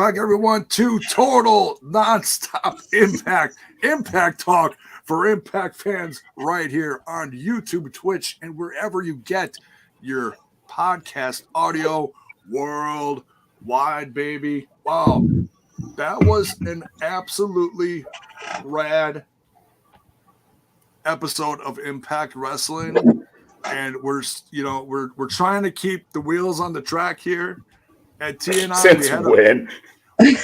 back, everyone, to Total Nonstop Impact Talk for Impact fans right here on YouTube, Twitch, and wherever you get your podcast audio worldwide, baby. Wow, that was an absolutely rad episode of Impact Wrestling, and we're trying to keep the wheels on the track here at TNI. Since when?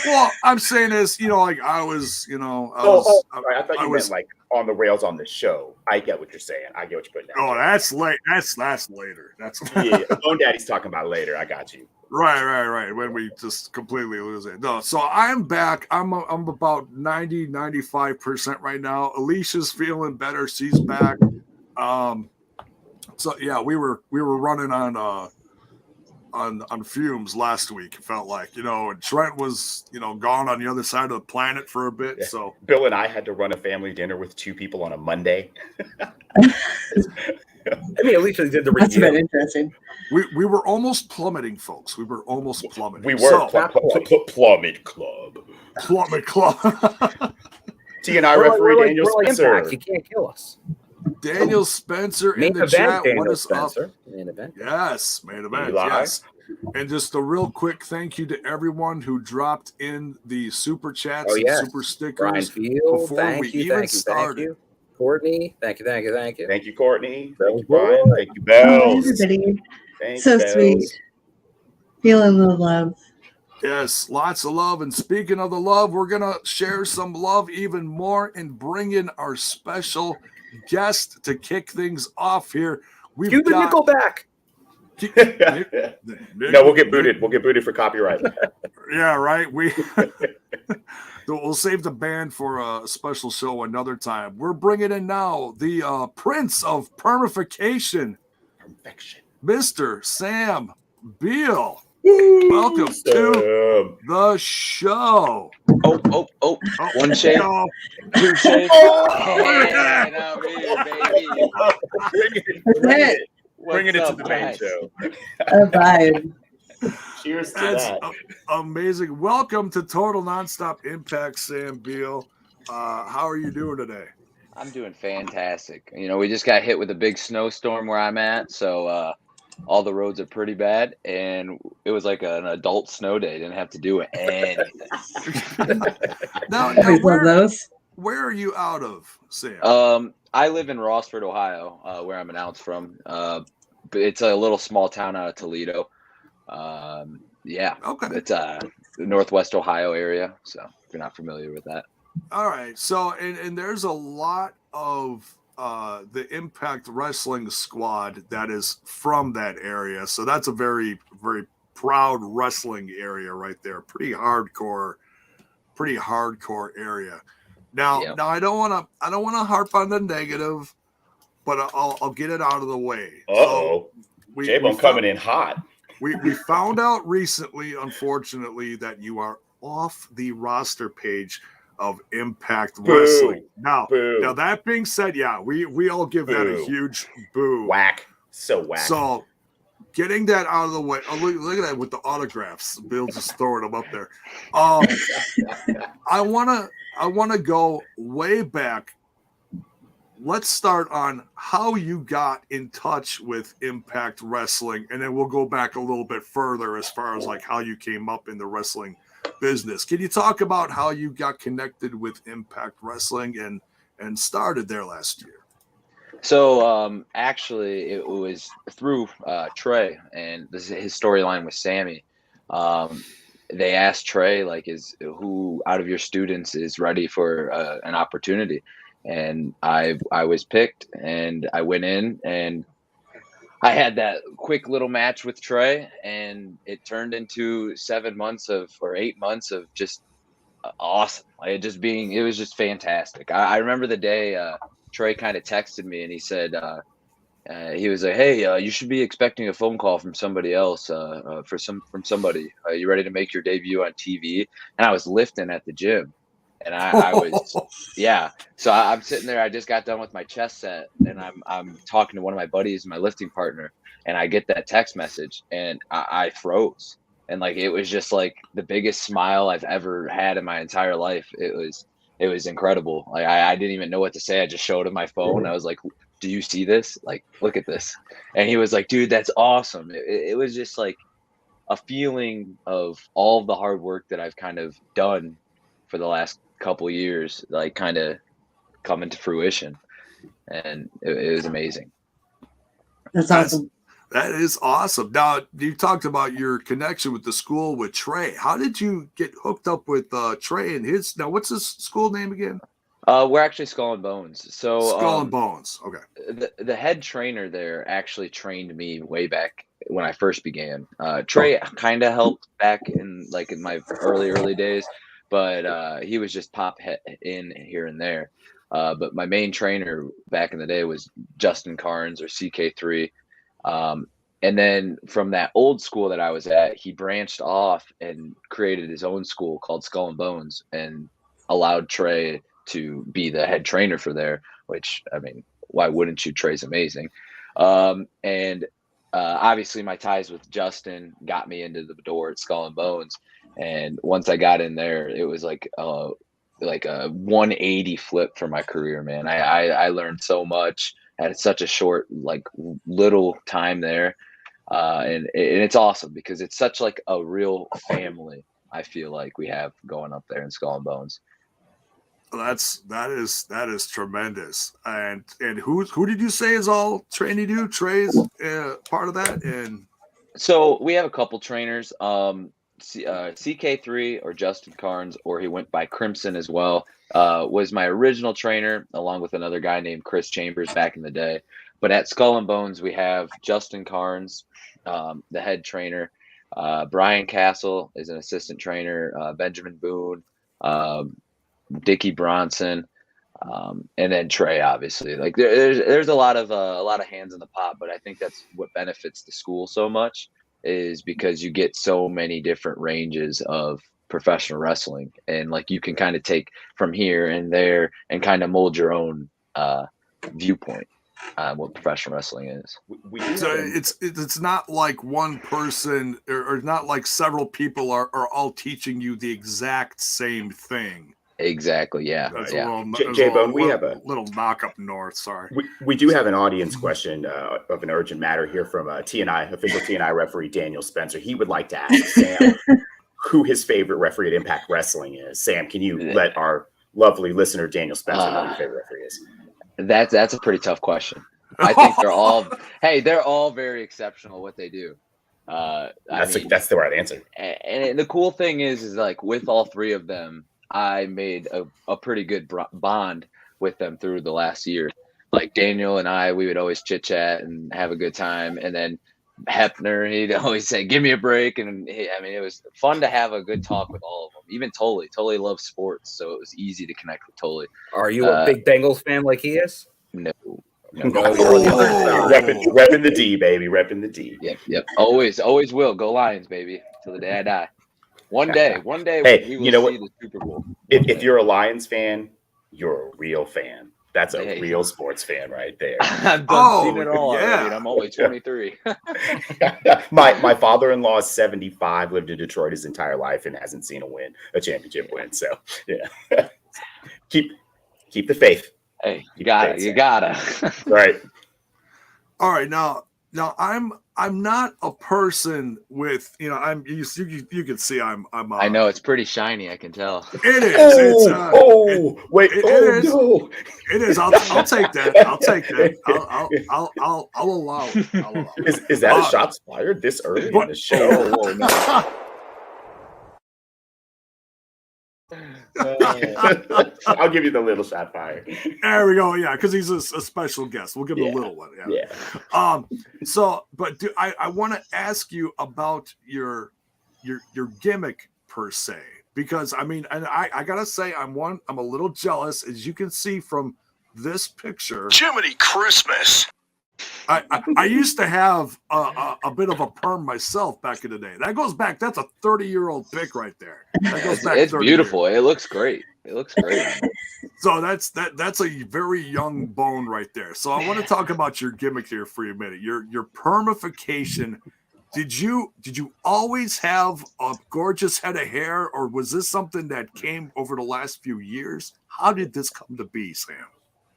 Well, I'm saying this, I was, I thought you meant like on the rails on the show. I get what you're saying. I get what you're putting down. Oh, that's late. That's later. That's Lone Daddy's talking about later. I got you. Right. When we just completely lose it. No, so I'm back. I'm about 95% right now. Alicia's feeling better. She's back. So yeah, we were running on fumes last week. It felt like, and Trent was, gone on the other side of the planet for a bit. Yeah. So Bill and I had to run a family dinner with 2 people on a Monday. I mean, at least they did the review. That's been interesting. We were almost plummeting, folks. We were almost plummeting. We were Plummet Club. Plummet Club. TNI referee Daniel Spencer. Impact. You can't kill us. Daniel Spencer in the chat. What is up? Main event. Yes, main event. Yes. And just a real quick thank you to everyone who dropped in the super chats and super stickers Beale, before we even started. Thank you. Courtney, thank you. Thank you, Courtney. Thank you, Brian. Thank you, Bells. Everybody. Thanks, So Bells. sweet. Feeling the love. Yes, lots of love. And speaking of the love, we're going to share some love even more and bring in our special guest to kick things off here. We've Cue the Nickelback. No, we'll get booted. We'll get booted for copyright. Yeah, right. We'll save the band for a special show another time. We're bringing in now the Prince of Permification, Mr. Sam Beale. Welcome to the show. Oh. One shake. 2 shakes. Bringing it to the main show. A vibe. Cheers to That's that. Amazing. Welcome to Total Nonstop Impact, Sam Beale. How are you doing today? I'm doing fantastic. We just got hit with a big snowstorm where I'm at, so all the roads are pretty bad, and it was like an adult snow day. Didn't have to do anything. now where are you out of, Sam? I live in Rossford, Ohio, where I'm announced from. But it's a little small town out of Toledo. Okay. It's the Northwest Ohio area. So if you're not familiar with that. All right. So, and there's a lot of the Impact Wrestling squad that is from that area. So that's a very, very proud wrestling area right there. Pretty hardcore area. Now I don't want to harp on the negative, but I'll get it out of the way. Uh-oh. J-Bone coming in hot. We found out recently, unfortunately, that you are off the roster page of Impact Wrestling. Now that being said, we all give that a huge boo. Whack. So whack. So getting that out of the way. Oh, look at that with the autographs. Bill just throwing them up there. I wanna go way back. Let's start on how you got in touch with Impact Wrestling, and then we'll go back a little bit further as far as like how you came up in the wrestling business. Can you talk about how you got connected with Impact Wrestling and started there last year? So actually, it was through Trey, and his storyline with Sammy. They asked Trey, who out of your students is ready for an opportunity? And I was picked, and I went in, and I had that quick little match with Trey, and it turned into 8 months of just awesome. It was just fantastic. I remember the day Trey kind of texted me, and he said, he was like, "Hey, you should be expecting a phone call from somebody else, from somebody. Are you ready to make your debut on TV?" And I was lifting at the gym. And I was, So I'm sitting there. I just got done with my chest set, and I'm talking to one of my buddies, my lifting partner, and I get that text message, and I froze. and like it was just like the biggest smile I've ever had in my entire life. It was incredible. Like I didn't even know what to say. I just showed him my phone. I was like, "Do you see this? Like, look at this." And he was like, "Dude, that's awesome." It was just like a feeling of all of the hard work that I've kind of done for the last couple of years, like kind of coming to fruition, and it was amazing. That's awesome. That is awesome. Now, you talked about your connection with the school with Trey. How did you get hooked up with Trey and his? Now, what's his school name again? We're actually Skull and Bones. So Skull and Bones. Okay. The head trainer there actually trained me way back when I first began. Trey kind of helped back in my early days, but he was just pop in here and there. But my main trainer back in the day was Justin Carnes, or CK3. And then from that old school that I was at, he branched off and created his own school called Skull and Bones, and allowed Trey to be the head trainer for there, which, I mean, why wouldn't you? Trey's amazing. And obviously my ties with Justin got me into the door at Skull and Bones. And once I got in there, it was like a 180 flip for my career, man. I learned so much at such a short, little time there. And it's awesome because it's such like a real family. I feel like we have going up there in Skull and Bones. That is tremendous. And who did you say is all training you? Trey's part of that. And so we have a couple trainers. CK3 or Justin Carnes, or he went by Crimson as well, was my original trainer, along with another guy named Chris Chambers back in the day. But at Skull and Bones, we have Justin Carnes, the head trainer. Brian Castle is an assistant trainer. Benjamin Boone, Dickie Bronson, and then Trey, obviously. Like there's a lot of hands in the pot, but I think that's what benefits the school so much, is because you get so many different ranges of professional wrestling, and like you can kind of take from here and there and kind of mold your own viewpoint what professional wrestling is. So it's not like one person or not like several people are all teaching you the exact same thing. Exactly. Yeah. J-Bone, we have a little knock up north. Sorry. We do have an audience question of an urgent matter here from TNI, official TNI referee Daniel Spencer. He would like to ask Sam who his favorite referee at Impact Wrestling is. Sam, can you let our lovely listener Daniel Spencer know who your favorite referee is? That's a pretty tough question. I think they're all very exceptional what they do. That's the right answer. And the cool thing is like with all three of them, I made a pretty good bond with them through the last year. Like Daniel and I, we would always chit chat and have a good time. And then Hepner, he'd always say, "Give me a break." And it was fun to have a good talk with all of them. Even Tully loves sports, so it was easy to connect with Tully. Are you a big Bengals fan like he is? No. Repping the D, baby. Repping the D. Yep. Always will. Go Lions, baby, till the day I die. One day, hey, we will you know see what? the Super Bowl. If you're a Lions fan, you're a real fan. That's a real sports fan right there. I've seen it all already, and I'm only 23. My father-in-law is 75, lived in Detroit his entire life, and hasn't seen a championship win. So yeah, keep the faith. Hey, you gotta. Right. All right, now I'm not a person with you can see I'm I know it's pretty shiny. I can tell. It is. No! It is. I'll take that. I'll allow it. Is that a shots fired this early in the show? Whoa, no. I'll give you the little shot fire. There we go. Yeah, because he's a special guest. We'll give him a little one. Yeah. So, but I want to ask you about your gimmick per se, because I mean, and I gotta say, I'm a little jealous, as you can see from this picture. Jiminy Christmas. I used to have a bit of a perm myself back in the day. That goes back. That's a 30-year-old pic right there. That goes back. It's beautiful. It looks great. So that's a very young bone right there. So I want to talk about your gimmick here for a minute. Your permification Did you always have a gorgeous head of hair, or was this something that came over the last few years? How did this come to be, Sam?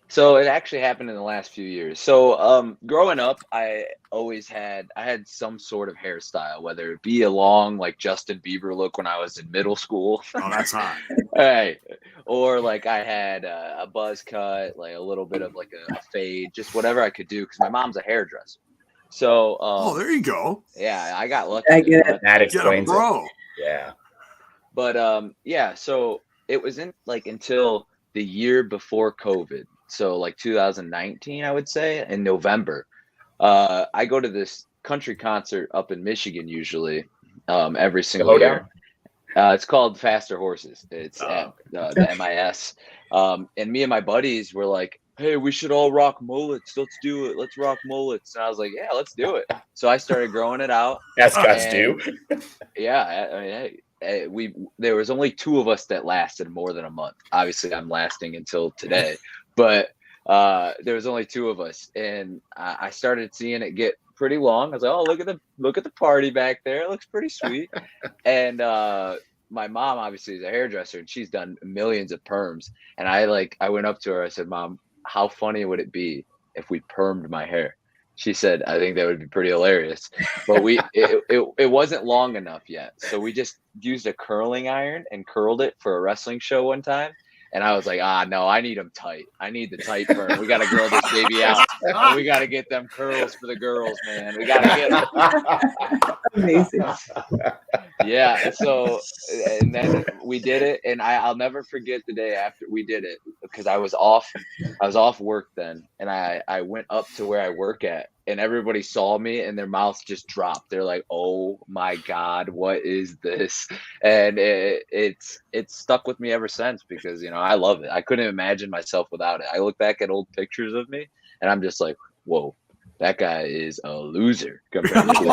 So it actually happened in the last few years. So growing up, I had some sort of hairstyle, whether it be a long like Justin Bieber look when I was in middle school. Oh, that's hot. Hey, or like I had a buzz cut, like a little bit of like a fade, just whatever I could do because my mom's a hairdresser. So oh, there you go. Yeah, I got lucky. I get it. That explains bro. it. Yeah. But yeah, so it was in like until the year before COVID. So like 2019, I would say in November, I go to this country concert up in Michigan usually every single year. It's called Faster Horses. It's at the MIS. And me and my buddies were like, hey, we should all rock mullets. Let's do it. Let's rock mullets. And I was like, yeah, let's do it. So I started growing it out. As guys do. Yeah. I mean, hey, there was only 2 of us that lasted more than a month. Obviously, I'm lasting until today. But there was only 2 of us, and I started seeing it get pretty long. I was like, "Oh, look at the party back there. It looks pretty sweet." And my mom obviously is a hairdresser, and she's done millions of perms. And I went up to her. I said, "Mom, how funny would it be if we permed my hair?" She said, "I think that would be pretty hilarious." But it wasn't long enough yet, so we just used a curling iron and curled it for a wrestling show one time. And I was like, no, I need them tight. I need the tight perm. We got to grow this baby out. And we got to get them curls for the girls, man. We got to get them. Amazing. Yeah. So, and then we did it. And I'll never forget the day after we did it because I was off work then. And I went up to where I work at. And everybody saw me and their mouths just dropped. They're like, oh my God, what is this? And it's stuck with me ever since because, I love it. I couldn't imagine myself without it. I look back at old pictures of me and I'm just like, whoa, that guy is a loser compared to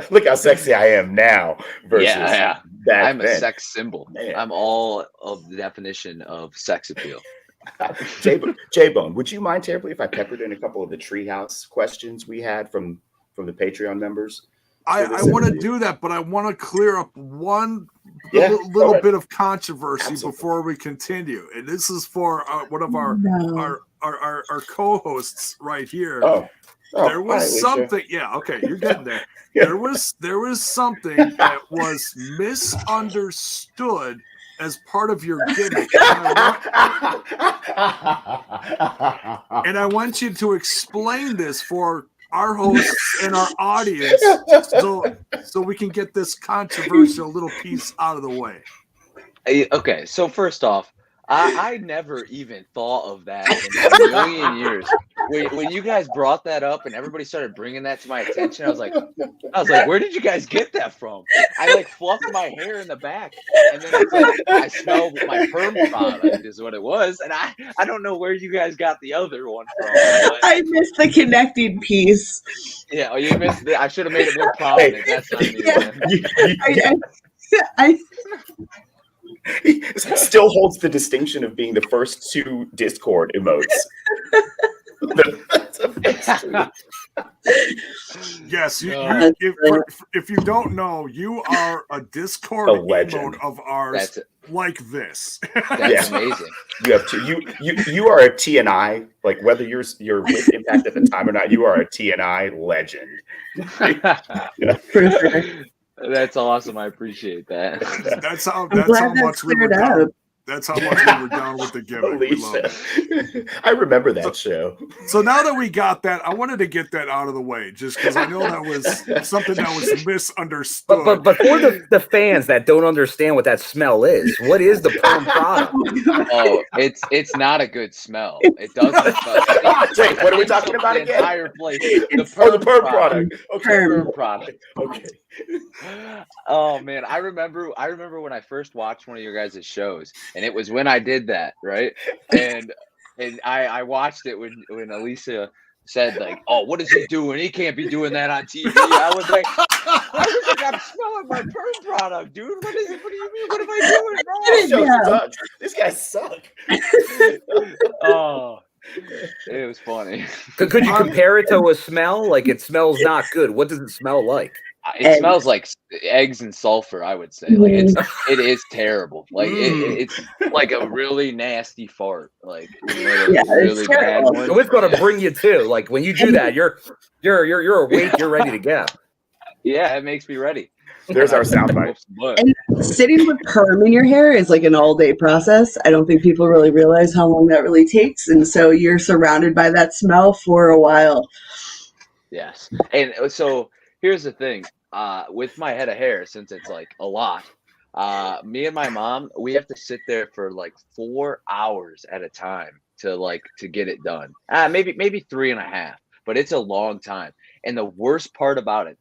Look how sexy I am now versus yeah. I'm a sex symbol. Man. I'm all of the definition of sex appeal. J-Bone, would you mind terribly if I peppered in a couple of the treehouse questions we had from the Patreon members? I want to do that, but I want to clear up one little bit of controversy before we continue. And this is for one of our co-hosts right here. There was something. Yeah, okay, you're getting there. There was something that was misunderstood as part of your gimmick. And I want you to explain this for our hosts and our audience so we can get this controversial little piece out of the way. Okay, so first off, I never even thought of that in a million years. When you guys brought that up and everybody started bringing that to my attention, I was like, where did you guys get that from? I fluffed my hair in the back, and then it's like I smelled my perm product is what it was, and I don't know where you guys got the other one from. I missed the connecting piece. Yeah, you missed it. I should have made it more prominent. That's not me. I He still holds the distinction of being the first 2 Discord emotes. Yes, if you don't know, you are a Discord emote of ours like this. That's amazing. You have to. You are a TNI. Like whether you're with Impact at the time or not, you are a TNI legend. For sure. That's awesome. I appreciate that. That's how much we were down. That's how much we were down with the gimmick. We love it. I remember that show. So now that we got that, I wanted to get that out of the way, just because I know that was something that was misunderstood. But for the fans that don't understand what that smell is, what is the perm product? Oh, it's not a good smell. It doesn't smell. Wait, what are we talking about again? The entire place. The perm product. Okay. Perm product. Okay. Oh man, I remember when I first watched one of your guys' shows, and it was when I did that, right? And I watched it when Alicia said like, "Oh, what is he doing? He can't be doing that on TV." I was like, "I'm smelling my perm product, dude. What is it? What do you mean? What am I doing wrong?" These guys suck. Oh. It was funny. Could you compare it to a smell? Like it smells not good. What does it smell like? It smells like eggs and sulfur, I would say. Like it is terrible. Like it's like a really nasty fart. Like really bad one. So it's gonna bring you too. Like when you do that, you're awake, you're ready to go. Yeah, it makes me ready. There's our soundbite. And sitting with perm in your hair is like an all-day process. I don't think people really realize how long that really takes, and so you're surrounded by that smell for a while. Yes, and so here's the thing. With my head of hair, since it's like a lot, me and my mom, we have to sit there for like 4 hours at a time to get it done. Maybe 3.5, but it's a long time. And the worst part about it,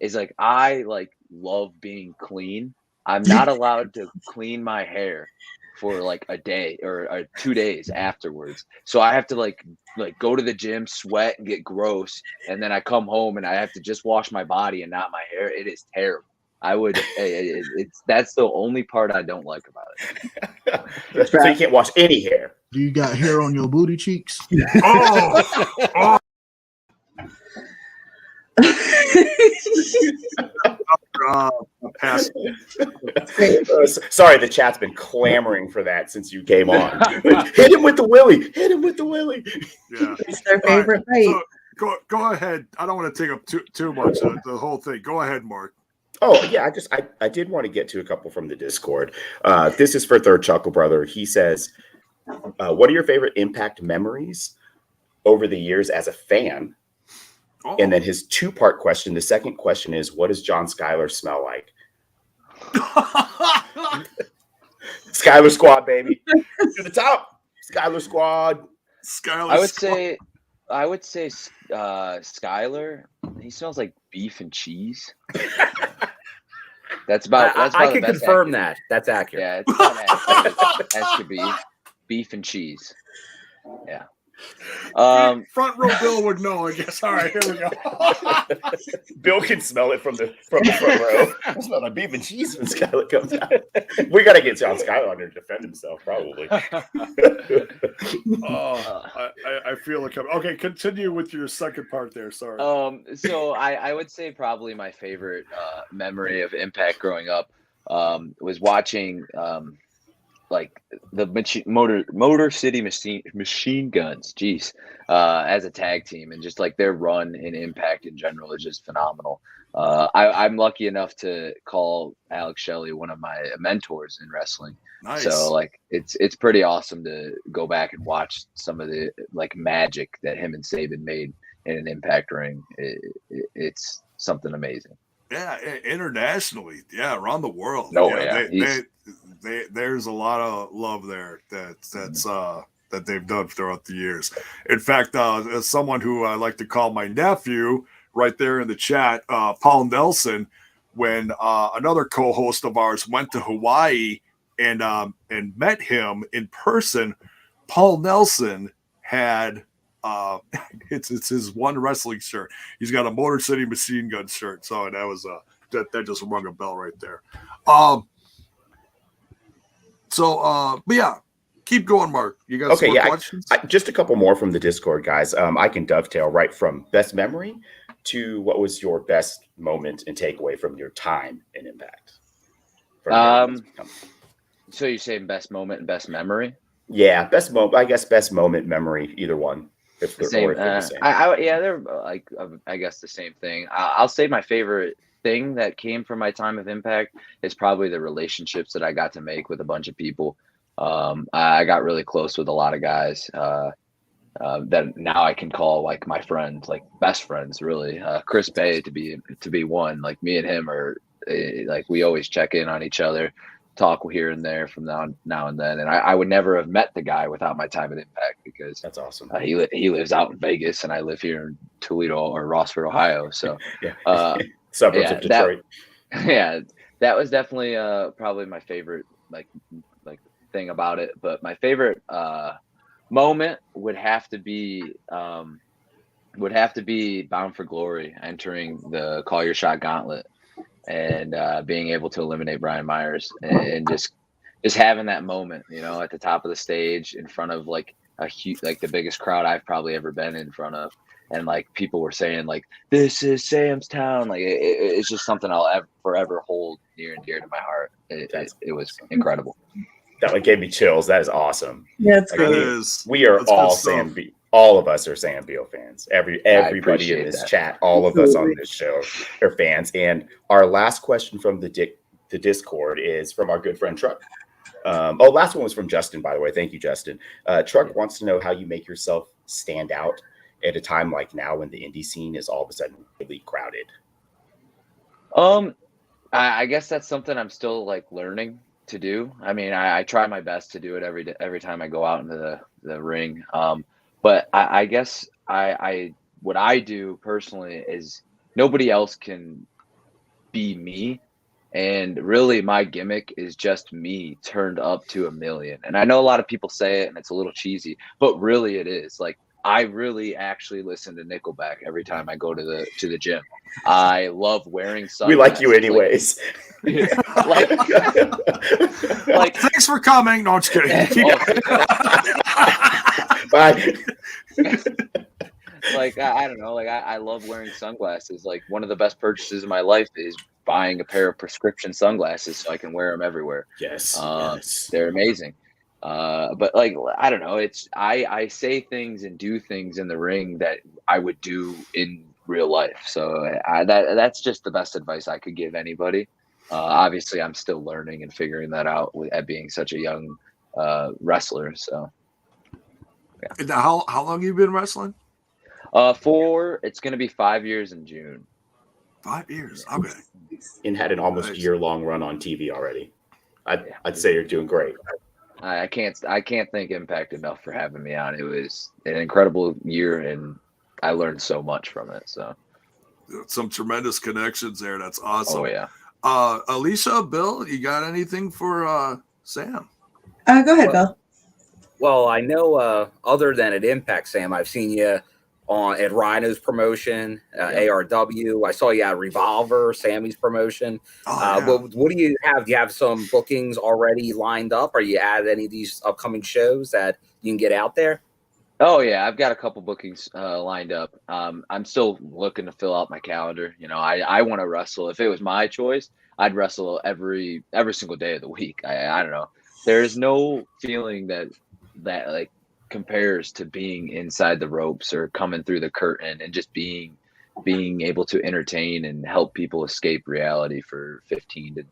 is like I love being clean. I'm not allowed to clean my hair for like a day or 2 days afterwards. So I have to like go to the gym, sweat and get gross, and then I come home and I have to just wash my body and not my hair. It is terrible. That's the only part I don't like about it. So you can't wash any hair. Do you got hair on your booty cheeks? Oh. Sorry, the chat's been clamoring for that since you came on. Hit him with the willy. Hit him with the willy. Yeah, It's their favorite bite. So go ahead. I don't want to take up too much of the whole thing. Go ahead, Mark. Oh yeah, I did want to get to a couple from the Discord. This is for Third Chuckle Brother. He says, "What are your favorite Impact memories over the years as a fan?" Oh. And then his 2-part question. The second question is, what does John Skyler smell like? Skyler Squad, baby. To the top. Skyler Squad. Skyler I would say Skyler, he smells like beef and cheese. That's about I can the best confirm accurate. that. That's accurate. Yeah, it's about accurate as could be. Beef and cheese. Yeah. Front row Bill would know, I guess. All right, here we go. Bill can smell it from the front row. I smell like beef and cheese when Skyler comes out. We got to get John Skyler on there to defend himself, probably. I feel like okay. Continue with your second part there. Sorry. So I would say probably my favorite memory of Impact growing up was watching like the Motor City Machine Guns, as a tag team, and just like their run in Impact in general is just phenomenal. I'm lucky enough to call Alex Shelley one of my mentors in wrestling. Nice. So like it's pretty awesome to go back and watch some of the like magic that him and Saban made in an Impact ring. It's something amazing. Yeah, internationally, yeah, around the world. No, there's a lot of love there that they've done throughout the years. In fact, as someone who I like to call my nephew, right there in the chat, Paul Nelson, when another co-host of ours went to Hawaii and met him in person, Paul Nelson had it's his one wrestling shirt. He's got a Motor City Machine Gun shirt, so that was that just rung a bell right there. But yeah, keep going, Mark. You got some more questions? Just a couple more from the Discord, guys. I can dovetail right from best memory to what was your best moment and takeaway from your time in Impact. So you're saying best moment and best memory? Yeah, best moment. I guess best moment, memory, either one. If they're the same. They're like I guess the same thing. I'll say my favorite thing that came from my time of Impact is probably the relationships that I got to make with a bunch of people. I got really close with a lot of guys that now I can call like my friends, like best friends, really. Chris Bay to be one. Like me and him are like we always check in on each other, talk here and there from now and then. And I would never have met the guy without my time at Impact because that's awesome. He lives out in Vegas and I live here in Toledo or Rossford, Ohio. So suburbs of Detroit. That was definitely probably my favorite like thing about it. But my favorite moment would have to be Bound for Glory, entering the Call Your Shot Gauntlet and being able to eliminate Brian Myers and just having that moment, at the top of the stage in front of like a huge, like the biggest crowd I've probably ever been in front of. And like people were saying like, this is Sam's town. Like it's just something I'll forever hold near and dear to my heart. It was incredible. That one gave me chills. That is awesome. Yeah, it's That great. is. We are That's all good stuff. Sam Beale. All of us are Sam Beale fans. Everybody appreciate in this that. chat, all of us on this show are fans. And our last question from the Discord is from our good friend Truck. Last one was from Justin, by the way. Thank you, Justin. Truck wants to know how you make yourself stand out at a time like now when the indie scene is all of a sudden really crowded. I guess that's something I'm still like learning to do. I mean, I try my best to do it every time I go out into the ring. But I guess what I do personally is nobody else can be me. And really my gimmick is just me turned up to 1,000,000. And I know a lot of people say it and it's a little cheesy, but really it is. Like I really actually listen to Nickelback every time I go to the gym. I love wearing sunglasses. We like you anyways. Like Thanks for coming. No, I'm just kidding. Bye. Like I don't know, like I love wearing sunglasses. Like one of the best purchases of my life is buying a pair of prescription sunglasses so I can wear them everywhere. Yes, yes. They're amazing. But like I don't know, it's I say things and do things in the ring that I would do in real life. So that's just the best advice I could give anybody. Obviously, I'm still learning and figuring that out at being such a young wrestler. So And how long have you been wrestling? it's going to be 5 years in June. 5 years. Okay. And had an almost Nice. year-long run on TV already. I'd say you're doing great. I can't thank Impact enough for having me on. It was an incredible year, and I learned so much from it. So, Some tremendous connections there. That's awesome. oh yeah. Alicia, Bill, you got anything for Sam? Go ahead, Bill. Well, I know other than at Impact, Sam, I've seen you at Rhino's promotion, ARW. I saw you at Revolver, Sammy's promotion. Oh, yeah. What do you have? Do you have some bookings already lined up? Are you at any of these upcoming shows that you can get out there? Oh yeah, I've got a couple bookings lined up. I'm still looking to fill out my calendar. You know, I want to wrestle. If it was my choice, I'd wrestle every single day of the week. I don't know. There's no feeling that like compares to being inside the ropes or coming through the curtain and just being able to entertain and help people escape reality for 10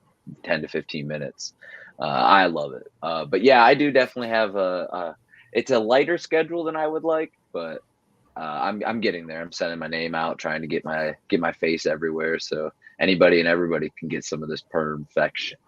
to 15 minutes. I love it. But yeah, I do definitely have it's a lighter schedule than I would like, but I'm getting there. I'm sending my name out, trying to get my face everywhere, so anybody and everybody can get some of this perfection.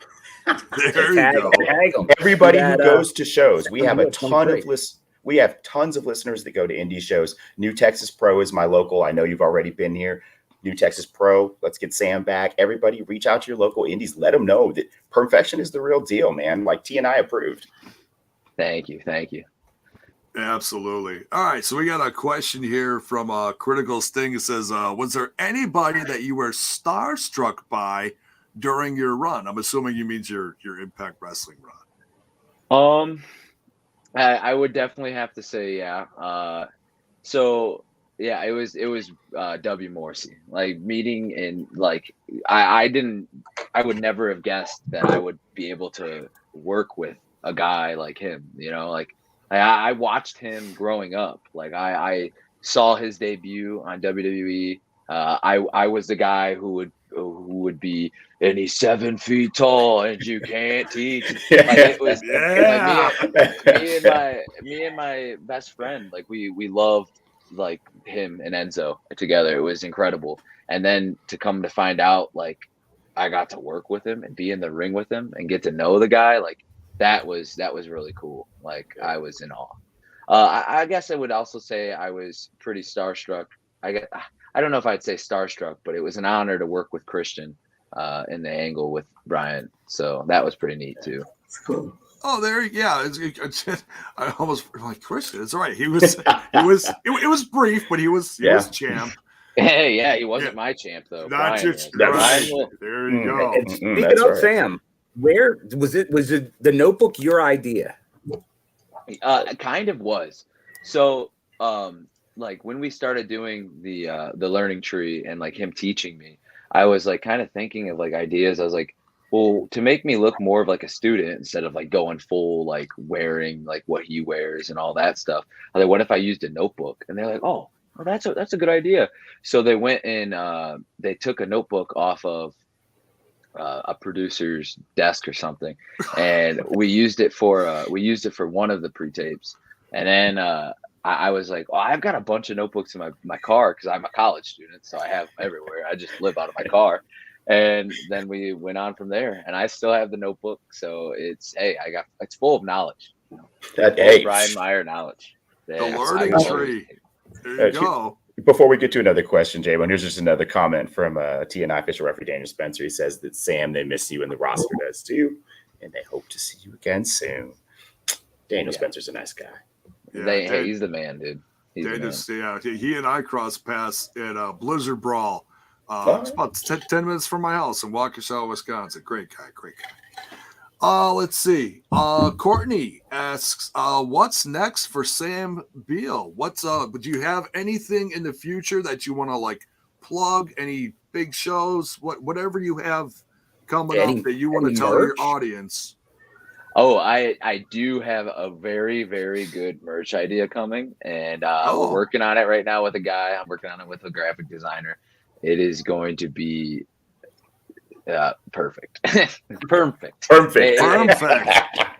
There you go. Everybody who goes to shows, we have a That's ton great. of we have tons of listeners that go to indie shows. New Texas Pro is my local. I know you've already been here. New Texas Pro. Let's get Sam back. Everybody reach out to your local indies. Let them know that perfection is the real deal, man. Like TNI approved. Thank you. Absolutely. All right. So we got a question here from Critical Sting. It says, was there anybody that you were starstruck by during your run? I'm assuming you means your Impact Wrestling run. I would definitely have to say, yeah. So yeah, it was W. Morrissey. Like meeting and like I would never have guessed that I would be able to work with a guy like him. You know, like I watched him growing up. Like I saw his debut on WWE. I was the guy who would be, and he's 7 feet tall and you can't teach. Like it was like me and my best friend, like we loved like him and Enzo together. It was incredible. And then to come to find out, like I got to work with him and be in the ring with him and get to know the guy, like that was really cool. Like I was in awe. I guess I would also say I was pretty starstruck. I don't know if I'd say starstruck, but it was an honor to work with Christian in the angle with Brian. So that was pretty neat too. It's cool. Oh, there, yeah. I almost like Christian. It's all right. It was brief, but he was champ. Hey, yeah, he wasn't my champ though. Not Brian just was. right. There you go. And speaking of Sam, where was it? Was it the Notebook your idea? Kind of was. So, like when we started doing the learning tree and like him teaching me, I was like kind of thinking of like ideas. I was like, well, to make me look more of like a student instead of like going full like wearing like what he wears and all that stuff. I was like, what if I used a notebook? And they're like, oh, well, that's a good idea. So they went and they took a notebook off of a producer's desk or something, and we used it for one of the pre-tapes. And then I was like, oh, I've got a bunch of notebooks in my car because I'm a college student, so I have them everywhere. I just live out of my car. And then we went on from there, and I still have the notebook. So it's full of knowledge. You know, Brian Meyer knowledge. The learning tree. There you go. Before we get to another question, J-Bone, here's just another comment from TNI official referee Daniel Spencer. He says that Sam, they miss you and the roster does too, and they hope to see you again soon. Daniel Spencer's a nice guy. Yeah, he's the man, dude. He and I crossed paths at Blizzard Brawl. It's about 10 minutes from my house in Waukesha, Wisconsin. Great guy. Let's see. Courtney asks, what's next for Sam Beale? Do you have anything in the future that you want to like plug? Any big shows? Whatever you have coming up that you want to tell your audience? Oh, I do have a very, very good merch idea coming, and we're working on it right now with a guy. I'm working on it with a graphic designer. It is going to be perfect. Perfect.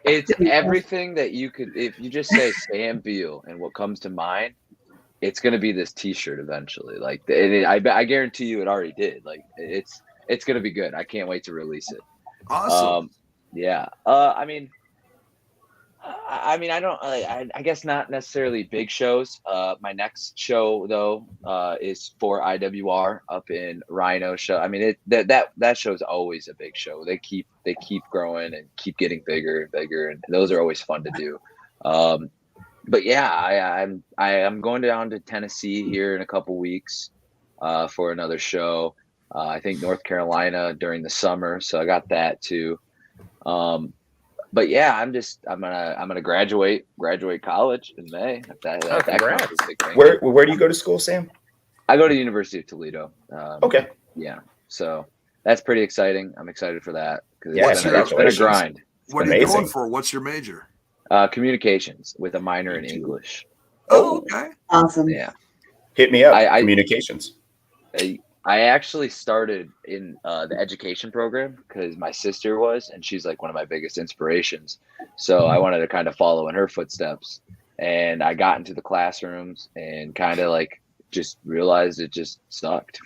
It's everything that you could. If you just say Sam Beale and what comes to mind, it's going to be this T-shirt eventually. Like I guarantee you, it already did. Like it's going to be good. I can't wait to release it. Awesome. Yeah. I guess not necessarily big shows. My next show though is for IWR up in Rhino show. I mean, that show's always a big show. They keep growing and keep getting bigger and bigger, and those are always fun to do. But yeah, I'm going down to Tennessee here in a couple weeks for another show. I think North Carolina during the summer, so I got that too. But yeah, I'm gonna graduate college in May. Where do you go to school, Sam? I go to the University of Toledo. Okay. Yeah, so that's pretty exciting. I'm excited for that because it's been a grind. What are you going for? What's your major? Communications with a minor in English. Oh, okay. Awesome. Yeah. Hit me up. Communications. I actually started in the education program because my sister was, and she's like one of my biggest inspirations. So I wanted to kind of follow in her footsteps. And I got into the classrooms and kind of like just realized it just sucked.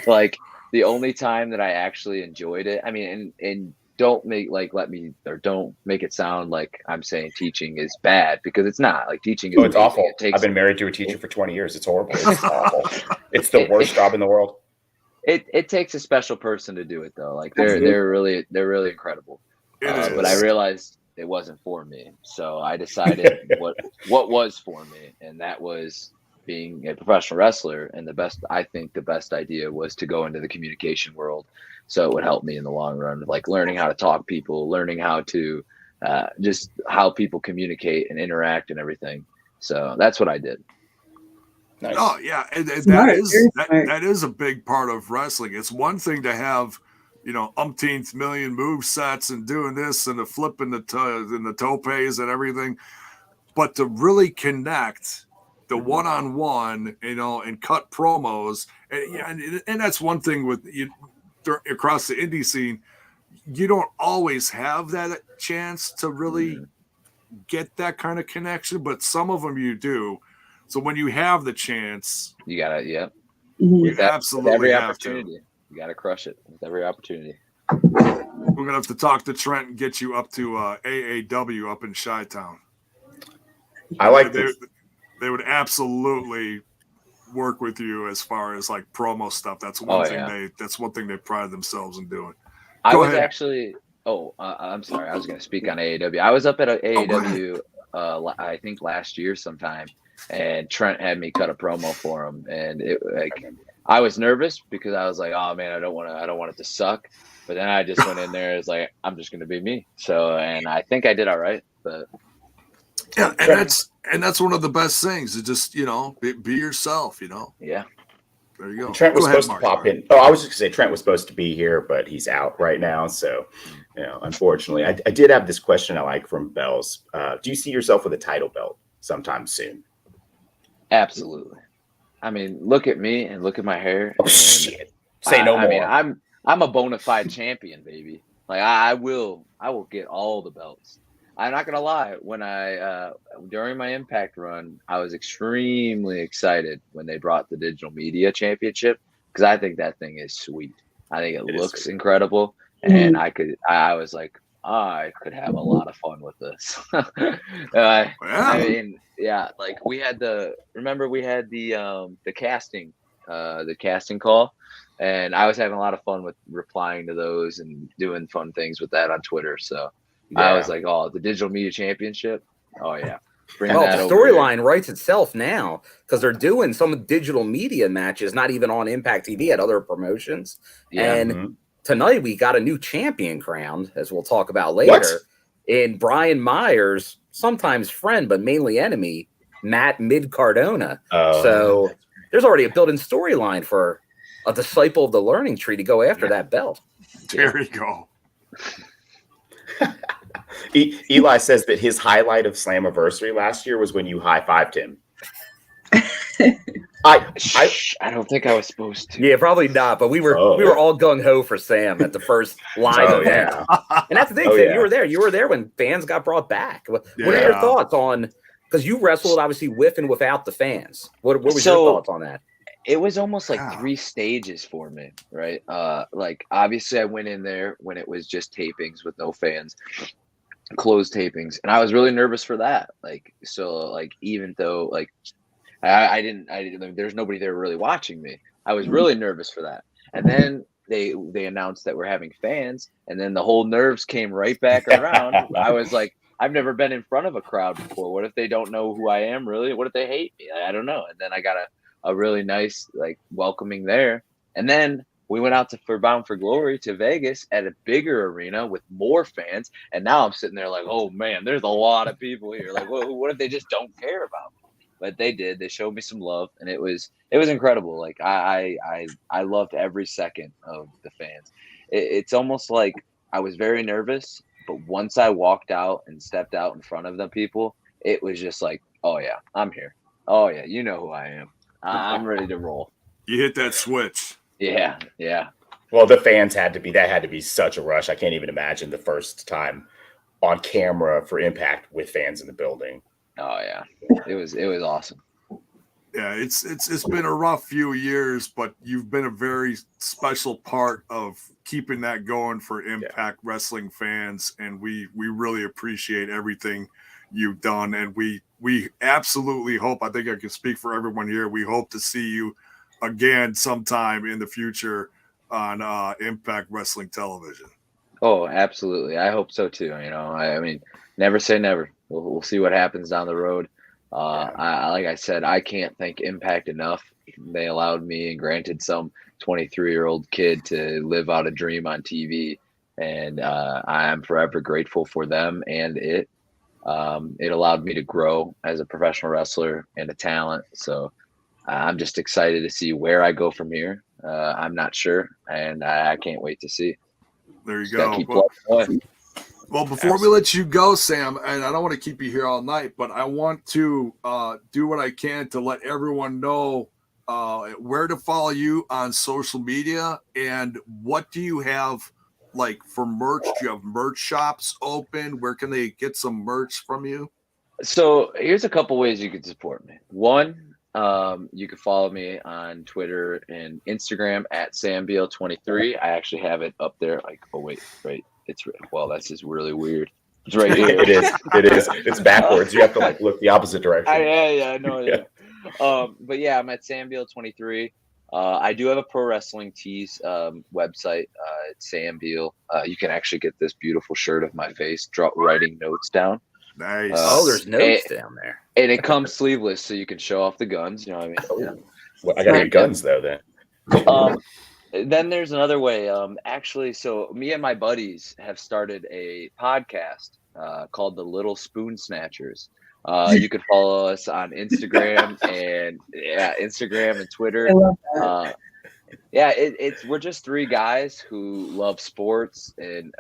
Like the only time that I actually enjoyed it, I mean, and don't make it sound like I'm saying teaching is bad, because it's not. Like teaching is it's awful. I've been married to a teacher for 20 years. It's horrible. It's awful. It's the worst job in the world. It takes a special person to do it though. Like they're really incredible. But I realized it wasn't for me. So I decided what was for me, and that was being a professional wrestler. And the best idea was to go into the communication world. So it would help me in the long run, like learning how to talk people, learning how to just how people communicate and interact and everything. So that's what I did. Nice. Oh yeah, and that is a big part of wrestling. It's one thing to have, umpteenth million move sets and doing this and the flip and the topes and everything, but to really connect the one-on-one, and cut promos, and that's one thing with you across the indie scene. You don't always have that chance to really get that kind of connection, but some of them you do. So when you have the chance, you gotta, you absolutely every have opportunity. to. You gotta crush it with every opportunity. We're gonna have to talk to Trent and get you up to AAW up in Chi-Town. I like this. They would absolutely work with you as far as like promo stuff. That's one thing that's one thing they pride themselves in doing. I was actually. I'm sorry. I was going to speak on AAW. I was up at AAW, I think last year sometime, and Trent had me cut a promo for him, and I was nervous because I was like, oh man, I don't want it to suck. But then I just went in there. It's like I'm just going to be me. So, and I think I did all right. But Yeah, and that's one of the best things. To just be yourself. Yeah. There you go. Trent was Go ahead, supposed to Mark. pop in. Oh, I was just gonna say Trent was supposed to be here, but he's out right now. So, unfortunately, I did have this question I like from Bells. Do you see yourself with a title belt sometime soon? Absolutely. I mean, look at me and look at my hair. Oh shit! Say no more. I mean, I'm a bona fide champion, baby. Like I will get all the belts. I'm not gonna lie. When during my Impact run, I was extremely excited when they brought the Digital Media Championship because I think that thing is sweet. I think it looks incredible, and I was like, I could have a lot of fun with this. I mean, yeah, like we had the casting call, and I was having a lot of fun with replying to those and doing fun things with that on Twitter. So I was like, oh, the Digital Media Championship. Oh yeah. Bring that the over storyline writes itself now because they're doing some digital media matches, not even on Impact TV, at other promotions. Yeah. And tonight we got a new champion crowned, as we'll talk about later, in Brian Myers, sometimes friend, but mainly enemy, Matt Mid Cardona. So there's already a built-in storyline for a disciple of the learning tree to go after that belt. There you go. Eli says that his highlight of Slammiversary last year was when you high-fived him. I don't think I was supposed to. Yeah, probably not. But we were all gung ho for Sam at the first live event, and that's the thing. Sam, you were there. You were there when fans got brought back. What are your thoughts on? Because you wrestled obviously with and without the fans. What was your thoughts on that? It was almost like 3 stages for me, right? Like obviously I went in there when it was just tapings with no fans, closed tapings, and I was really nervous for that. Like even though like I didn't there's nobody there really watching me, I was really nervous for that. And then they announced that we're having fans, and then the whole nerves came right back around. I was like, I've never been in front of a crowd before. What if they don't know who I am really? What if they hate me? I don't know. And then I got a really nice like welcoming there. And then we went out for Bound for Glory to Vegas at a bigger arena with more fans. And now I'm sitting there like, oh man, there's a lot of people here. Like, what if they just don't care about me? But they did. They showed me some love, and it was incredible. Like I loved every second of the fans. It's almost like I was very nervous, but once I walked out and stepped out in front of the people, it was just like, oh yeah, I'm here. Oh yeah, you know who I am. I'm ready to roll. You hit that switch. Yeah. Well, the fans had to be such a rush. I can't even imagine the first time on camera for Impact with fans in the building. Oh yeah, it was awesome. Yeah, it's been a rough few years, but you've been a very special part of keeping that going for Impact Wrestling fans, and we really appreciate everything you've done, and we absolutely hope, I think I can speak for everyone here, we hope to see you again sometime in the future on Impact Wrestling Television. Oh, absolutely. I hope so too. I mean, never say never. We'll see what happens down the road. Like I said, I can't thank Impact enough. They allowed me and granted some 23-year-old kid to live out a dream on TV, and I am forever grateful for them and it. It allowed me to grow as a professional wrestler and a talent. So I'm just excited to see where I go from here. I'm not sure, and I can't wait to see. There you Just go. keep plugging away. Well, before we let you go, Sam, and I don't want to keep you here all night, but I want to do what I can to let everyone know where to follow you on social media, and what do you have like for merch? Do you have merch shops open? Where can they get some merch from you? So here's a couple ways you can support me. One, you can follow me on Twitter and Instagram at SamBeale23. I actually have it up there. Like, oh wait, right. That's just really weird. It's right here. It is. It's backwards. You have to like look the opposite direction. I know. Yeah. But yeah, I'm at SamBeale23. I do have a pro wrestling tees website. It's Sam Beale. You can actually get this beautiful shirt of my face, writing notes down. Nice. There's notes down there, and it comes sleeveless, so you can show off the guns. You know what I mean? Yeah. Well, I got any guns though. Then. Then there's another way. Actually, so me and my buddies have started a podcast called the Little Spoon Snatchers. You can follow us on Instagram and Twitter. I love that. We're just three guys who love sports, and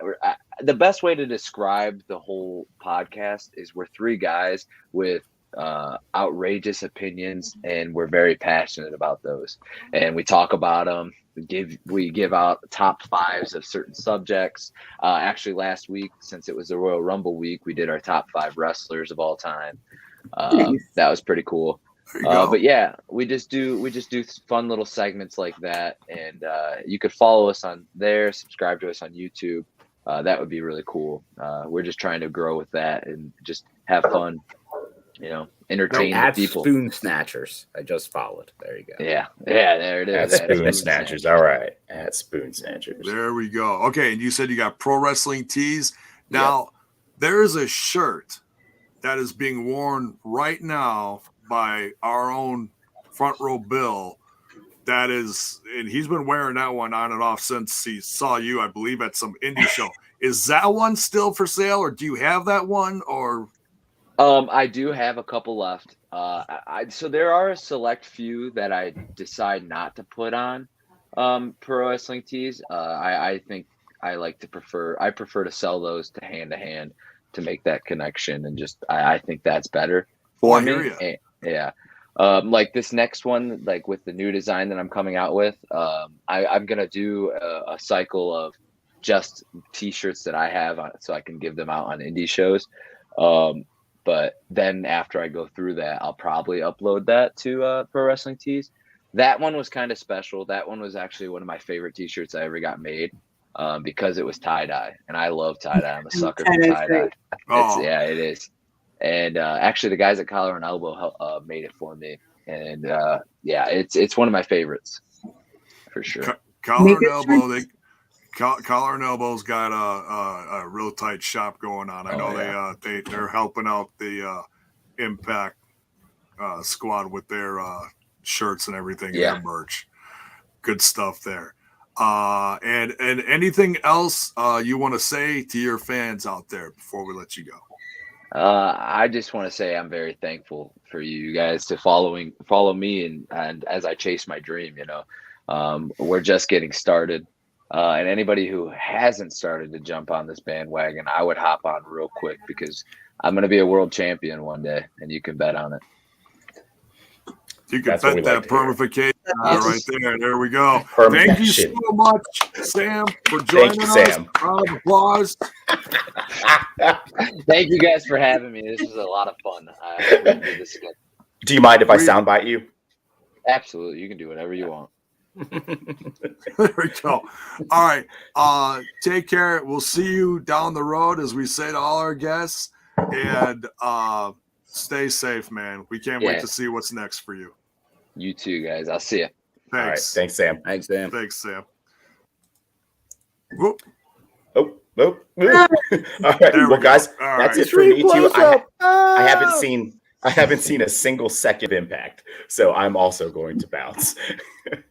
the best way to describe the whole podcast is we're three guys with outrageous opinions, and we're very passionate about those, and we talk about them. We give out top fives of certain subjects. Actually, last week, since it was the Royal Rumble week, we did our top 5 wrestlers of all time. Nice. That was pretty cool. There you go. But yeah, we just do fun little segments like that, and you could follow us on there, subscribe to us on YouTube. That would be really cool. We're just trying to grow with that and just have fun, entertain the At people. Spoon Snatchers. I just followed. There you go. Yeah, there it is. At Spoon Snatchers. All right. At Spoon Snatchers. There we go. Okay, and you said you got pro wrestling tees. Now, there's a shirt that is being worn right now by our own front row Bill. That is, and he's been wearing that one on and off since he saw you, I believe, at some indie show. Is that one still for sale, or do you have that one? Or I do have a couple left. So there are a select few that I decide not to put on pro wrestling tees. I think I prefer to sell those to hand to make that connection, and just I think that's better for me. Yeah. Like this next one, like with the new design that I'm coming out with, I'm gonna do a cycle of just t-shirts that I have so I can give them out on indie shows. But then after I go through that, I'll probably upload that to Pro Wrestling Tees. That one was kind of special. That one was actually one of my favorite t-shirts I ever got made, because it was tie-dye, and I love tie-dye. I'm a sucker for tie-dye. It is. And actually, the guys at Collar and Elbow made it for me, and it's one of my favorites for sure. Collar and Elbow's got a real tight shop going on. I know they're helping out the Impact squad with their shirts and everything, their merch. Good stuff there. And anything else you want to say to your fans out there before we let you go? I just want to say I'm very thankful for you guys to follow me and as I chase my dream. We're just getting started, and anybody who hasn't started to jump on this bandwagon, I would hop on real quick, because I'm going to be a world champion one day, and you can bet on it. You can bet that permification right there. There we go. Thank you so much, Sam, for joining us. Sam. Round of applause. Thank you guys for having me. This was a lot of fun. Do you mind if I soundbite you? Absolutely. You can do whatever you want. There we go. All right. Take care. We'll see you down the road, as we say to all our guests. And stay safe, man. We can't wait to see what's next for you. You too, guys. I'll see you. Thanks. All right. Thanks, Sam. Thanks, Sam. Whoop. Oh. All right. Well, guys, that's it for me too. I haven't seen a single second Impact, so I'm also going to bounce.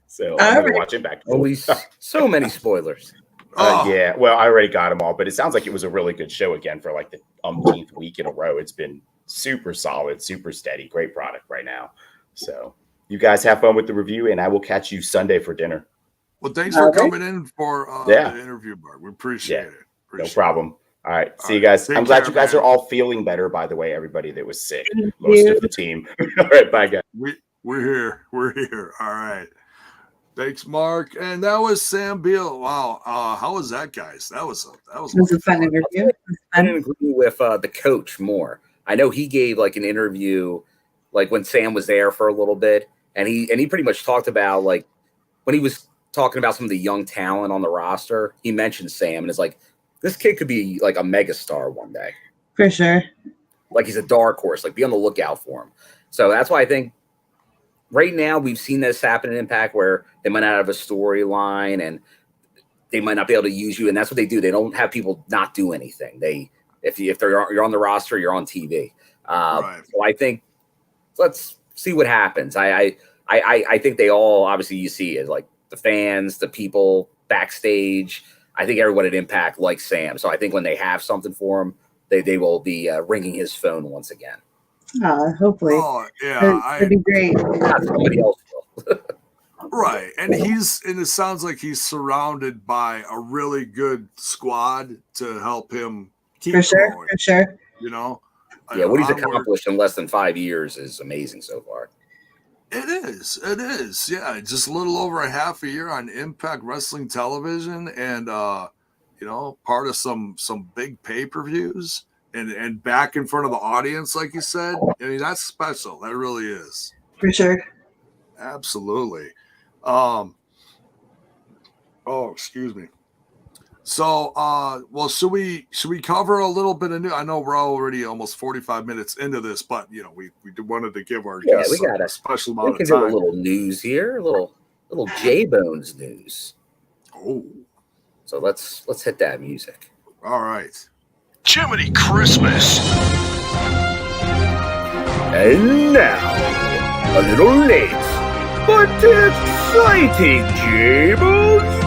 So I'm going to watch Impact. Always so many spoilers. Yeah, well, I already got them all, but it sounds like it was a really good show again for like the umpteenth week in a row. It's been super solid, super steady, great product right now. So you guys have fun with the review, and I will catch you Sunday for dinner. Well, thanks for coming in for the interview, Bart. We appreciate it. No problem. All right. See you guys. I'm glad you guys are all feeling better, by the way, everybody that was sick. Most of the team. All right. Bye, guys. We're here. We're here. All right. Thanks, Mark. And that was Sam Beale. Wow. How was that, guys? That was a fun interview. I didn't agree with the coach more. I know he gave like an interview like when Sam was there for a little bit, and he pretty much talked about like when he was talking about some of the young talent on the roster, he mentioned Sam and is like, this kid could be like a megastar one day. For sure. Like he's a dark horse, like be on the lookout for him. So that's why I think right now we've seen this happen in Impact where they might not have a storyline and they might not be able to use you. And that's what they do. They don't have people not do anything. If you're on the roster, you're on TV. Right. So I think let's see what happens. I think they all, obviously you see it, like the fans, the people backstage. I think everyone at Impact likes Sam. So I think when they have something for him, they will be ringing his phone once again. Hopefully. Oh yeah, That'd be great. Not somebody else will. right. And it sounds like he's surrounded by a really good squad to help him keep For sure. growing. For sure. You know. Yeah, what he's Onward. accomplished in less than 5 years is amazing so far. It is. It is. Yeah, just a little over a half a year on Impact Wrestling Television, and part of some big pay-per-views, and back in front of the audience, like you said. I mean, that's special. That really is. For sure. Absolutely. Excuse me. So, should we cover a little bit of news? I know we're already almost 45 minutes into this, but we wanted to give our guests we got a special amount we of can time. do a little news here, a little J-Bones news. Oh, so let's hit that music. All right. Jiminy Christmas. And now, a little late, but exciting J-Bones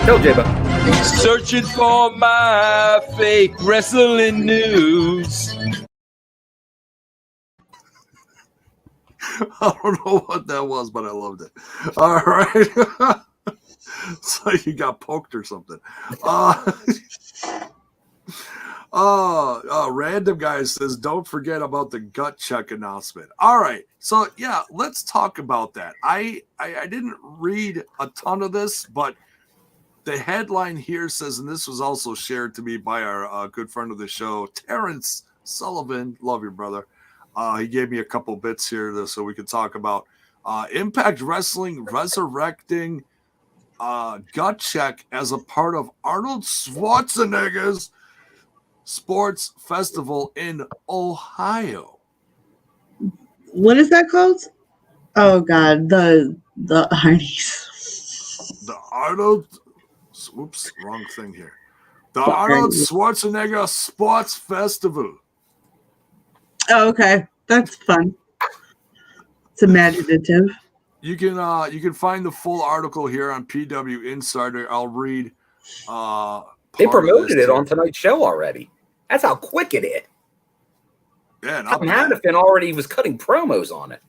Tell J-Bo. Searching for my fake wrestling news. I don't know what that was, but I loved it. All right. So you got poked or something. Random guy says, don't forget about the gut check announcement. All right. So, yeah, let's talk about that. I didn't read a ton of this, but the headline here says, and this was also shared to me by our good friend of the show, Terrence Sullivan. Love you, brother. He gave me a couple bits here so we could talk about Impact Wrestling resurrecting gut check as a part of Arnold Schwarzenegger's Sports Festival in Ohio. What is that called? Oh God, the Arnie's. The Arnold. Whoops, wrong thing here. The Arnold Schwarzenegger Sports Festival. Oh, okay, that's fun. It's imaginative. You can find the full article here on PW Insider. I'll read. They promoted it on tonight's show already. That's how quick it is. Yeah, Tom Hannafin already was cutting promos on it.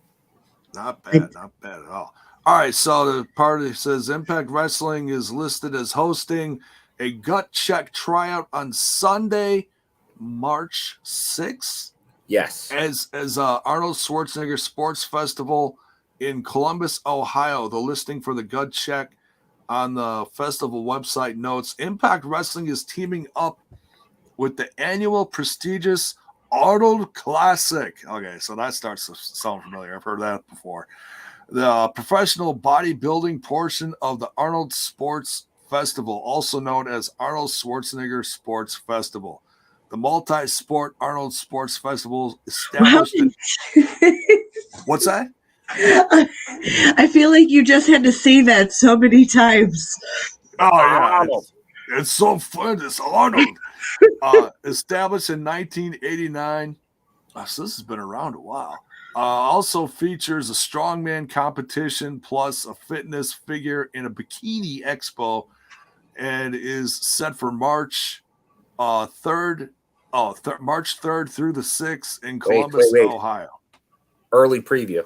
Not bad at all. All right, so the party says Impact Wrestling is listed as hosting a gut check tryout on Sunday, March 6th. Yes. As Arnold Schwarzenegger Sports Festival in Columbus, Ohio. The listing for the gut check on the festival website notes Impact Wrestling is teaming up with the annual prestigious Arnold Classic. Okay, so that starts to sound familiar. I've heard that before. The professional bodybuilding portion of the Arnold Sports Festival, also known as Arnold Schwarzenegger Sports Festival. The multi-sport Arnold Sports Festival established. What's that? I feel like you just had to say that so many times. Oh, yeah. It's so fun. It's Arnold. Established in 1989. So this has been around a while. Also features a strongman competition plus a fitness figure in a bikini expo and is set for March 3rd. March 3rd through the 6th in Columbus, Ohio. Early preview.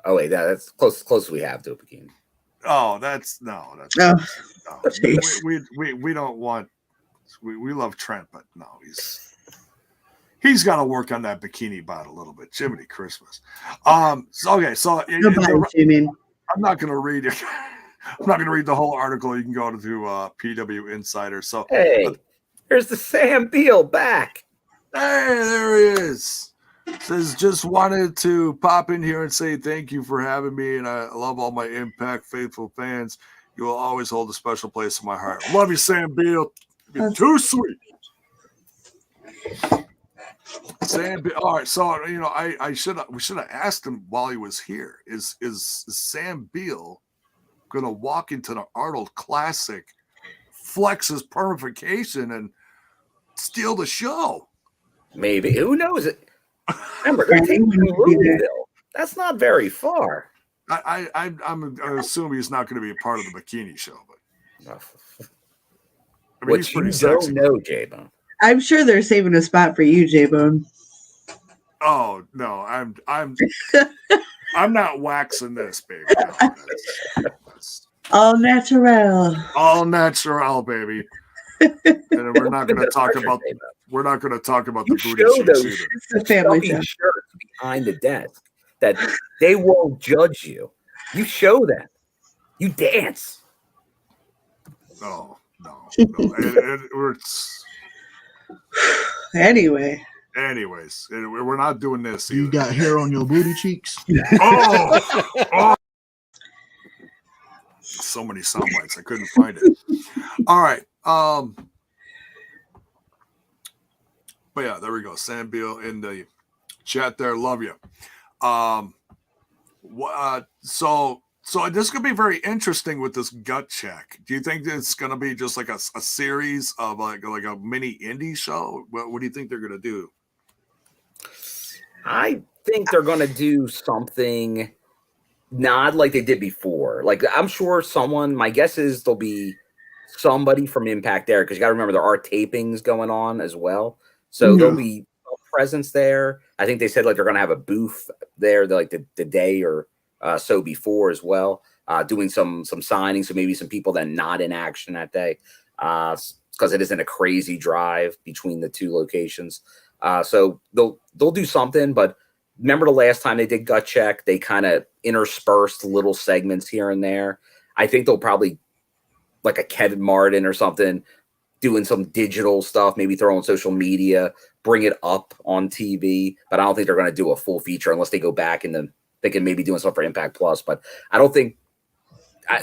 Oh, wait, that's close we have to a bikini. Oh, we don't want. We love Trent, but no, he's got to work on that bikini bot a little bit. Jiminy Christmas. I'm not going to read it. I'm not going to read the whole article. You can go to PW Insider. So hey, here's the Sam Beale back. Hey, there he is. Says, just wanted to pop in here and say thank you for having me, and I love all my Impact faithful fans. You will always hold a special place in my heart. Love you, Sam Beale. You're too sweet. Sam Beale. All right, so we should have asked him while he was here. Is Sam Beale gonna walk into the Arnold Classic, flex his permification, and steal the show? Maybe. Who knows it? Remember, they're taking Louisville. That's not very far. I assume he's not going to be a part of the bikini show, but I mean, he's What you pretty don't sexy. know, J-Bone. I'm sure they're saving a spot for you, J-Bone. Oh no, I'm not waxing this, baby. No, that's All natural. all natural, baby. And we're not going to talk about the You booty show cheeks those either. It's a family stuffy show. shirts behind the desk that they won't judge you. You show them. You dance. No. Anyway. Anyways, we're not doing this either. You got hair on your booty cheeks? Oh. So many sound bites. I couldn't find it. All right. But yeah, there we go. Sam Beale in the chat there. Love you. So this could be very interesting with this gut check. Do you think it's going to be just like a series of like a mini indie show? What do you think they're going to do? I think they're going to do something not like they did before. Like, I'm sure my guess is there'll be somebody from Impact there, because you got to remember there are tapings going on as well. So there'll be a presence there. I think they said like they're going to have a booth there like the day or so before as well, doing some signings. So maybe some people that not in action that day, because it isn't a crazy drive between the two locations. So they'll do something. But remember the last time they did gut check, they kind of interspersed little segments here and there. I think they'll probably like a Kevin Martin or something, doing some digital stuff, maybe throw on social media, bring it up on TV. But I don't think they're going to do a full feature unless they go back and then they can maybe doing something for Impact Plus. But I don't think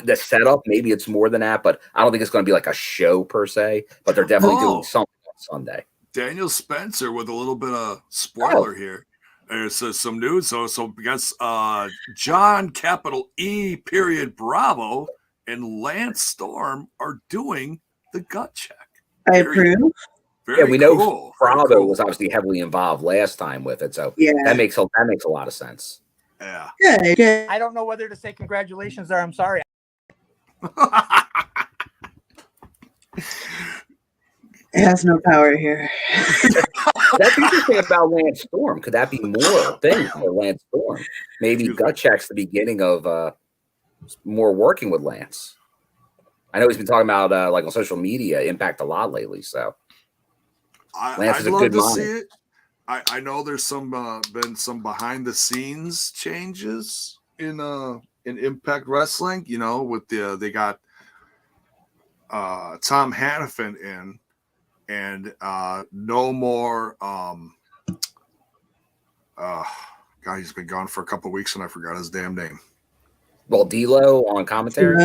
the setup, maybe it's more than that, but I don't think it's going to be like a show per se. But they're definitely doing something on Sunday. Daniel Spencer with a little bit of spoiler here. There's some news. So I guess John capital E period Bravo and Lance Storm are doing the gut check. I approve. Very we know cool. Bravo was obviously heavily involved last time with it, so that makes a lot of sense. Yeah. Good. I don't know whether to say congratulations or I'm sorry. It has no power here. That's interesting about Lance Storm. Could that be more a thing for Lance Storm? Maybe gut check's the beginning of more working with Lance. I know he's been talking about like on social media Impact a lot lately. So I'd love to see it. I know there's been some behind the scenes changes in Impact Wrestling. You know, with they got Tom Hannafin in, and no more. God, he's been gone for a couple of weeks, and I forgot his damn name. Well, D'Lo on commentary.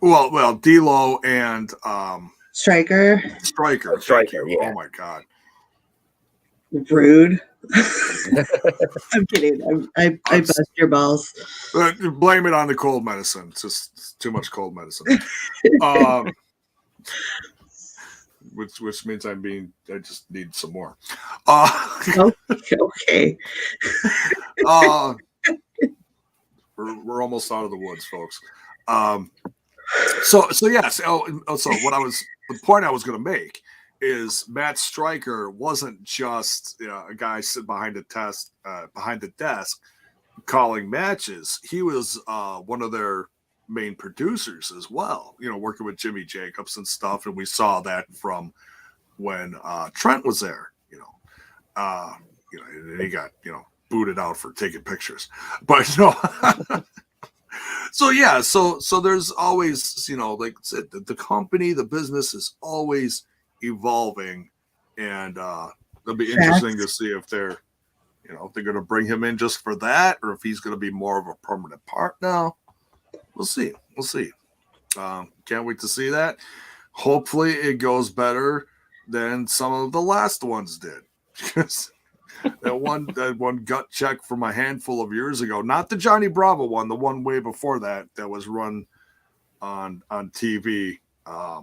Well, D'Lo and Striker. Yeah. Oh my God. Rude. I'm kidding. I bust your balls. Blame it on the cold medicine. It's just too much cold medicine. Which means I just need some more. Okay. We're almost out of the woods, folks. So the point I was going to make is Matt Striker wasn't just a guy sitting behind the desk calling matches. He was one of their main producers as well, working with Jimmy Jacobs and stuff. And we saw that from when Trent was there, and he got, booted out for taking pictures. But, so there's always, like I said, the company, the business is always evolving, and it'll be interesting to see if they're going to bring him in just for that, or if he's going to be more of a permanent part now. We'll see. Can't wait to see that. Hopefully it goes better than some of the last ones did. Because that one gut check from a handful of years ago, not the Johnny Bravo one, the one way before that was run on TV. I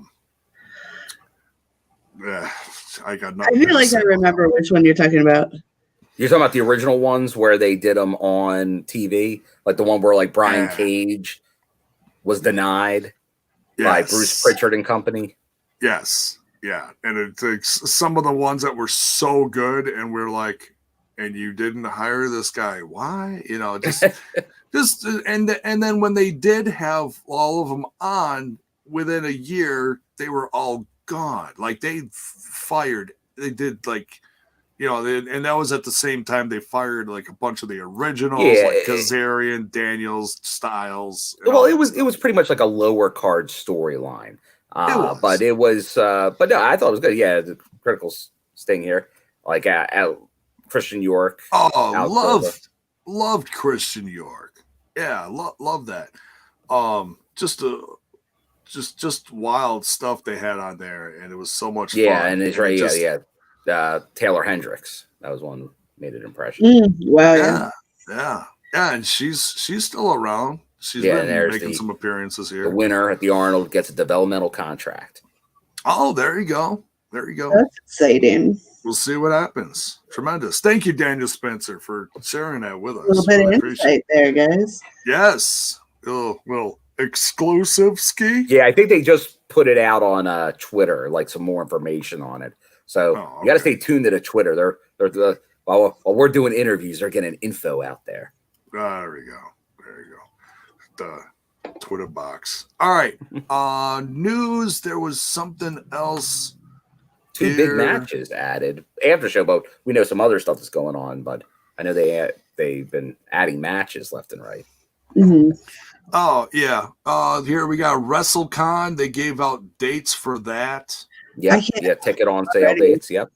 got nothing. I feel like I remember which one you're talking about. You're talking about the original ones where they did them on TV, like the one where like Brian Cage was denied by Bruce Pritchard and company. Yes. Yeah. And it's like some of the ones that were so good, and we're like, and you didn't hire this guy. Why? You know, just and then when they did have all of them on within a year, they were all gone. Like they did like, you know, and that was at the same time they fired like a bunch of the originals, like Kazarian, Daniels, Styles. Well, it was pretty much like a lower card storyline. But no, I thought it was good. Yeah, the critical sting here, like Christian York. Oh, loved Christian York. Yeah, love that. Just wild stuff they had on there, and it was so much fun. Yeah, and it's right. Taylor Hendricks, that was one who made an impression. Wow, yeah, and she's still around. She's been making some appearances here. The winner at the Arnold gets a developmental contract. Oh, there you go. That's exciting. We'll see what happens. Tremendous. Thank you, Daniel Spencer, for sharing that with us. A little bit of insight there, guys. Yes. Little exclusive ski. Yeah, I think they just put it out on Twitter, like some more information on it. So you got to stay tuned to the Twitter. While we're doing interviews, they're getting info out there. There we go. The Twitter box. All right. News. There was something else. Two big matches added after show, but we know some other stuff is going on. But I know they've been adding matches left and right. Mm-hmm. Oh yeah. Here we got WrestleCon. They gave out dates for that. Yeah, ticket on sale dates. Yep.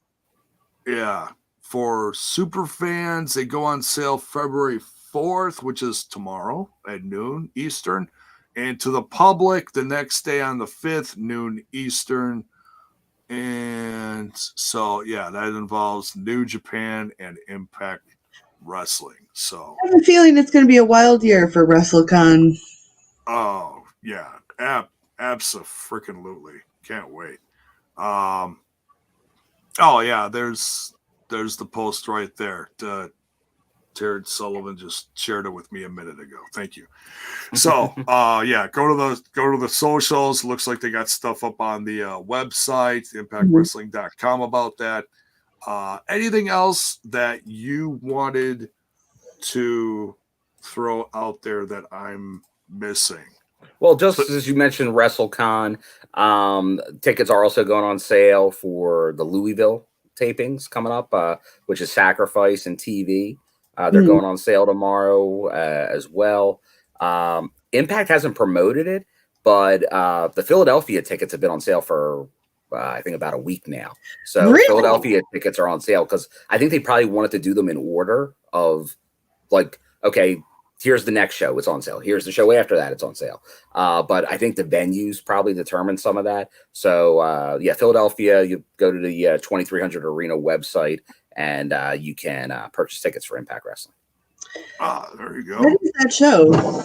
Yeah. For super fans, they go on sale February 4th, which is tomorrow at noon Eastern. And to the public, the next day on the 5th, noon Eastern. And so, yeah, that involves New Japan and Impact Wrestling. So I have a feeling it's going to be a wild year for WrestleCon. Oh, yeah. Abso-freaking-lutely. Can't wait. Oh, yeah, there's the post right there. Jared Sullivan just shared it with me a minute ago. Thank you. So, yeah, go to the socials. Looks like they got stuff up on the website, impactwrestling.com about that. Anything else that you wanted to throw out there that I'm missing? Well, just as you mentioned, WrestleCon, tickets are also going on sale for the Louisville tapings coming up, which is Sacrifice and TV. They're going on sale tomorrow as well. Impact hasn't promoted it, but the Philadelphia tickets have been on sale for, I think, about a week now. So really? Philadelphia tickets are on sale because I think they probably wanted to do them in order of, like, okay, here's the next show, it's on sale. Here's the show after that, it's on sale. But I think the venues probably determine some of that. So, yeah, Philadelphia, you go to the 2300 Arena website, and you can purchase tickets for Impact Wrestling. There you go. What is that show?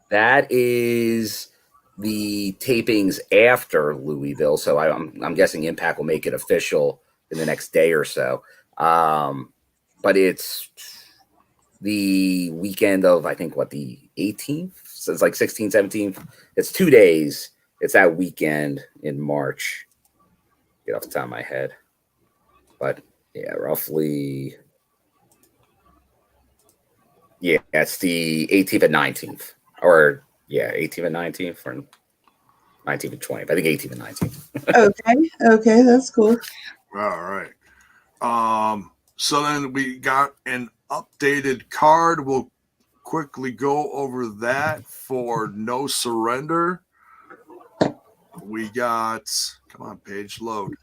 That is the tapings after Louisville. So I'm guessing Impact will make it official in the next day or so. But it's the weekend of, I think, the 18th? So it's like 16th, 17th. It's 2 days. It's that weekend in March. Get off the top of my head. But, yeah, roughly. Yeah, it's the 18th and 19th. Or, yeah, 18th and 19th. Or 19th and 20th. I think 18th and 19th. Okay, that's cool. All right. So then we got an updated card. We'll quickly go over that for No Surrender. We got, come on, page load.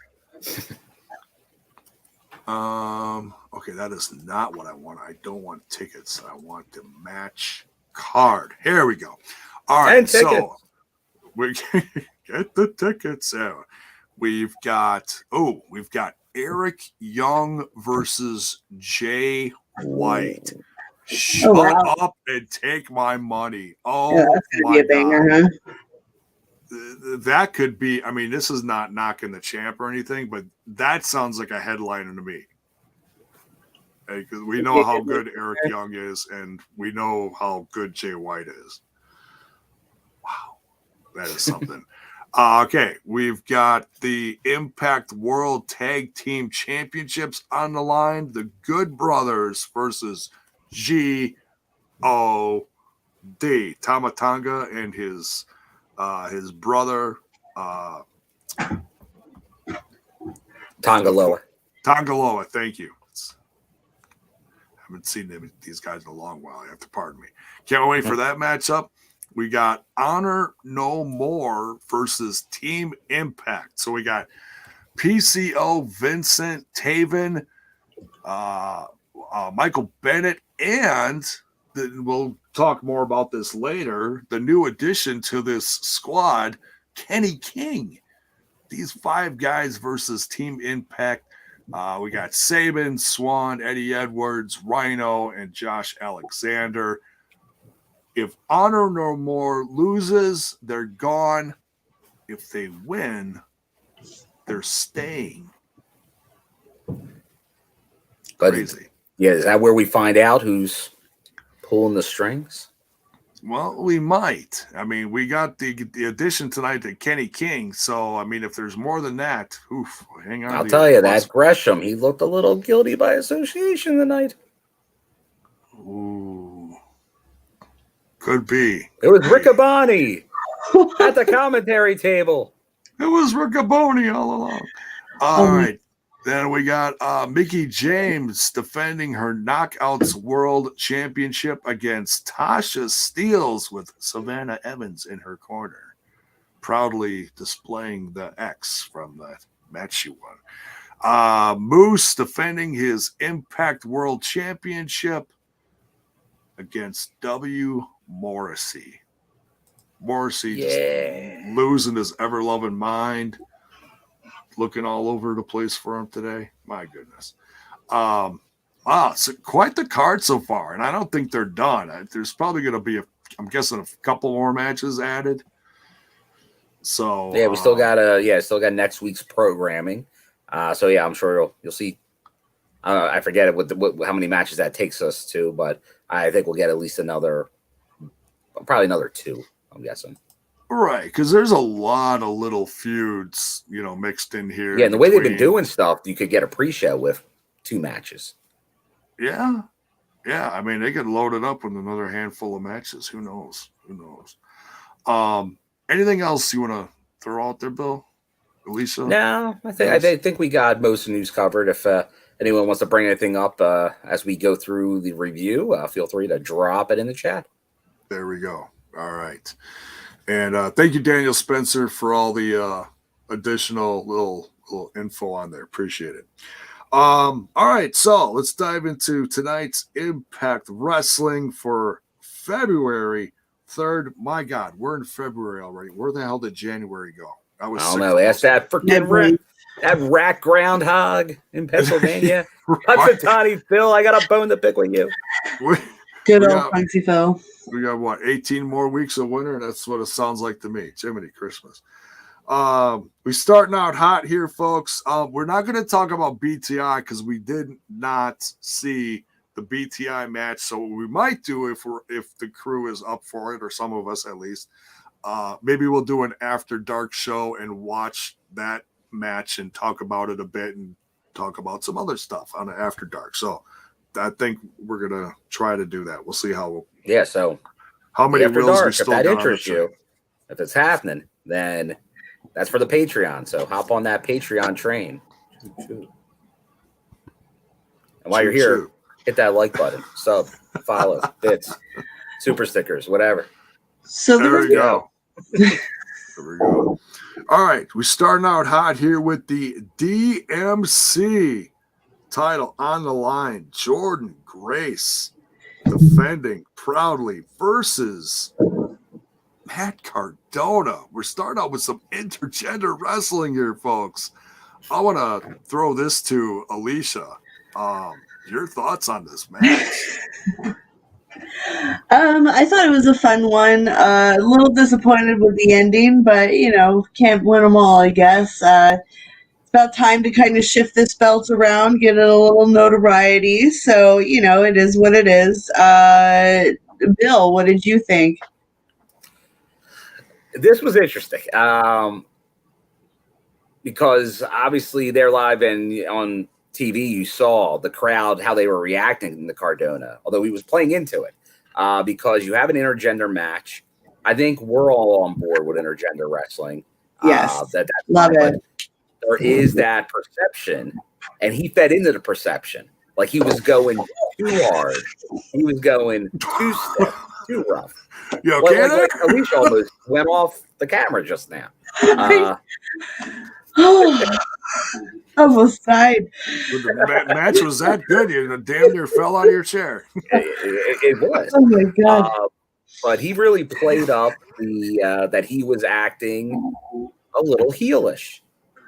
Okay, that is not what I want. I don't want tickets. I want the match card. Here we go. All right, so we get the tickets out. We've got Eric Young versus Jay White. Shut up and take my money. Oh, yeah, that's gonna be a banger, huh? That could be. I mean, this is not knocking the champ or anything, but that sounds like a headliner to me. Because we know how good Eric Young is, and we know how good Jay White is. Wow, that is something. Okay, we've got the Impact World Tag Team Championships on the line. The Good Brothers versus G-O-D. Tama Tonga and his brother Tongaloa. Tongaloa, thank you. Haven't seen these guys in a long while. You have to pardon me. Can't wait for that matchup. We got Honor No More versus Team Impact. So we got PCO, Vincent, Taven, Michael Bennett, and we'll talk more about this later. The new addition to this squad, Kenny King. These 5 guys versus Team Impact. We got Sabin, Swan, Eddie Edwards, Rhino, and Josh Alexander. If Honor No More loses, they're gone. If they win, they're staying. Crazy. Yeah, is that where we find out who's pulling the strings? Well, we might. I mean, we got the addition tonight to Kenny King. So, I mean, if there's more than that, oof, hang on. I'll tell you, that Gresham, he looked a little guilty by association tonight. Ooh. Could be. It was Riccaboni at the commentary table. It was Riccaboni all along. All right. Then we got Mickie James defending her Knockouts World Championship against Tasha Steelz with Savannah Evans in her corner, proudly displaying the X from that match she won. Moose defending his Impact World Championship against W. Morrissey. Morrissey just losing his ever-loving mind. Looking all over the place for him today. My goodness. Wow, so quite the card so far, and I don't think they're done. There's probably going to be, I'm guessing, a couple more matches added. So yeah, we still got next week's programming. So yeah, I'm sure you'll see. I forget how many matches that takes us to, but I think we'll get at least probably another 2. I'm guessing. Right, because there's a lot of little feuds, mixed in here. Yeah, and the way they've been doing stuff, you could get a pre-show with 2 matches. Yeah. Yeah, I mean, they could load it up with another handful of matches. Who knows? Anything else you want to throw out there, Bill? Alicia? No, I think we got most news covered. If anyone wants to bring anything up as we go through the review, feel free to drop it in the chat. There we go. All right. And thank you, Daniel Spencer, for all the additional little info on there. Appreciate it. All right, so let's dive into tonight's Impact Wrestling for February 3rd. My God, we're in February already. Where the hell did January go? I don't know. Ask that freaking that rat groundhog in Pennsylvania. Punxsutawney Phil, I got a bone to pick with you. Good old Punxsy Phil. We got 18 more weeks of winter? That's what it sounds like to me. Jiminy Christmas. We're starting out hot here, folks. We're not going to talk about BTI because we did not see the BTI match. So what we might do if the crew is up for it, or some of us at least, maybe we'll do an after dark show and watch that match and talk about it a bit and talk about some other stuff on the after dark. So I think we're gonna try to do that. We'll see how. Yeah. So how many after wheels dark, we still if that got interests you, if it's happening, then that's for the Patreon. So hop on that Patreon train. And while you're here, hit that like button, sub, follow, bits, super stickers, whatever. So there we go. There we go. All right, we're starting out hot here with the DMC title on the line. Jordynne Grace defending proudly versus Matt Cardona. We're starting out with some intergender wrestling here, folks. I want to throw this to Alicia. Your thoughts on this match? I thought it was a fun one. A little disappointed with the ending, but can't win them all, I guess. It's about time to kind of shift this belt around, get it a little notoriety. So, it is what it is. Bill, what did you think? this was interesting because obviously they're live and on TV. You saw the crowd, how they were reacting to Cardona, although he was playing into it because you have an intergender match. I think we're all on board with intergender wrestling. Yes, that's love fine, it. There is that perception, and he fed into the perception. Like he was going too hard. He was going too stiff, too rough. You okay there? Like Alicia almost went off the camera just now. Almost died. The match was that good. You damn near fell out of your chair. It was. Oh my god! But he really played up the that he was acting a little heelish.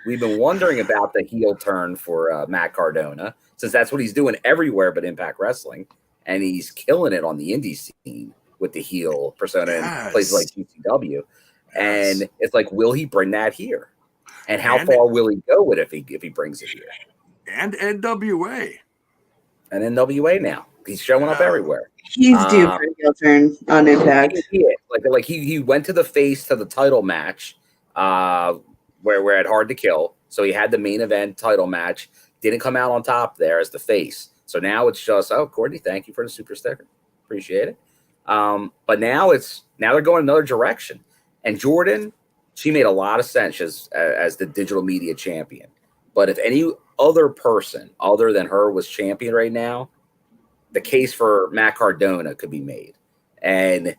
We've been wondering about the heel turn for Matt Cardona, since that's what he's doing everywhere but Impact Wrestling, and he's killing it on the indie scene with the heel persona in places like GCW. And it's like, will he bring that here? And how far will he go with it if he brings it here? And NWA. And NWA now. He's showing up everywhere. He's due for a heel turn on Impact. He went to the face to the title match where it hard to kill. So he had the main event title match. Didn't come out on top there as the face. So now it's just, Courtney, thank you for the super sticker. Appreciate it. But now they're going another direction. And Jordynne, she made a lot of sense as the digital media champion. But if any other person other than her was champion right now, the case for Matt Cardona could be made. And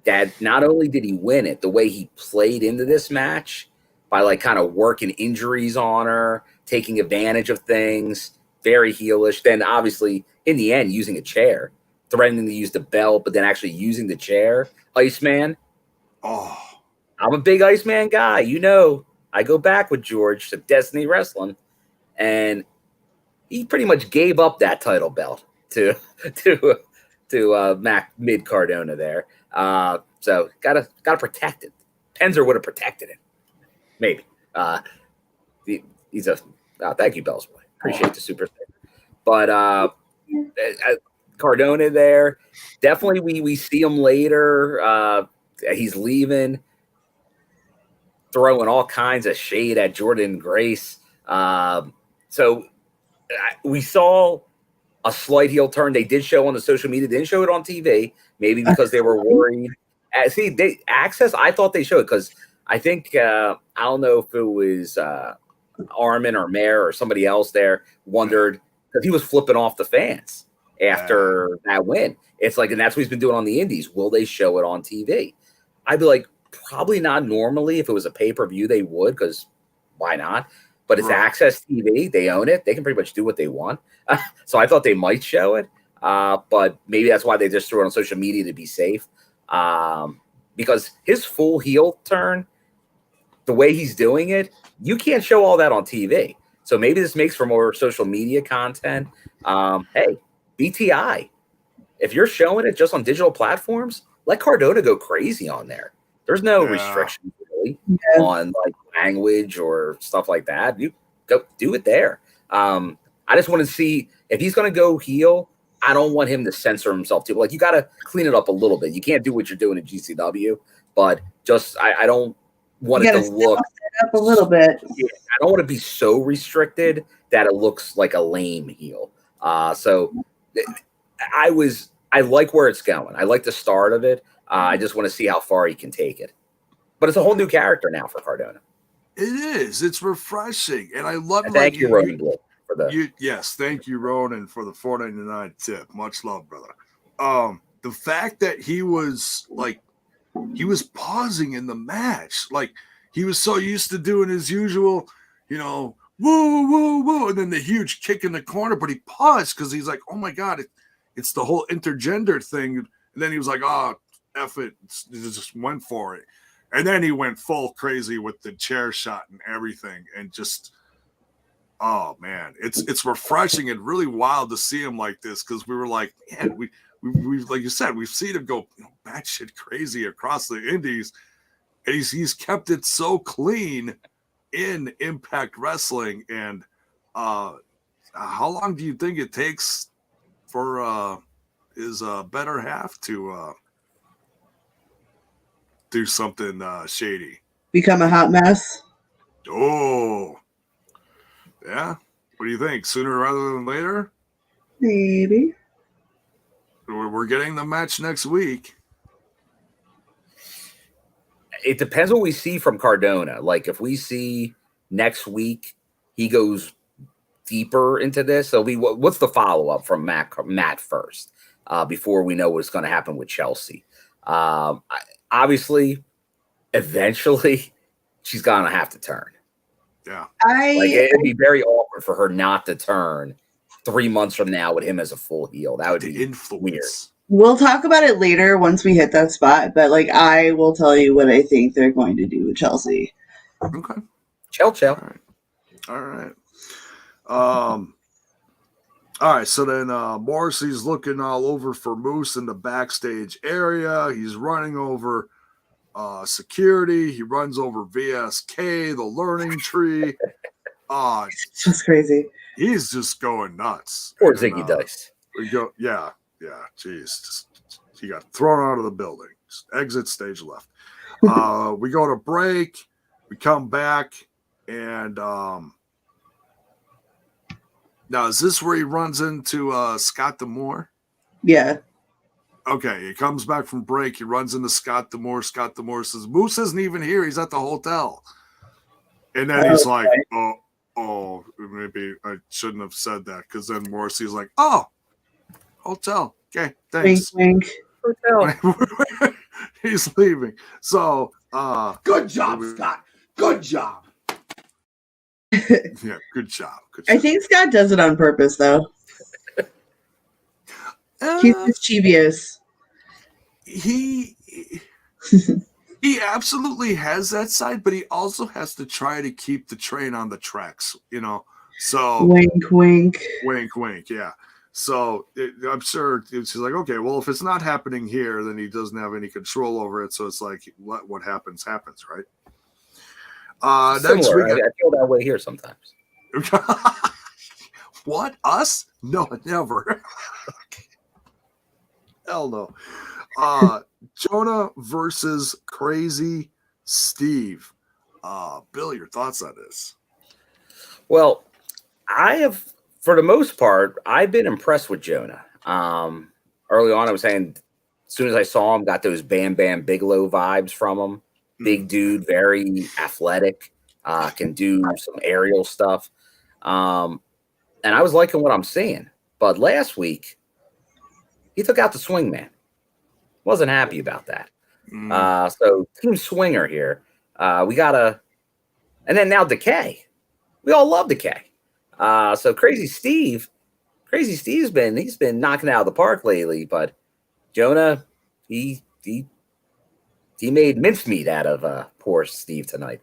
that not only did he win it, the way he played into this match by like kind of working injuries on her, taking advantage of things, very heelish. Then obviously in the end, using a chair, threatening to use the belt, but then actually using the chair. Iceman. Oh, I'm a big Iceman guy. You know, I go back with George to Destiny Wrestling, and he pretty much gave up that title belt to Mac Mid Cardona there. So gotta protect it. Penzer would have protected it, maybe. He's a thank you, Bells Boy. Appreciate the super sticker. But Cardona there, definitely we see him later. He's leaving, throwing all kinds of shade at Jordynne Grace. So we saw a slight heel turn. They did show on the social media. They didn't show it on TV, maybe because they were worried. Access, I thought they showed because I think, I don't know if it was Armin or Mayer or somebody else there wondered because he was flipping off the fans after that win. It's like, and that's what he's been doing on the indies. Will they show it on TV? I'd be like, probably not normally. If it was a pay-per-view, they would, because why not? But it's Access TV. They own it. They can pretty much do what they want. So I thought they might show it. But maybe that's why they just threw it on social media to be safe. Because his full heel turn, the way he's doing it, you can't show all that on TV. So maybe this makes for more social media content. Hey, BTI, if you're showing it just on digital platforms, let Cardona go crazy on there. There's no restrictions really on like language or stuff like that. You go do it there. I just want to see if he's going to go heel. I don't want him to censor himself too. Like, you got to clean it up a little bit. You can't do what you're doing at GCW, but just I don't want it to look up a little bit. Yeah, I don't want to be so restricted that it looks like a lame heel. So I like where it's going. I like the start of it. I just want to see how far he can take it. But it's a whole new character now for Cardona. It is. It's refreshing, and I love it. Thank you, Ronan Blue, for the. Yes, thank you, Ronan, for the $4.99 tip. Much love, brother. The fact that he was pausing in the match, like he was so used to doing his usual, woo, woo, woo, and then the huge kick in the corner, but he paused because he's like, oh my God, it's the whole intergender thing. And then he was like, F it, just went for it. And then he went full crazy with the chair shot and everything. And just, oh man, it's refreshing and really wild to see him like this, because we were like, man, we like you said, we've seen him go batshit crazy across the indies. And he's kept it so clean in Impact Wrestling. And how long do you think it takes for his better half to do something shady. Become a hot mess. Oh, yeah. What do you think? Sooner rather than later? Maybe. We're getting the match next week. It depends what we see from Cardona. Like if we see next week he goes deeper into this, so what's the follow up from Matt first before we know what's going to happen with Chelsea. Obviously, eventually, she's going to have to turn. Yeah, it'd be very awkward for her not to turn 3 months from now with him as a full heel. That would be weird. We'll talk about it later once we hit that spot, but like I will tell you what I think they're going to do with Chelsea. Okay. Chill. All right. All right. So then Morrissey's looking all over for Moose in the backstage area. He's running over security. He runs over VSK, the learning tree. It's just crazy. He's just going nuts. Poor Ziggy Dice. We go, yeah. Jeez, he got thrown out of the building. Just exit stage left. We go to break. We come back, and now is this where he runs into Scott D'Amore? Yeah. Okay, he comes back from break. He runs into Scott D'Amore. Scott D'Amore says, "Moose isn't even here. He's at the hotel." And then he's like, "Oh, maybe I shouldn't have said that," because then Morrissey's like, "Oh. Hotel. Okay, thanks." Wink, wink. Hotel. He's leaving. So, good job, Scott. Good job. Yeah, good job. I think Scott does it on purpose, though. He's mischievous. He absolutely has that side, but he also has to try to keep the train on the tracks. So wink, wink, wink, wink. Yeah. So I'm sure she's like, okay, well, if it's not happening here, then he doesn't have any control over it. So it's like, what happens, right? Next week, I feel that way here sometimes. What? Us? No, never. Hell no. JONAH versus Crazy Steve. Bill, your thoughts on this? Well, for the most part, I've been impressed with JONAH. Early on, I was saying, as soon as I saw him, got those Bam Bam Bigelow vibes from him. Big dude, very athletic, can do some aerial stuff. And I was liking what I'm seeing. But last week, he took out the swingman. Wasn't happy about that. So Team Swinger here. We got and then now Decay. We all love Decay. So Crazy Steve's been knocking it out of the park lately, but JONAH, he made mincemeat out of poor Steve tonight.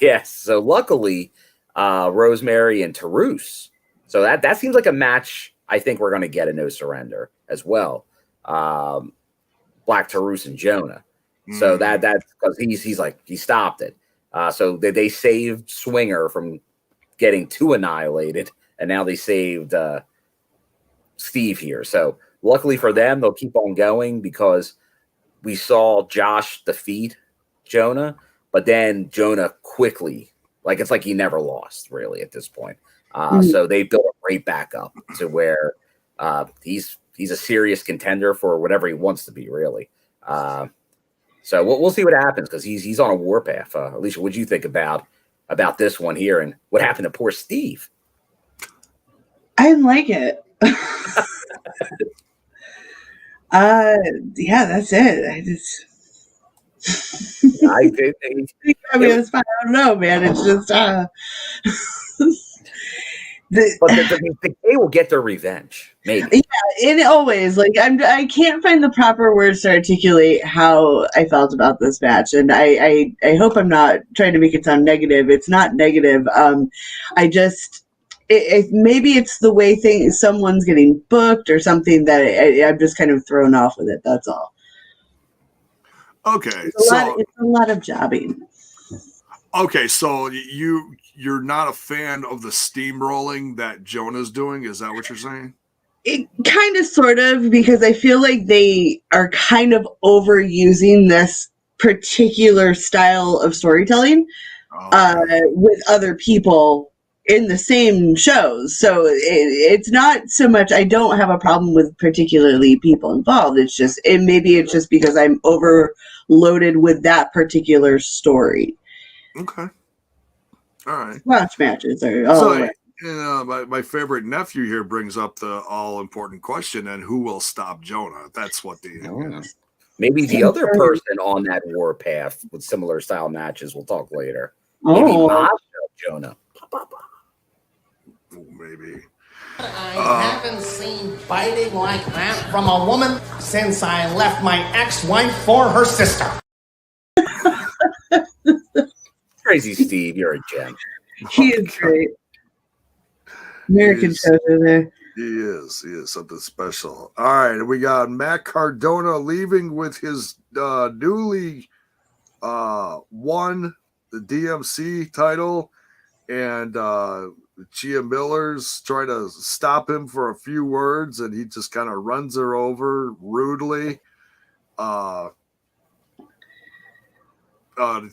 Yes. So luckily, Rosemary and Taurus. So that seems like a match. I think we're going to get a No Surrender as well. Black Taurus and JONAH. So that's because he's like he stopped it. So they saved Swinger from getting too annihilated, and now they saved Steve here. So luckily for them, they'll keep on going because we saw Josh defeat JONAH, but then JONAH quickly, it's like he never lost really at this point. So they built him right back up to where he's a serious contender for whatever he wants to be, really. So we'll see what happens because he's on a warpath. Alicia, what do you think about this one here and what happened to poor Steve? I didn't like it. Yeah, that's it. I did. It's fine. I don't know, man. It's just but they will get their revenge, maybe. Yeah, and always I can't find the proper words to articulate how I felt about this match, and I hope I'm not trying to make it sound negative. It's not negative. I just maybe it's the way someone's getting booked or something that I'm just kind of thrown off with it. That's all. Okay, it's a lot of jobbing. Okay, so you're not a fan of the steamrolling that JONAH's doing? Is that what you're saying? It kind of, sort of, because I feel like they are kind of overusing this particular style of storytelling with other people in the same shows. So it's not so much, I don't have a problem with particularly people involved. It's just, maybe it's just because I'm overloaded with that particular story. Okay. All right. Watch matches are all right. My favorite nephew here brings up the all-important question, and who will stop JONAH? That's what maybe the other person on that warpath with similar style matches. We'll talk later. Maybe Masha JONAH. Maybe. I haven't seen biting like that from a woman since I left my ex-wife for her sister. Crazy Steve, you're a gem. He is great. American shows are there. He is something special. All right, we got Matt Cardona leaving with his newly won the DMC title, and Gia Miller's trying to stop him for a few words, and he just kind of runs her over rudely.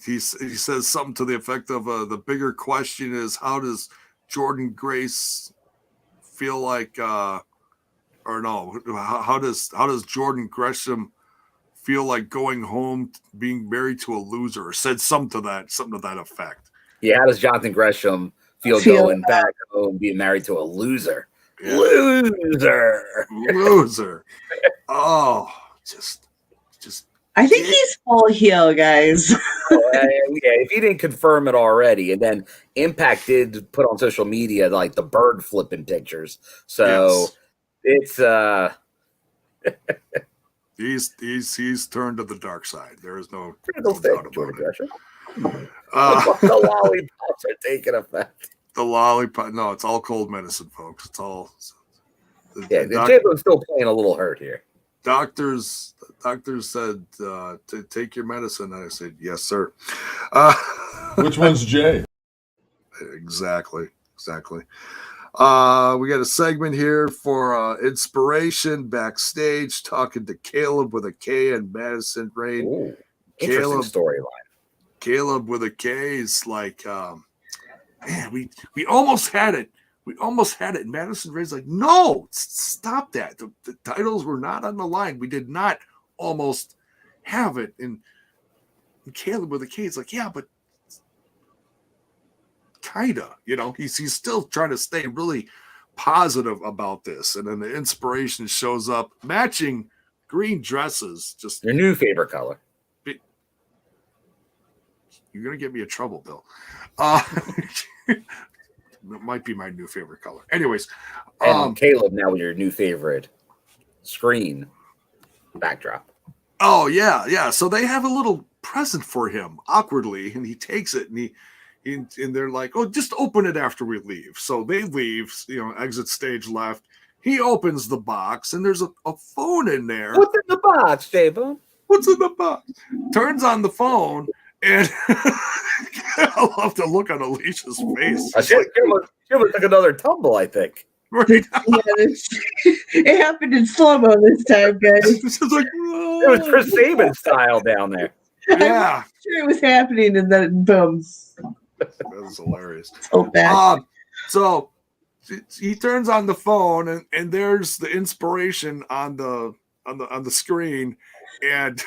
He says something to the effect of the bigger question is, how does Jordynne Grace feel like how does Jordynne Gresham feel like going home being married to a loser, or said something to that effect. Yeah, how does Jonathan Gresham feel going back home being married to a loser? Yeah. Loser. Oh, just I think he's full heel, guys. Yeah, if he didn't confirm it already. And then Impact did put on social media like the bird flipping pictures. So it's he's turned to the dark side. There is no doubt about it. The lollipops are taking effect. The lollipop, no, it's all cold medicine, folks. It's all the Jabbo's still playing a little hurt here. Doctors said to take your medicine. I said, yes, sir. Which one's Jay? Exactly. We got a segment here for inspiration backstage, talking to Caleb with a K and Madison Rain. Ooh, interesting storyline. Caleb with a K is like, man, we almost had it. We almost had it. Madison Ray's like, no, stop that. The titles were not on the line. We did not almost have it. And Caleb with a K is like, yeah, but kinda, he's still trying to stay really positive about this. And then the inspiration shows up, matching green dresses. Just your new favorite color. You're gonna get me in trouble, Bill. It might be my new favorite color. Anyways, and Caleb now with your new favorite screen backdrop. Oh yeah. So they have a little present for him awkwardly, and he takes it, and and they're like, "Oh, just open it after we leave." So they leave, exit stage left. He opens the box, and there's a phone in there. What's in the box, J-Bone? What's in the box? Turns on the phone. And I love the look on Alicia's face. She took another tumble, I think. Right. It happened in slow-mo this time, guys. It was Chris Sabin style down there. Yeah. I'm sure it was happening, and then boom. That was hilarious. So bad. So he turns on the phone, and there's the inspiration on the screen, and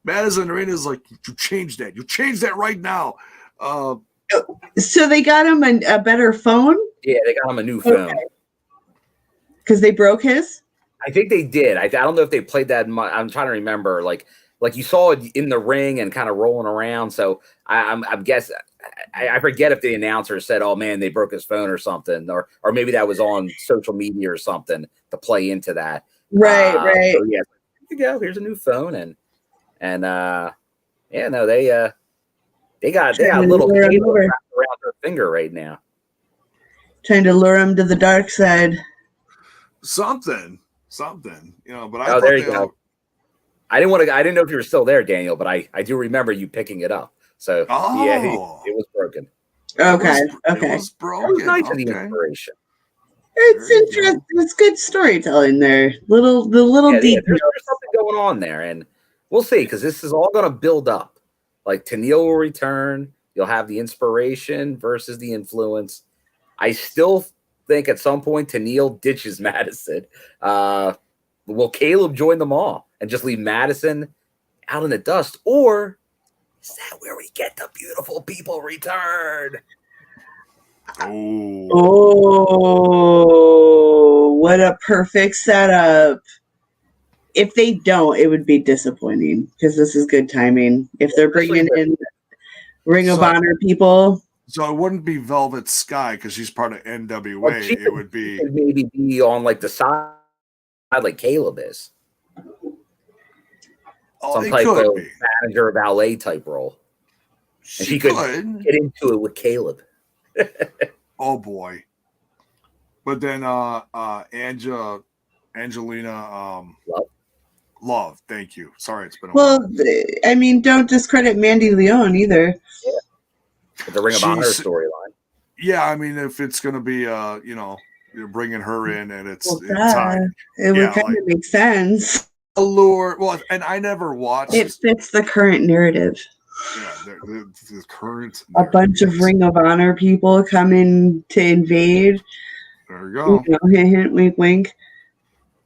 Madison Rain is like, you change that. You change that right now. So they got him a better phone? Yeah, they got him a new phone. Because they broke his? I think they did. I don't know if they played that. I'm trying to remember. Like you saw it in the ring and kind of rolling around. So I'm guessing. I forget if the announcer said, "Oh man, they broke his phone" or something, or maybe that was on social media or something to play into that. Right. So yeah, here you go. Here's a new phone, and they got a little cable wrapped around her finger right now. Trying to lure him to the dark side. Something. But there you go. I didn't know if you were still there, Daniel, but I do remember you picking it up. So yeah, it was broken. Okay. It was broken. That was nice of the inspiration. It's interesting. It's good storytelling there. The little details. There's something going on there, and we'll see because this is all going to build up. Like Tenille will return. You'll have the inspiration versus the influence. I still think at some point Tenille ditches Madison. Will Caleb join them all and just leave Madison out in the dust? Or is that where we get the beautiful people return? Oh, what a perfect setup. If they don't, it would be disappointing because this is good timing. If they're bringing in Ring of Honor people. So it wouldn't be Velvet Sky because she's part of NWA. Well, it would be maybe be on like the side like Caleb is. Some type of manager of ballet type role. And she could get into it with Caleb. Oh boy. But then Angelina Love, thank you. Sorry, it's been a while. I mean, don't discredit Mandy Leon either. Yeah. The Ring of Honor storyline. Yeah, I mean, if it's going to be, you're bringing her in and it's time. It would kind of make sense. Allure. Well, and I never watched. It fits the current narrative. Yeah, the current. A bunch of Ring of Honor people coming to invade. There you go. Hint, hint, wink, wink.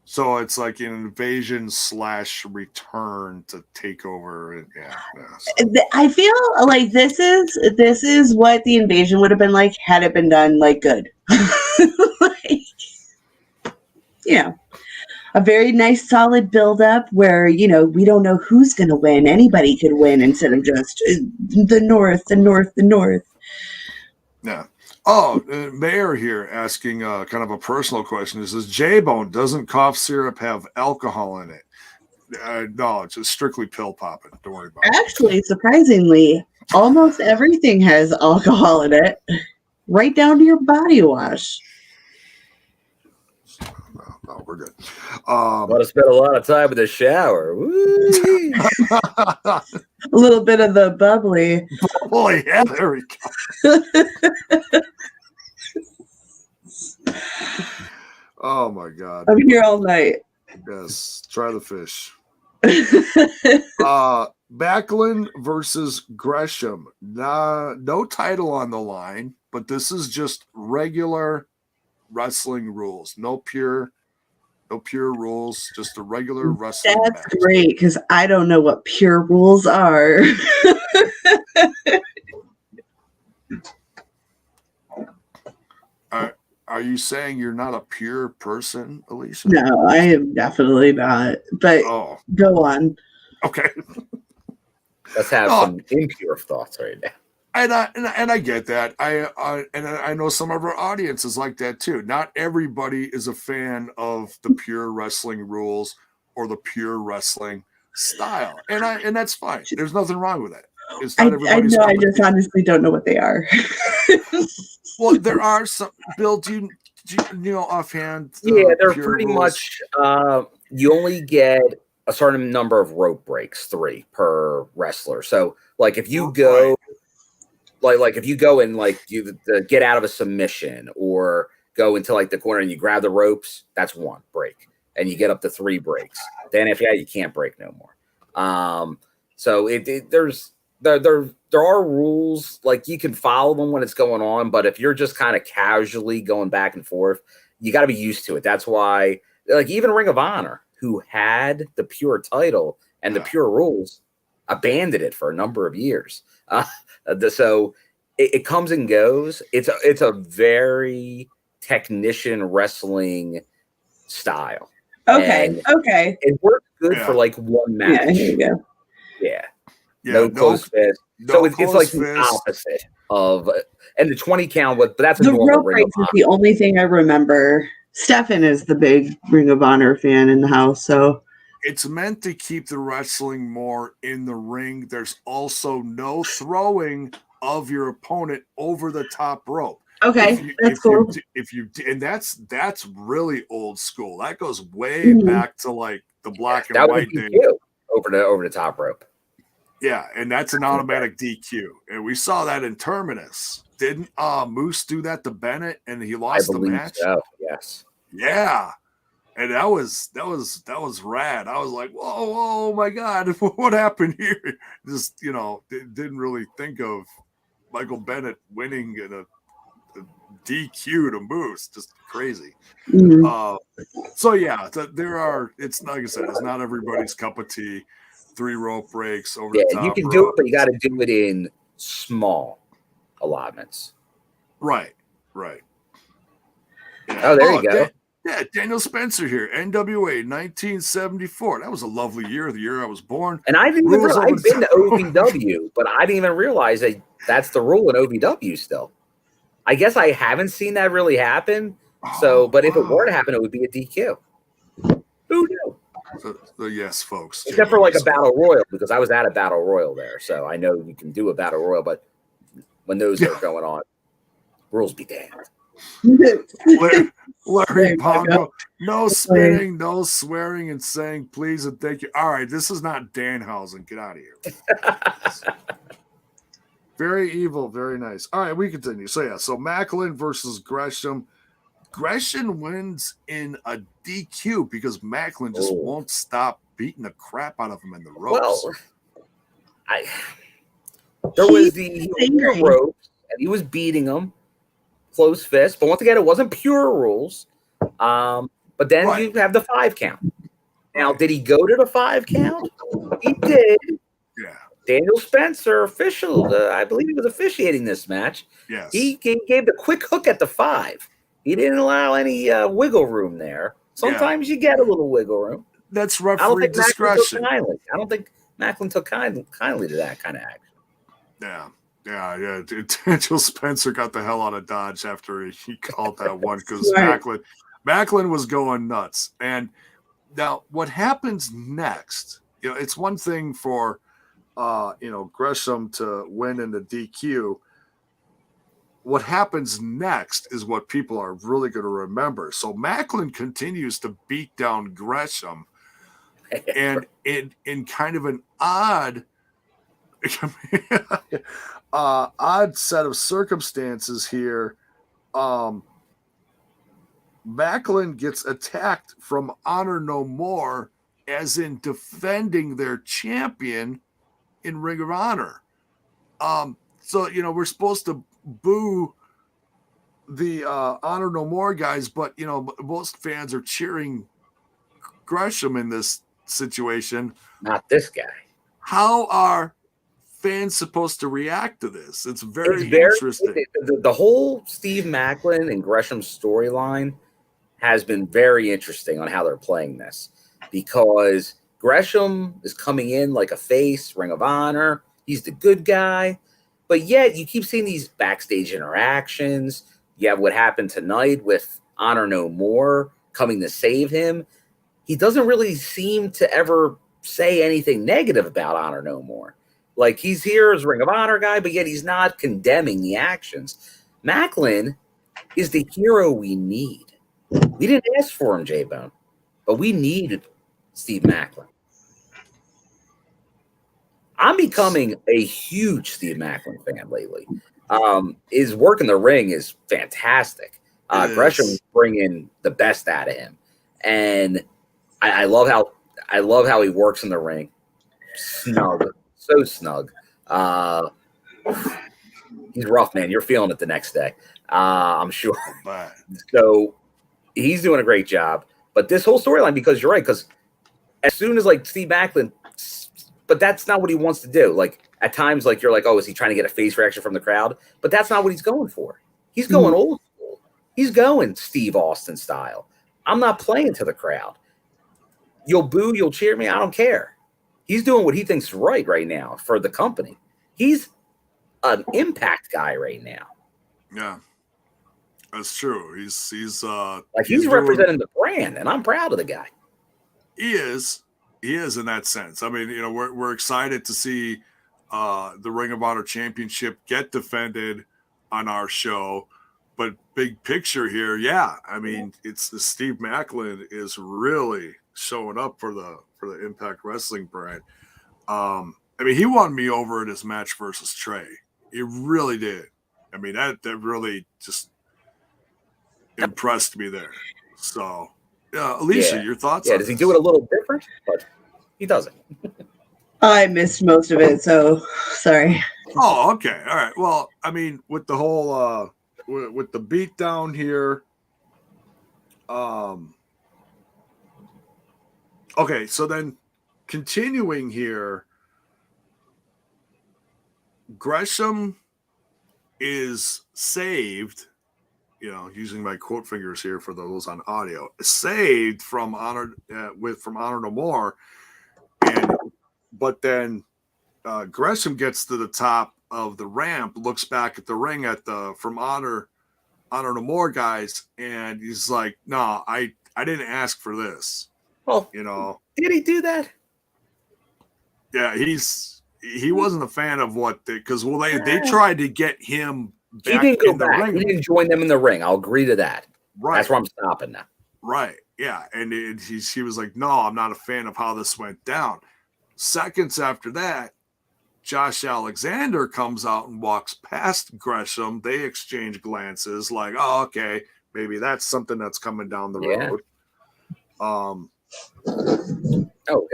So it's like an invasion / return to take over. I feel like this is what the invasion would have been like had it been done like good. A very nice solid build up where, we don't know who's going to win. Anybody could win instead of just the North. Yeah. Oh, Mayor here asking kind of a personal question. It says, J-Bone, doesn't cough syrup have alcohol in it? No, it's just strictly pill popping. Don't worry about it. Actually, surprisingly, almost everything has alcohol in it, right down to your body wash. No, we're good. Want to spend a lot of time in the shower. A little bit of the bubbly. Oh, yeah, there we go. Oh, my God. I'm here all night. Yes, try the fish. Maclin versus Gresham. No title on the line, but this is just regular wrestling rules. No pure rules, just a regular wrestling That's match. Great, because I don't know what pure rules are. Are you saying you're not a pure person, Alicia? No, I am definitely not. But go on. Okay. Let's have some impure thoughts right now. And I get that. I know some of our audience is like that too. Not everybody is a fan of the pure wrestling rules or the pure wrestling style, and that's fine. There's nothing wrong with that. It's not everybody's. I just honestly don't know what they are. Well, there are some. Bill, do you know offhand? Yeah, they're pretty much. You only get a certain number of rope breaks, 3 per wrestler. So, like, if you go. Like if you go and you get out of a submission or go into the corner and you grab the ropes, that's 1 break, and you get up to 3 breaks. Then after that, you can't break no more. So there are rules, you can follow them when it's going on, but if you're just kind of casually going back and forth, you got to be used to it. That's why even Ring of Honor, who had the pure title and the pure rules, abandoned it for a number of years. So it comes and goes. It's a very technician wrestling style. Okay. It works good for 1 match. Yeah, here you go. Yeah. No close fist. So it's the opposite of and the 20 count. But that's a the normal rope Ring breaks of is the only thing I remember. Stefan is the big Ring of Honor fan in the house, so. It's meant to keep the wrestling more in the ring. There's also no throwing of your opponent over the top rope. Okay, that's cool. And that's really old school. That goes way back to the black and white days. Over the top rope. Yeah, and that's an automatic DQ. And we saw that in Terminus. Didn't Moose do that to Bennett and he lost the match? So. Yes. Yeah. And that was rad. I was like, whoa, my God, what happened here? Just, didn't really think of Michael Bennett winning in a DQ to Moose. Just crazy. Mhm. So yeah, it's like I said, it's not everybody's cup of tea. 3 rope breaks over the top. You can do it, but you got to do it in small allotments. Right. Yeah. Oh, there you go. Daniel Spencer here, NWA 1974. That was a lovely year, the year I was born. And I've been to OVW, but I didn't even realize that's the rule in OVW still. I guess I haven't seen that really happen. But if it were to happen, it would be a DQ. Who knew? So yes, folks. Except for like a battle royal, because I was at a battle royal there, so I know you can do a battle royal. But when those are going on, rules be damned. Larry Pongo, no spitting, no swearing, and saying please and thank you. All right, this is not Danhausen. Get out of here. Very evil, very nice. All right, we continue. So Maclin versus Gresham. Gresham wins in a DQ because Maclin just won't stop beating the crap out of him in the ropes. Well, there was the ropes, and he was beating him. Close fist, but once again, it wasn't pure rules. But then you have the 5 count. Now, did he go to the 5 count? He did. Yeah. Daniel Spencer, I believe he was officiating this match. Yes. He gave the quick hook at the 5. He didn't allow any wiggle room there. Sometimes you get a little wiggle room. That's referee discretion. I don't think Maclin took kindly to that kind of action. Yeah. Yeah. Daniel Spencer got the hell out of Dodge after he called that one because Maclin was going nuts. And now what happens next? It's one thing for Gresham to win in the DQ. What happens next is what people are really going to remember. So Maclin continues to beat down Gresham, and in kind of an odd set of circumstances here, Maclin gets attacked from Honor No More, as in defending their champion in Ring of Honor. So we're supposed to boo the Honor No More guys, but most fans are cheering Gresham in this situation. Not this guy. How are fans supposed to react to this? It's very interesting. The whole Steve Maclin and Gresham storyline has been very interesting on how they're playing this, because Gresham is coming in like a face, Ring of Honor. He's the good guy. But yet you keep seeing these backstage interactions. You have what happened tonight with Honor No More coming to save him. He doesn't really seem to ever say anything negative about Honor No More. Like, he's here as Ring of Honor guy, but yet he's not condemning the actions. Maclin is the hero we need. We didn't ask for him, J-Bone, but we needed Steve Maclin. I'm becoming a huge Steve Maclin fan lately. His work in the ring is fantastic. Gresham's bringing the best out of him, and I love how he works in the ring. Snug, so snug. He's rough, man. You're feeling it the next day, I'm sure. So he's doing a great job. But this whole storyline, because you're right, because as soon as like Steve Maclin, but that's not what he wants to do. Like at times, like you're like, oh, is he trying to get a face reaction from the crowd? But that's not what he's going for. He's going old school. He's going Steve Austin style. I'm not playing to the crowd. You'll boo, you'll cheer me. I don't care. He's doing what he thinks is right now for the company. He's an impact guy right now. Yeah, that's true. He's representing the brand, and I'm proud of the guy. He is in that sense. I mean, we're excited to see the Ring of Honor Championship get defended on our show. But big picture here, yeah. I mean, it's the Steve Maclin is really showing up for the Impact Wrestling brand. I mean, he won me over in his match versus Trey. He really did. I mean, that really just impressed me there. So, Alicia, your thoughts? Yeah, on does he this? do it a little different? But he doesn't. I missed most of it, so sorry. Oh, okay. All right. Well, I mean, with the whole with the beat down here, okay, so then continuing here, Gresham is saved, using my quote fingers here for those on audio, saved from Honor from Honor No More, but then Gresham gets to the top of the ramp, looks back at the ring at the from Honor No More guys, and he's like, "No, I didn't ask for this." Well, did he do that? Yeah, he wasn't a fan of what because they tried to get him back He didn't go in the back. ring. He didn't join them in the ring. I'll agree to that. Right. That's where I'm stopping now. Right. Yeah. And he was like, no, I'm not a fan of how this went down. Seconds after that, Josh Alexander comes out and walks past Gresham. They exchange glances like, oh, okay, maybe that's something that's coming down the road. Gotta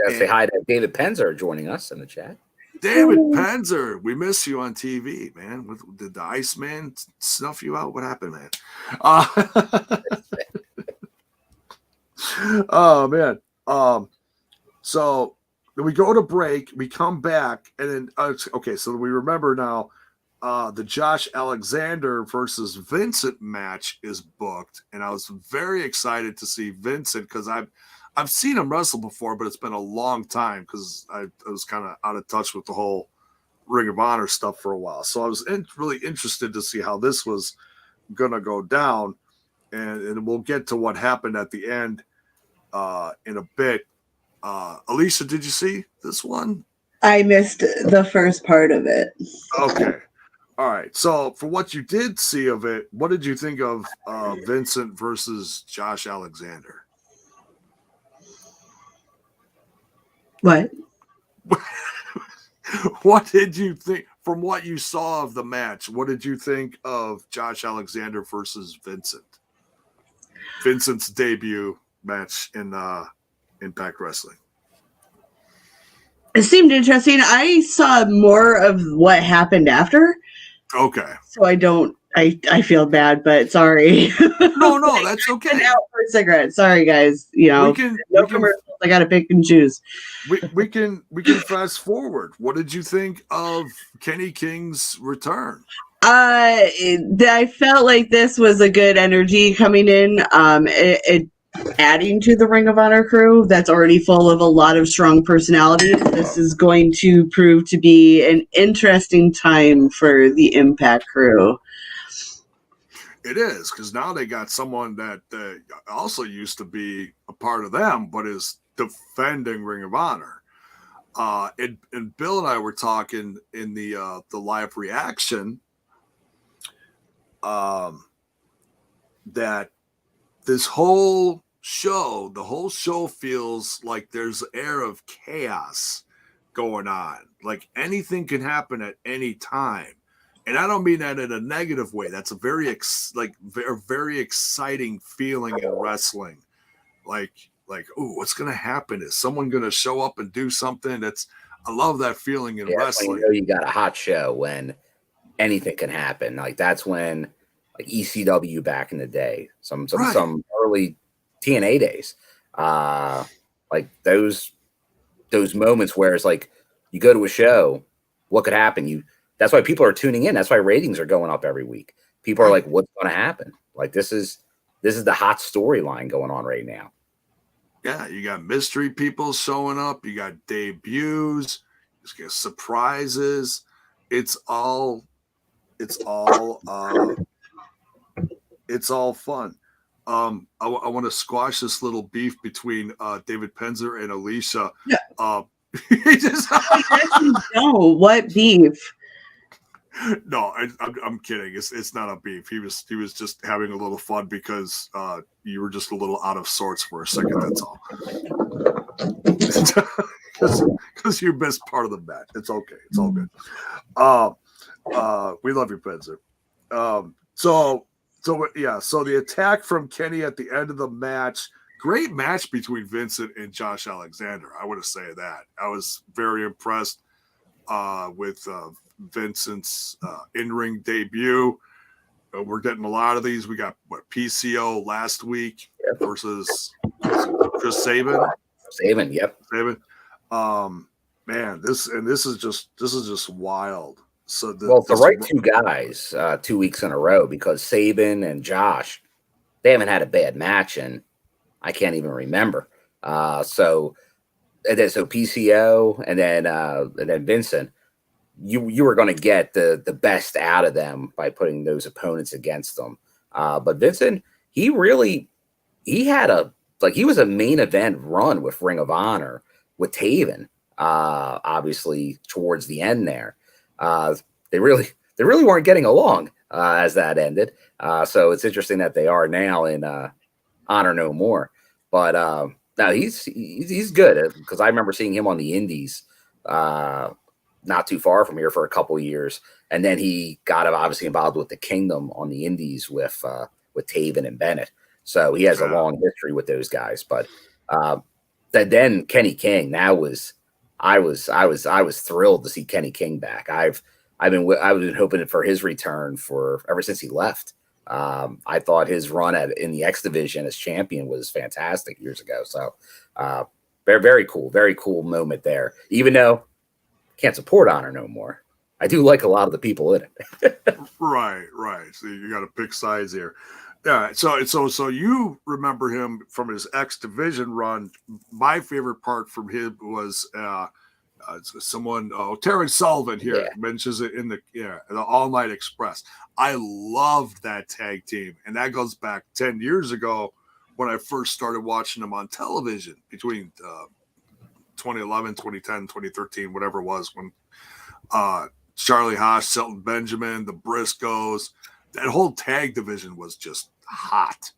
say hi to David Penzer joining us in the chat. David Penzer, we miss you on TV, man. Did the Iceman snuff you out? What happened, man? Oh man. So we go to break, we come back, and then okay, so we remember now the Josh Alexander versus Vincent match is booked, and I was very excited to see Vincent because I've seen him wrestle before, but it's been a long time because I was kind of out of touch with the whole Ring of Honor stuff for a while. So I was really interested to see how this was going to go down, and we'll get to what happened at the end in a bit. Alicia, did you see this one? I missed the first part of it. Okay. All right. So for what you did see of it, what did you think of Vincent versus Josh Alexander? What? What did you think from what you saw of the match? What did you think of Josh Alexander versus Vincent? Vincent's debut match in Impact Wrestling. It seemed interesting. I saw more of what happened after. Okay. So I feel bad, but sorry. No, that's okay. Out for a cigarette. Sorry, guys. No commercials. I got to pick and choose. We can fast forward. What did you think of Kenny King's return? I felt like this was a good energy coming in. It adding to the Ring of Honor crew that's already full of a lot of strong personalities. This is going to prove to be an interesting time for the Impact crew. It is, because now they got someone that also used to be a part of them, but is defending Ring of Honor. And Bill and I were talking in the live reaction that this whole show, the whole show feels like there's an air of chaos going on. Like anything can happen at any time. And I don't mean that in a negative way. That's a very exciting feeling in wrestling. Like, oh, what's going to happen? Is someone going to show up and do something? I love that feeling in wrestling. You got a hot show when anything can happen. Like that's when, like ECW back in the day, some early TNA days, like those moments where it's like you go to a show, what could happen? That's why people are tuning in. That's why ratings are going up every week. People are like, what's going to happen? Like this is the hot storyline going on right now. Yeah, you got mystery people showing up. You got debuts. You got surprises. It's all fun. I want to squash this little beef between David Penzer and Alicia. Yeah. No, what beef? No, I'm kidding. It's not a beef. He was just having a little fun because you were just a little out of sorts for a second. That's all. Because you missed part of the match. It's okay. It's all good. We love you, Penzer. So So the attack from Kenny at the end of the match, great match between Vincent and Josh Alexander. I would have said that. I was very impressed with Vincent's in-ring debut. We're getting a lot of these. We got PCO last week versus Chris Sabin. Yep. Man, this is just wild. So the right two guys 2 weeks in a row, because Sabin and Josh, they haven't had a bad match and I can't even remember. So PCO and then Vincent, you were going to get the best out of them by putting those opponents against them. But Vincent, he was a main event run with Ring of Honor with Taven, obviously towards the end there. They really weren't getting along as that ended. So it's interesting that they are now in Honor No More. But now he's good, because I remember seeing him on the Indies not too far from here for a couple of years, and then he got obviously involved with the Kingdom on the Indies with Taven and Bennett. So he has a long history with those guys. But then Kenny King, I was thrilled to see Kenny King back. I've been hoping for his return ever since he left. I thought his run in the X division as champion was fantastic years ago. So very cool moment there. Even though I can't support Honor No More, I do like a lot of the people in it. Right. So you got to pick sides here. Yeah. So you remember him from his X division run. My favorite part from him was Terrence Sullivan here mentions it in the All Night Express. I loved that tag team, and that goes back 10 years ago when I first started watching them on television between 2011, 2010, 2013, whatever it was, when Charlie Haas, Shelton Benjamin, the Briscoes, that whole tag division was just hot.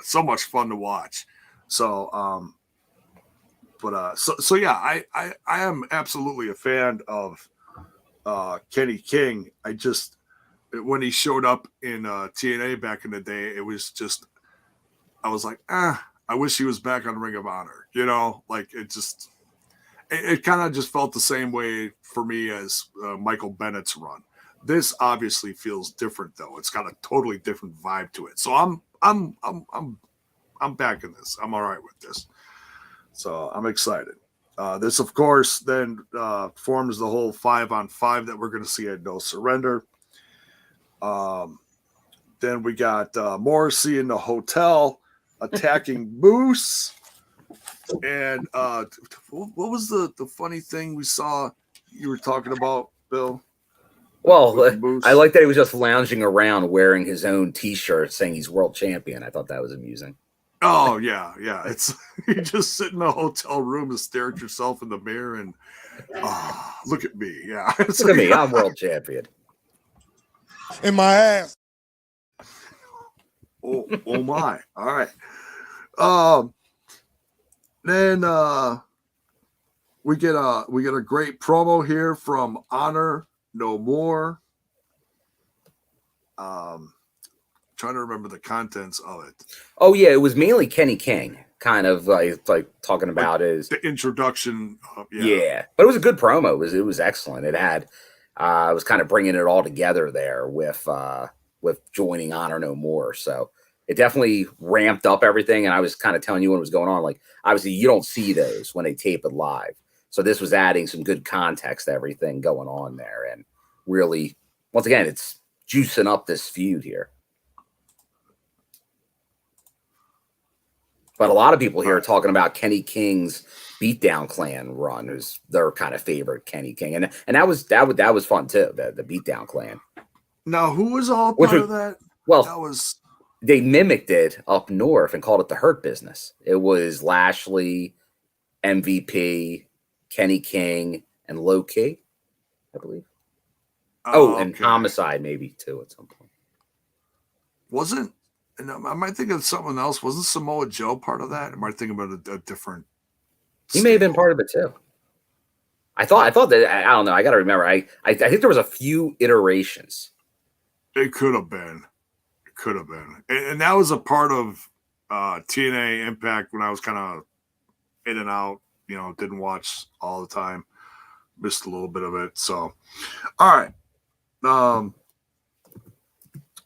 So much fun to watch. So I am absolutely a fan of Kenny King. When he showed up in TNA back in the day, it was just, I was like, I wish he was back on Ring of Honor. Like it kind of just felt the same way for me as Michael Bennett's run. This obviously feels different though. It's got a totally different vibe to it. So I'm back in this. I'm all right with this. So I'm excited. This, of course, then forms the whole 5-on-5 that we're going to see at No Surrender. Then we got Morrissey in the hotel attacking Moose. And what was the funny thing we saw you were talking about, Bill? Well, I like that he was just lounging around wearing his own T-shirt saying he's world champion. I thought that was amusing. Oh, yeah. It's you just sit in a hotel room and stare at yourself in the mirror and look at me. Yeah. Look at me. I'm world champion. In my ass. Oh my. All right. Then we get a great promo here from Honor No More. Trying to remember the contents of it. Oh yeah, it was mainly Kenny King, kind of like talking about his the introduction. Yeah, but it was a good promo. It was excellent. It had it was kind of bringing it all together there with joining Honor No More. So it definitely ramped up everything. And I was kind of telling you what was going on. Like obviously you don't see those when they tape it live. So this was adding some good context to everything going on there, and really, once again, it's juicing up this feud here. But a lot of people here are talking about Kenny King's Beatdown Clan run, who's their kind of favorite Kenny King, and that was fun too. The Beatdown Clan. Now, who was all part of that? Well, that was they mimicked it up north and called it the Hurt Business. It was Lashley, MVP, Kenny King, and Low Key, I believe. And Homicide maybe too at some point. Wasn't. And I might think of something else. Wasn't Samoa Joe part of that? Am I thinking about a different? He may have been part of it too. I thought that I don't know. I got to remember. I think there was a few iterations. It could have been. could have been. And that was a part of TNA Impact when I was kind of in and out, didn't watch all the time. Missed a little bit of it. So, all right.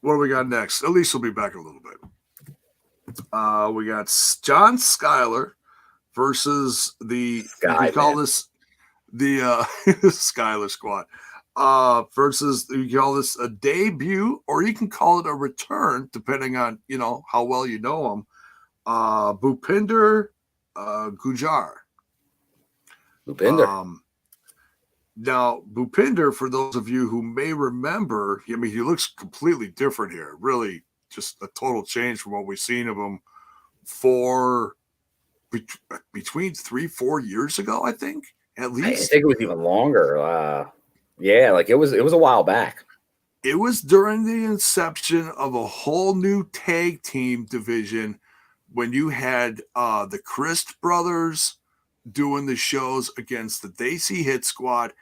What do we got next? At least we'll be back in a little bit. We got John Skyler versus the Skyler squad. Versus you call this a debut, or you can call it a return, depending on how well you know him. Bhupinder, Gujjar. Bhupinder. Now, Bhupinder, for those of you who may remember, he looks completely different here. Really, just a total change from what we've seen of him between 3-4 years ago, I think, at least. I think it was even longer. Yeah, like it was a while back. It was during the inception of a whole new tag team division when you had the Christ brothers doing the shows against the Desi Hit Squad,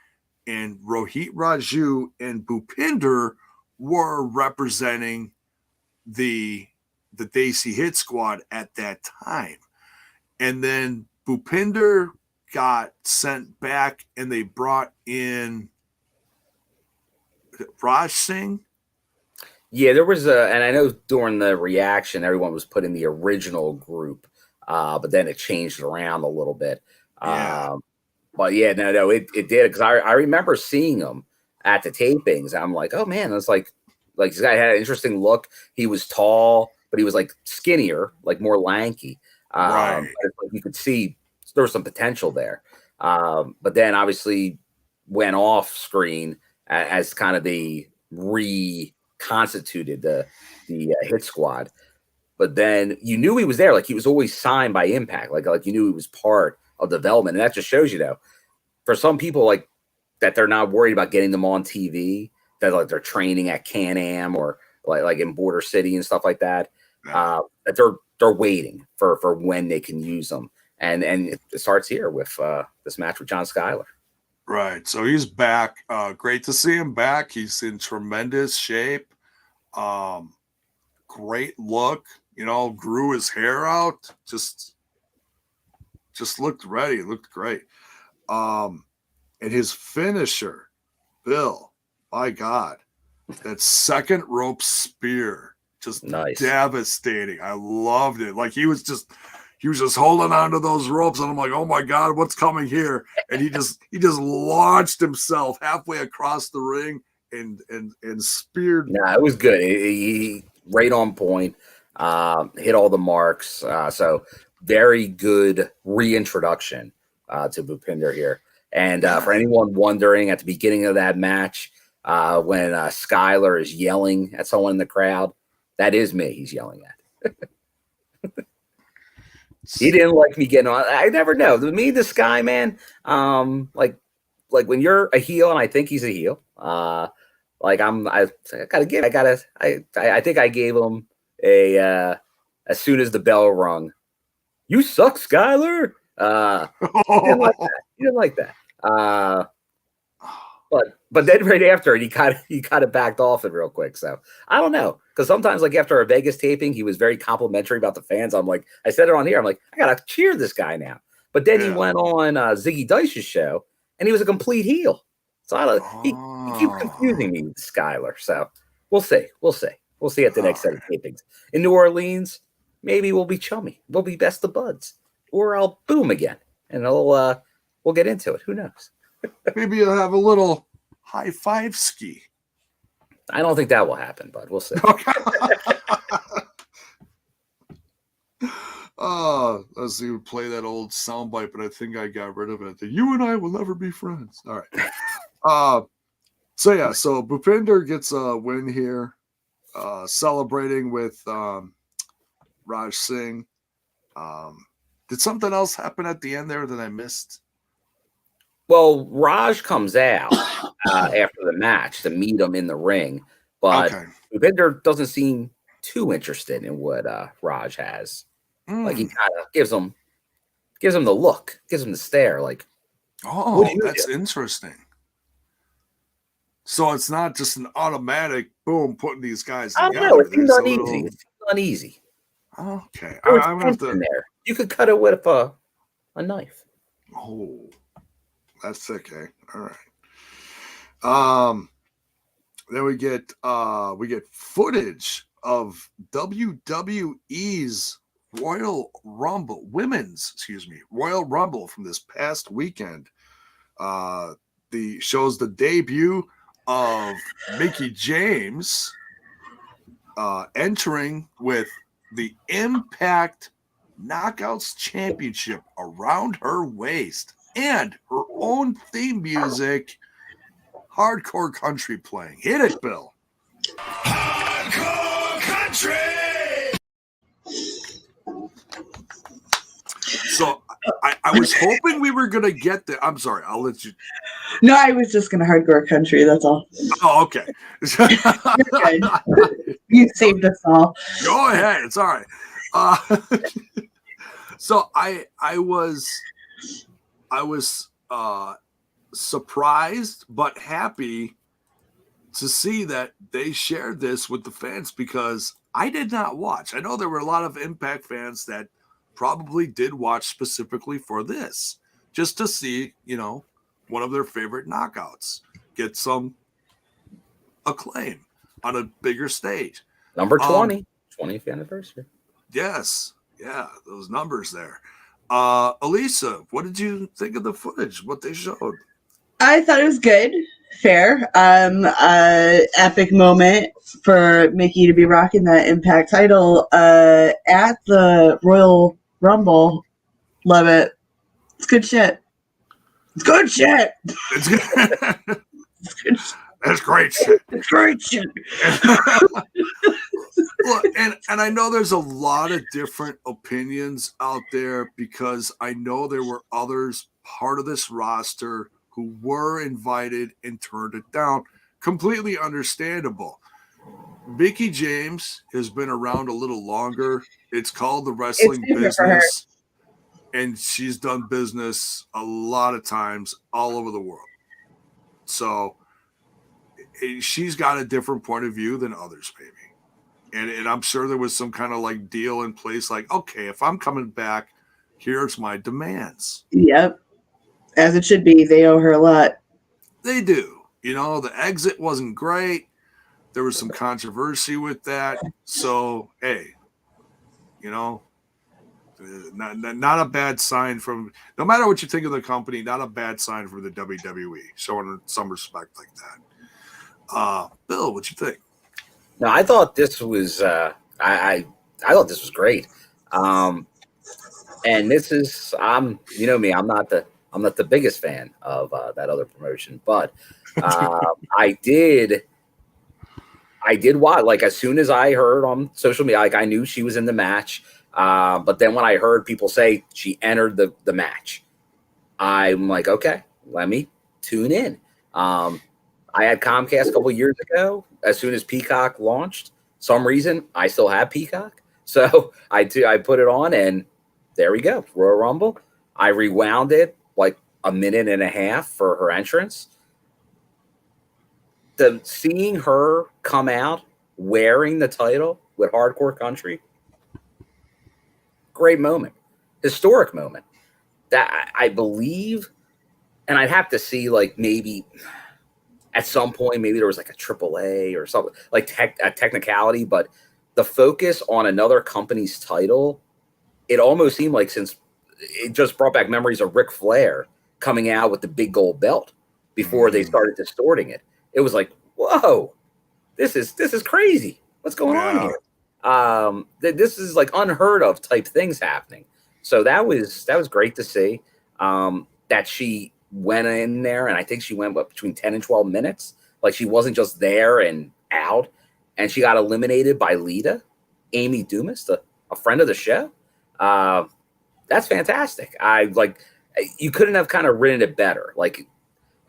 and Rohit Raju and Bhupinder were representing the Desi Hit Squad at that time. And then Bhupinder got sent back and they brought in Raj Singh. Yeah, there was and I know during the reaction, everyone was put in the original group, but then it changed around a little bit. Yeah. But yeah, no, it did, because I remember seeing him at the tapings. I'm like, oh man, it's like this guy had an interesting look. He was tall, but he was like skinnier, like more lanky. Right. But you could see there was some potential there. But then obviously went off screen as kind of the reconstituted the Hit Squad. But then you knew he was there, like he was always signed by Impact, like you knew he was part of development. And that just shows you, though, for some people, like that they're not worried about getting them on TV, that like they're training at Can-Am or like in Border City and stuff like that. That they're waiting for when they can use them. And it starts here with this match with John Skyler. Right. So he's back. Great to see him back. He's in tremendous shape. Great look. Grew his hair out. Just looked ready. Looked great. And his finisher, Bill, my God, that second rope spear, just nice. Devastating. I loved it. Like he was just holding on to those ropes, and I'm like, oh my God, what's coming here? And he just launched himself halfway across the ring and speared. Nah, it was good. He right on point. Hit all the marks. So very good reintroduction to Bhupinder here. And for anyone wondering, at the beginning of that match, when Skyler is yelling at someone in the crowd, that is me he's yelling at. He didn't like me getting on. I never know. Me, the Sky Man, like when you're a heel, and I think he's a heel, I think I gave him as soon as the bell rung, you suck, Skyler. He didn't like that. But then right after it, he kind of backed off it real quick. So I don't know, because sometimes like after a Vegas taping, he was very complimentary about the fans. I'm like, I said it on here. I'm like, I gotta cheer this guy now. But then he went on Ziggy Dice's show, and he was a complete heel. So he keeps confusing me with Skyler. So we'll see. We'll see at the next set of tapings in New Orleans. Maybe we'll be chummy. We'll be best of buds, or I'll boom again, and we'll get into it. Who knows? Maybe you'll have a little high five ski. I don't think that will happen, but we'll see. Let's see, we play that old soundbite, but I think I got rid of it. You and I will never be friends. All right. So Bhupinder gets a win here, celebrating with Raj Singh. Did something else happen at the end there that I missed? Well, Raj comes out after the match to meet him in the ring, but Bhupinder doesn't seem too interested in what Raj has. Like he kind of gives him the look, gives him the stare. Like, oh, that's interesting. So it's not just an automatic boom putting these guys I together. don't know. It seems There's a uneasy. little- It seems uneasy. Okay. There was I'm gonna have tension to. there. You could cut it with a knife. Oh, that's okay. All right. Then we get footage of WWE's Royal Rumble, Royal Rumble from this past weekend. Shows the debut of Mickie James entering with the Impact Knockouts Championship around her waist and her own theme music, Hardcore Country, playing. Hit it, Bill. Hardcore country. So I was hoping we were gonna get there. I'm sorry, I'll let you. No, I was just gonna hardcore country. That's all. Oh, okay. You're good. You saved us all. Go ahead. It's all right. So I was surprised but happy to see that they shared this with the fans, because I did not watch. I know there were a lot of Impact fans that probably did watch specifically for this, just to see, one of their favorite knockouts get some acclaim on a bigger stage. Number 20, 20th anniversary. Yes. Yeah, those numbers there. Elisa, what did you think of the footage, what they showed? I thought it was good, fair. Epic moment for Mickie to be rocking that Impact title at the Royal Rumble. Love it. It's good shit. It's good shit. It's good. That's great shit. It's great shit. Look, and I know there's a lot of different opinions out there, because I know there were others part of this roster who were invited and turned it down. Completely understandable. Mickie James has been around a little longer. It's called the wrestling business, and she's done business a lot of times all over the world. So she's got a different point of view than others, maybe. And I'm sure there was some kind of like deal in place, like, okay, if I'm coming back, here's my demands. Yep. As it should be. They owe her a lot. They do. The exit wasn't great. There was some controversy with that. So, hey, not a bad sign from, no matter what you think of the company, not a bad sign from the WWE, showing some respect like that. Bill, what you think? No, I thought this was I thought this was great. And this is you know me, I'm not the biggest fan of that other promotion, but I did watch, like, as soon as I heard on social media, like, I knew she was in the match. But then when I heard people say she entered the match, I'm like, okay, let me tune in. I had Comcast a couple years ago. As soon as Peacock launched, some reason I still have Peacock, so I put it on, and there we go, Royal Rumble. I rewound it like a minute and a half for her entrance. Seeing her come out wearing the title with Hardcore Country, great moment, historic moment. That I believe, and I'd have to see, like, maybe at some point, maybe there was like a AAA or something, like a technicality, but the focus on another company's title, it almost seemed like, since it just brought back memories of Ric Flair coming out with the big gold belt before they started distorting it. It was like, whoa, this is crazy. What's going on here? This is like unheard of type things happening. So that was great to see. That she went in there, and I think she went between 10 and 12 minutes. Like, she wasn't just there and out, and she got eliminated by Lita, Amy Dumas, a friend of the show. That's fantastic. You couldn't have kind of written it better. Like,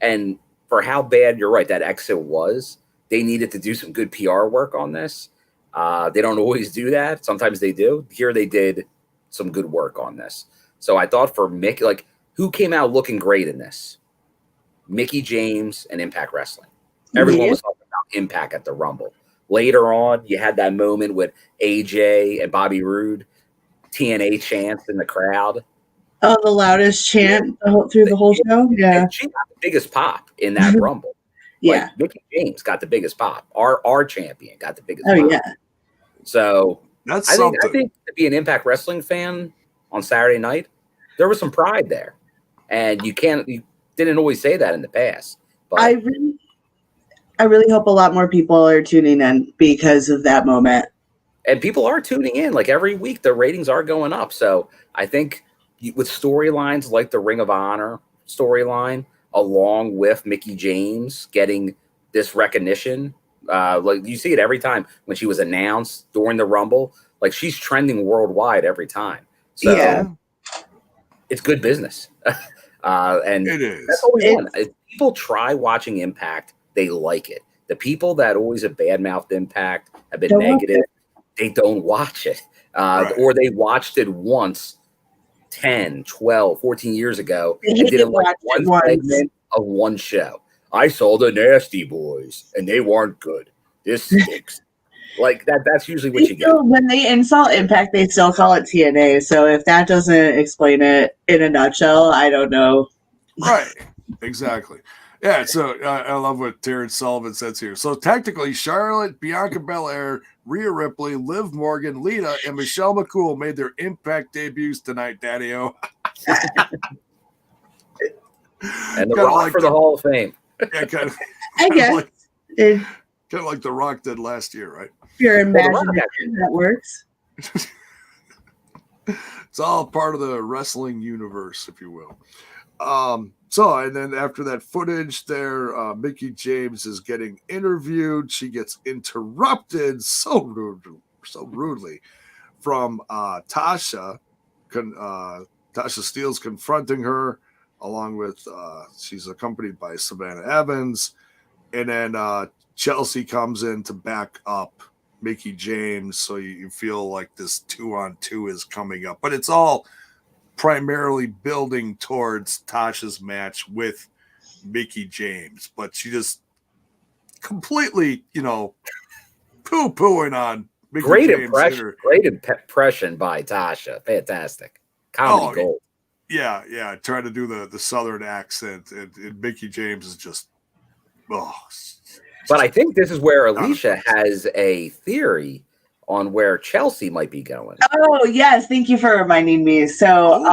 and for how bad, you're right, that exit was, they needed to do some good PR work on this. They don't always do that. Sometimes they do. Here they did some good work on this. So I thought for Mickie, like, who came out looking great in this? Mickie James and Impact Wrestling. Everyone was talking about Impact at the Rumble. Later on, you had that moment with AJ and Bobby Roode, TNA chants in the crowd. Oh, the loudest chant through the whole show? Yeah. She got the biggest pop in that Rumble. Yeah. Like, Mickie James got the biggest pop. Our champion got the biggest pop. Yeah. So that's I think to be an Impact Wrestling fan on Saturday night, there was some pride there. And you didn't always say that in the past. But I really hope a lot more people are tuning in because of that moment. And people are tuning in. Like every week, the ratings are going up. So I think with storylines like the Ring of Honor storyline, along with Mickie James getting this recognition, like you see it every time when she was announced during the Rumble, like she's trending worldwide every time. So it's good business. And it is. That's all we want. If people try watching Impact, they like it. The people that always have badmouthed Impact, have been negative, they don't watch it. Or they watched it once 10, 12, 14 years ago and didn't like one segment of one show. I saw the Nasty Boys and they weren't good. This stinks. Like that's usually what you get. When they insult Impact, they still call it TNA. So if that doesn't explain it in a nutshell, I don't know. Right. Exactly. Yeah, so I love what Terrence Sullivan says here. So technically, Charlotte, Bianca Belair, Rhea Ripley, Liv Morgan, Lita, and Michelle McCool made their Impact debuts tonight, Daddy-O. And the Rock like for the Hall of Fame. Yeah, kind of. I guess. Kind of like The Rock did last year, right? If you're imagining that works. It's all part of the wrestling universe, if you will. So, and then after that footage there, Mickie James is getting interviewed. She gets interrupted so rudely from Tasha. Tasha Steele's confronting her, along with she's accompanied by Savannah Evans. And then Chelsea comes in to back up Mickie James. So you feel like this 2-on-2 is coming up. But it's all primarily building towards Tasha's match with Mickie James, but she just completely, poo-pooing on Mickie James. Great impression by Tasha. Fantastic. Comedy gold. Yeah. Trying to do the Southern accent, and Mickie James is just, But I think this is where Alicia has a theory on where Chelsea might be going. Oh, yes. Thank you for reminding me. So,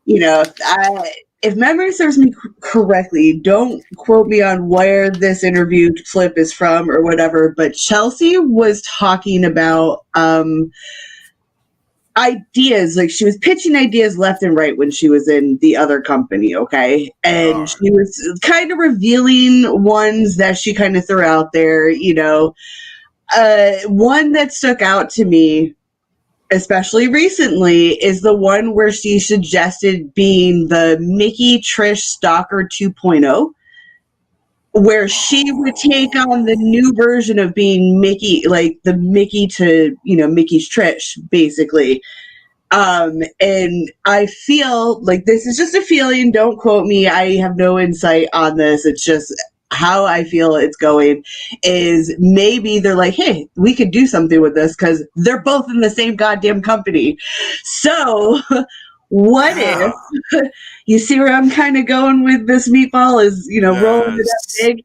if memory serves me correctly, don't quote me on where this interview clip is from or whatever, but Chelsea was talking about ideas. Like she was pitching ideas left and right when she was in the other company, okay? And she was kind of revealing ones that she kind of threw out there, one that stuck out to me, especially recently, is the one where she suggested being the Mickie Trish Stalker 2.0, where she would take on the new version of being Mickie, like the Mickie to, Mickey's Trish, basically. And I feel like this is just a feeling. Don't quote me. I have no insight on this. It's just how I feel it's going is maybe they're like, hey, we could do something with this because they're both in the same goddamn company. So what if you see where I'm kind of going with this meatball is, rolling it up big.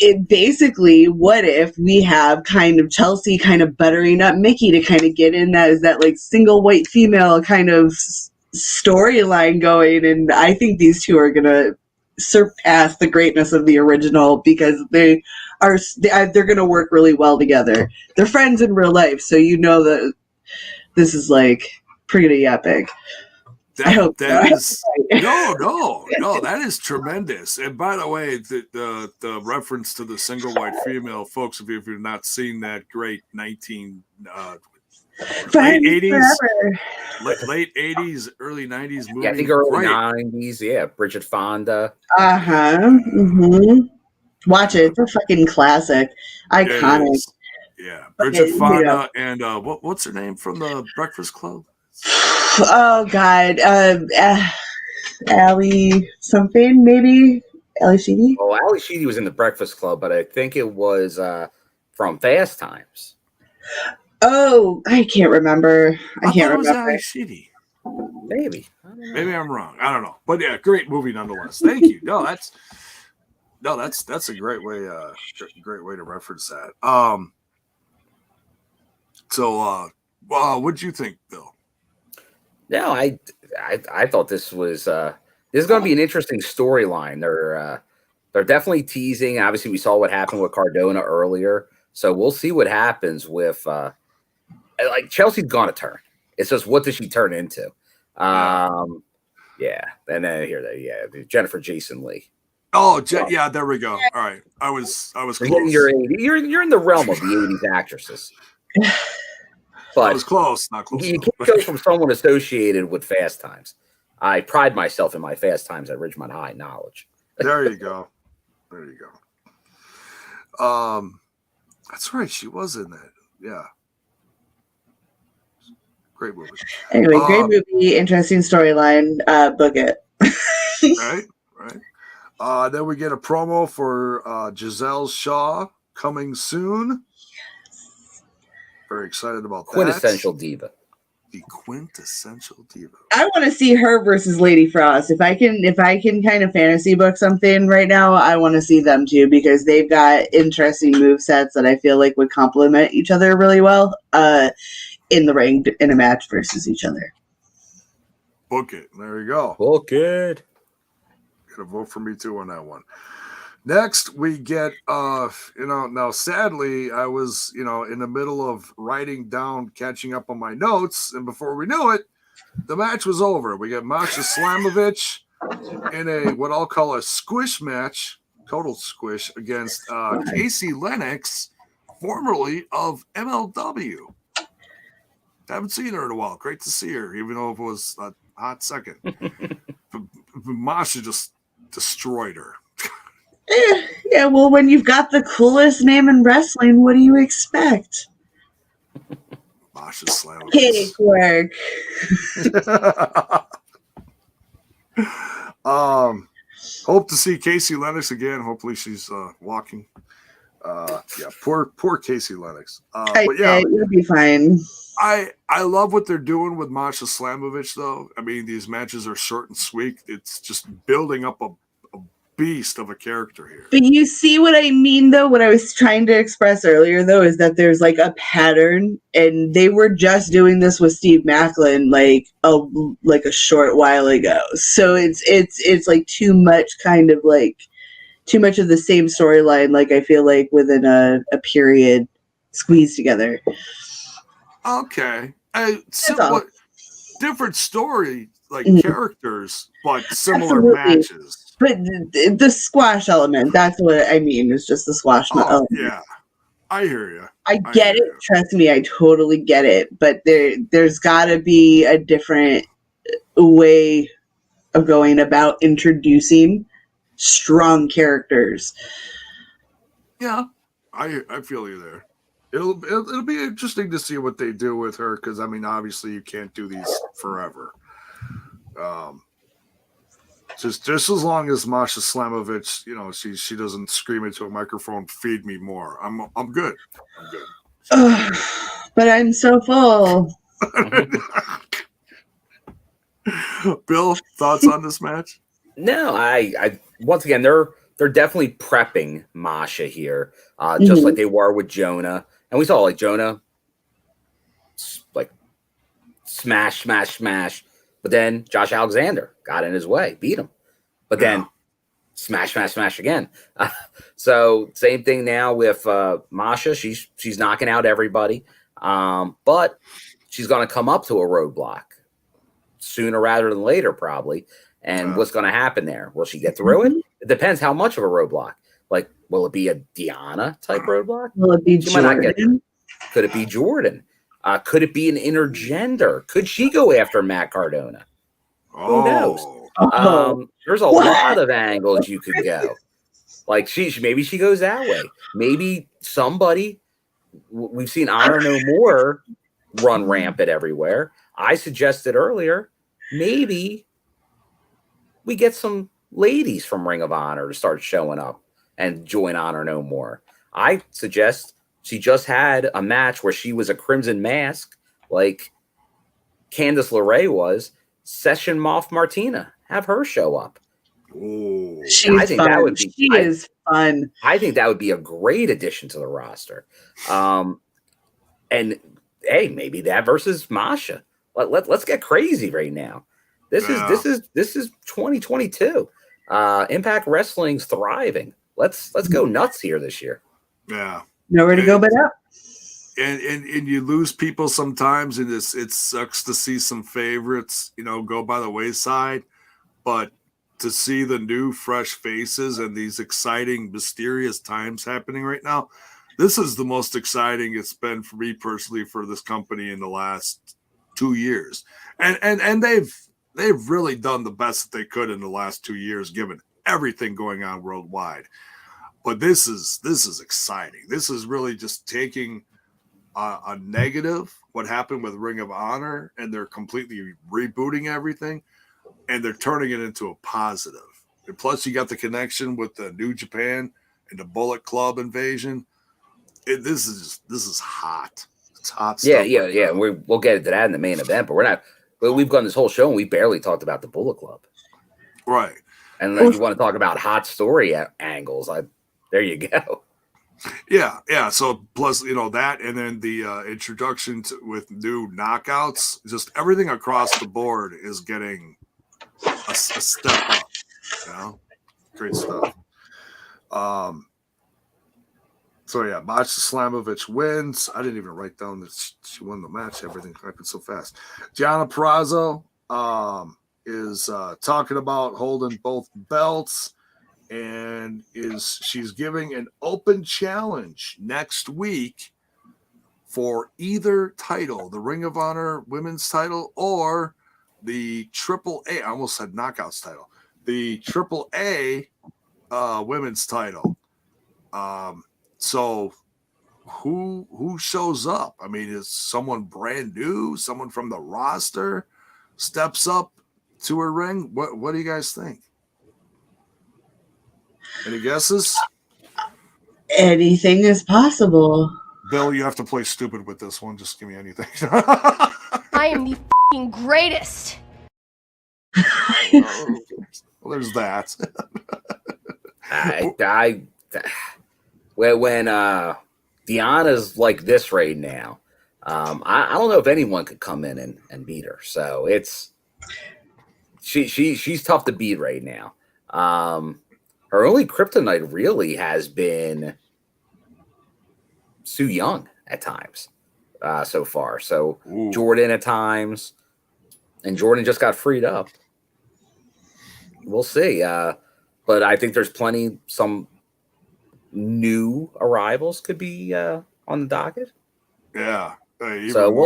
It basically, what if we have kind of Chelsea kind of buttering up Mickie to kind of get in that like single white female kind of storyline going. And I think these two are going to surpass the greatness of the original because they're going to work really well together. They're friends in real life, so that this is like pretty epic. I hope that is no, that is tremendous. And by the way, the reference to the single white female, folks, if you've not seen that great late 80s, early 90s movie. Yeah, I think early 90s. Yeah, Bridget Fonda. Watch it. It's a fucking classic. Iconic. Yeah, Bridget Fonda and what's her name from the Breakfast Club? Oh God, Allie something maybe. Ali Sheedy? Well, Ali Sheedy was in the Breakfast Club, but I think it was from Fast Times. Oh, I can't remember. I can't thought it was remember. Ali Sheedy. Maybe. Maybe I'm wrong. I don't know. But yeah, great movie nonetheless. Thank you. That's a great way to reference that. What'd you think, Bill? No, I thought this was going to be an interesting storyline. They're definitely teasing. Obviously, we saw what happened with Cardona earlier, so we'll see what happens with like Chelsea's gonna turn. It's just what does she turn into? Yeah, and then Jennifer Jason Leigh. Oh, yeah, there we go. All right, I was close. You're in the realm of the 80s actresses. But I was close, not close. You can't go from someone associated with Fast Times. I pride myself in my Fast Times at Ridgemont High knowledge. There you go. There you go. That's right. She was in that. Yeah. Great movie. Anyway, great movie, interesting storyline. Book it. Right. Then we get a promo for Giselle Shaw coming soon. Very excited about that. Quintessential diva. The quintessential diva. I want to see her versus Lady Frost. If I can kind of fantasy book something right now, I want to see them too because they've got interesting movesets that I feel like would complement each other really well in the ring in a match versus each other. Book it. There you go. Book it. Got a vote for me too on that one. Next, we get, now sadly, I was, in the middle of writing down, catching up on my notes, and before we knew it, the match was over. We got Masha Slamovich in a, what I'll call a squish match, total squish, against Kaci Lennox, formerly of MLW. Haven't seen her in a while. Great to see her, even though it was a hot second. Masha just destroyed her. Yeah, well, when you've got the coolest name in wrestling, what do you expect? Masha Slamovich. Cake work. Hope to see Kaci Lennox again. Hopefully she's walking. Poor Kaci Lennox. But yeah, you'll be fine. I love what they're doing with Masha Slamovich, though. I mean, these matches are short and sweet. It's just building up a beast of a character here. But you see what I mean, though? What I was trying to express earlier, though, is that there's like a pattern, and they were just doing this with Steve Maclin like a short while ago. So it's like too much of the same storyline. Like I feel like within a period squeezed together. Okay, different story, like characters, but similar matches. But the squash element, that's what I mean, is just the squash element. Yeah, I hear you. I get it. Trust me, I totally get it. But there's got to be a different way of going about introducing strong characters. Yeah, I feel you there. It'll be interesting to see what they do with her because I mean, obviously, you can't do these forever. Just as long as Masha Slamovich, she doesn't scream into a microphone, "Feed me more." I'm good. I'm good. But I'm so full. Bill, thoughts on this match? No, I once again they're definitely prepping Masha here, just like they were with JONAH, and we saw like JONAH like smash, but then Josh Alexander got in his way, beat him, but then smash again. So same thing now with Masha. She's knocking out everybody, but she's going to come up to a roadblock sooner rather than later, probably. And what's going to happen there? Will she get through it? It depends how much of a roadblock. Like, will it be a Deanna type roadblock? Will it be Jordynne? Could it be Jordynne? Could it be an intergender? Could she go after Matt Cardona? Who knows? There's a lot of angles you could go. Like maybe she goes that way. Maybe somebody we've seen Honor No More run rampant everywhere. I suggested earlier, maybe we get some ladies from Ring of Honor to start showing up and join Honor No More. I suggest she just had a match where she was a Crimson Mask, like Candice LeRae was. Session Moth Martina, have her show up. Ooh. I think that would be. She is fun. I think that would be a great addition to the roster. And hey, maybe that versus Masha. Let's get crazy right now. This is 2022. Impact Wrestling's thriving. Let's go nuts here this year. Yeah. Nowhere to go but up. And you lose people sometimes, and it sucks to see some favorites, go by the wayside. But to see the new, fresh faces and these exciting, mysterious times happening right now, this is the most exciting it's been for me personally for this company in the last 2 years. And they've really done the best that they could in the last 2 years, given everything going on worldwide. But this is exciting. This is really just taking a negative, what happened with Ring of Honor, and they're completely rebooting everything, and they're turning it into a positive. And plus, you got the connection with the New Japan and the Bullet Club invasion. This is hot. It's hot stuff. Yeah. We'll get into that in the main event, but we're not. But we've gone this whole show and we barely talked about the Bullet Club, right? And then you want to talk about hot story angles. There you go. Yeah. So plus, that, and then the introduction with new knockouts, just everything across the board is getting a step up. Great stuff. So yeah, Masha Slamovich wins. I didn't even write down that she won the match. Everything happened so fast. Gianna Purrazzo is talking about holding both belts. And she's giving an open challenge next week for either title, the Ring of Honor women's title or the AAA, I almost said Knockouts title, the AAA women's title. So who shows up? I mean, is someone brand new, someone from the roster steps up to a ring? What do you guys think? Any guesses? Anything is possible. Bill, you have to play stupid with this one. Just give me anything. I am the f***ing greatest. Well, there's that. When Deanna's like this right now, I don't know if anyone could come in and beat her. So she's tough to beat right now. Her only kryptonite really has been Su Yung at times so far. So Jordynne at times, and Jordynne just got freed up. We'll see. But I think there's some new arrivals could be on the docket. Yeah. We'll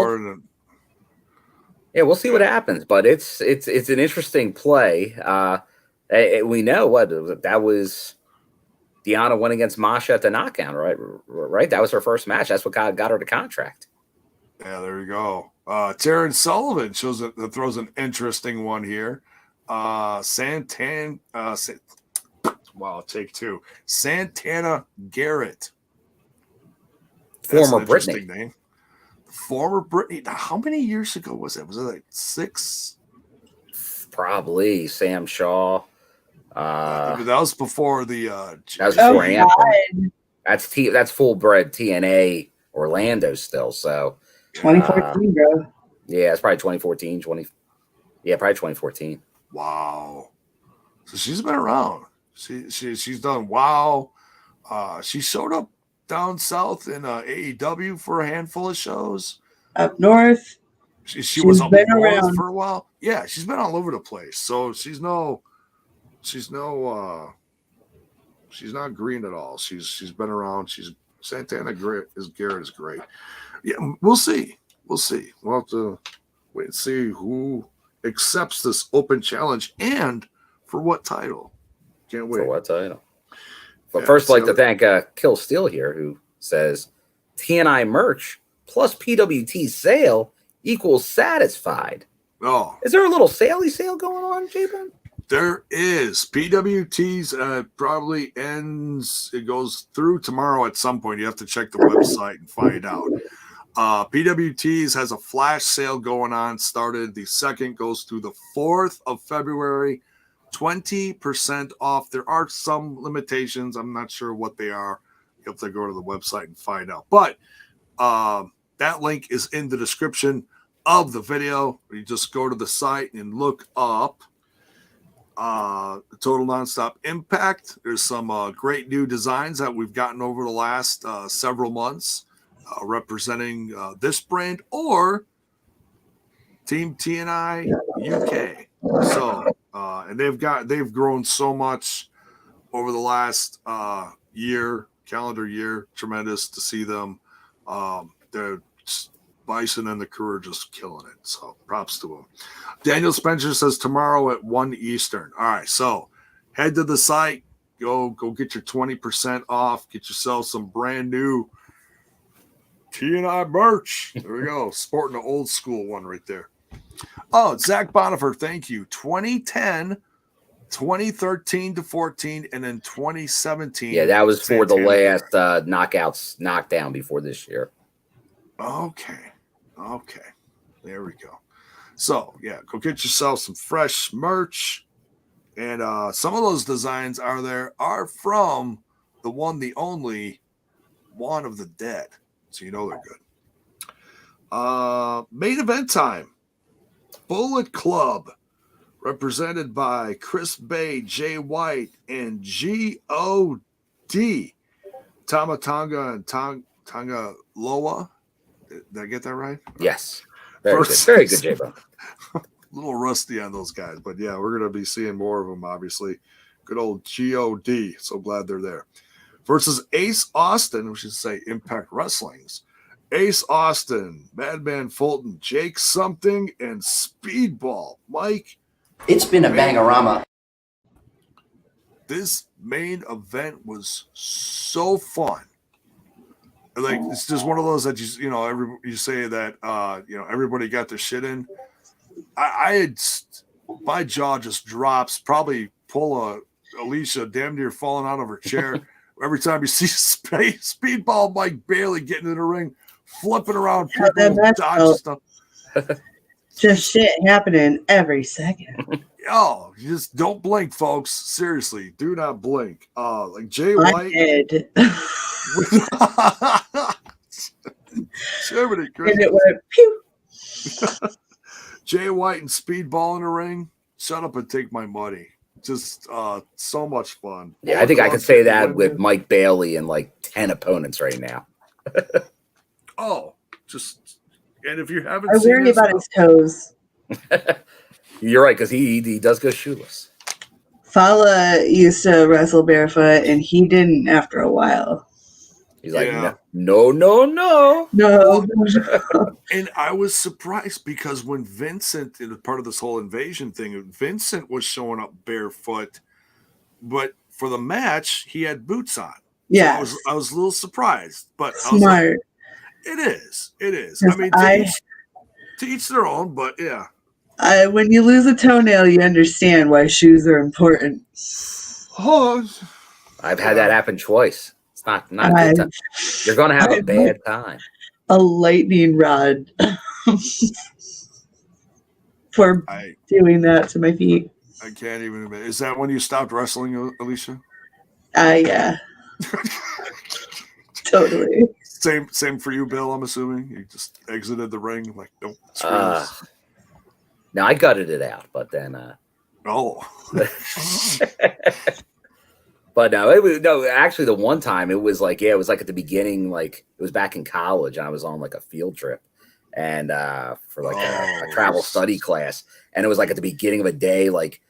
see what happens. But it's an interesting play. We know what that was. Deanna went against Masha at the knockout, right? That was her first match. That's what got her the contract. Yeah, there you go. Terrence Sullivan throws an interesting one here. Take two. Santana Garrett. Former Brittany. Name. Former Brittany. Now, how many years ago was it? Was it like 6? Probably Sam Shaw. That was before the. That was before Anthem. That's full bred TNA Orlando still. So 2014, bro. Yeah, it's probably 2014. Probably 2014. Wow. So she's been around. She's done wow. She showed up down south in AEW for a handful of shows. Up north. She was up north for a while. Yeah, she's been all over the place. So she's not green at all. She's been around. Santana Garrett is great. Yeah, we'll see. We'll have to wait and see who accepts this open challenge and for what title. Can't wait. For what title? But first, I'd like to thank Kill Steel here, who says TNI merch plus PWT sale equals satisfied. Oh, is there a little sale going on, J-Ben? There is. PWT's probably ends. It goes through tomorrow at some point. You have to check the website and find out. PWT's has a flash sale going on. Started the 2nd, goes through the 4th of February. 20% off. There are some limitations. I'm not sure what they are. You have to go to the website and find out. But that link is in the description of the video. You just go to the site and look up the Total Nonstop Impact. There's some great new designs that we've gotten over the last several months representing this brand or Team TNI UK. So, and they've grown so much over the last calendar year. Tremendous to see them. They're Bison and the crew are just killing it. So props to them. Daniel Spencer says tomorrow at 1 Eastern. All right. So head to the site, go get your 20% off, get yourself some brand new TNI merch. There we go. Sporting an old school one right there. Oh, Zach Bonifer, thank you. 2010, 2013 to 14, and then 2017. Yeah, that was for the last knockdown before this year. Okay. There we go. So, yeah, go get yourself some fresh merch. And some of those designs are from the one, the only One of the Dead. So you know they're good. Main event time. Bullet Club, represented by Chris Bay, Jay White, and G.O.D. Tama, Tonga, and Tanga Loa. Did I get that right? Yes. Very good, J-Bo. A little rusty on those guys, but yeah, we're going to be seeing more of them, obviously. Good old G.O.D. So glad they're there. Versus Ace Austin, we should say Impact Wrestling's. Ace Austin, Madman Fulton, Jake Something, and Speedball. Mike. It's been a bangorama. This main event was so fun. Like, it's just one of those that you say that everybody got their shit in. My jaw just drops. Probably pull Alicia damn near falling out of her chair every time you see Speedball Mike Bailey getting in the ring, flipping around, dodge stuff. Just shit happening every second. Oh, you just don't blink, folks. Seriously, do not blink. Like Jay White. And it went pew. Jay White and Speedball in the ring. Shut up and take my money. Just so much fun. Yeah, I think I could say that with Mike Bailey and like 10 opponents right now. And if you haven't I worry about his toes. You're right, because he does go shoeless. Fala used to wrestle barefoot, and he didn't after a while. He's like, no. And I was surprised because when Vincent, in part of this whole invasion thing, Vincent was showing up barefoot, but for the match, he had boots on. Yeah. So I was a little surprised, but smart. It is. I mean, to each their own, but yeah. When you lose a toenail, you understand why shoes are important. I've had that happen twice. It's not good time. You're going to have a bad time. A lightning rod for doing that to my feet. I can't even admit. Is that when you stopped wrestling, Alicia? Yeah. Totally. Same for you, Bill, I'm assuming. You just exited the ring like, nope. No, I gutted it out, but then But actually the one time it was like at the beginning, like it was back in college and I was on like a field trip and for like a travel study class. And it was like at the beginning of a day, like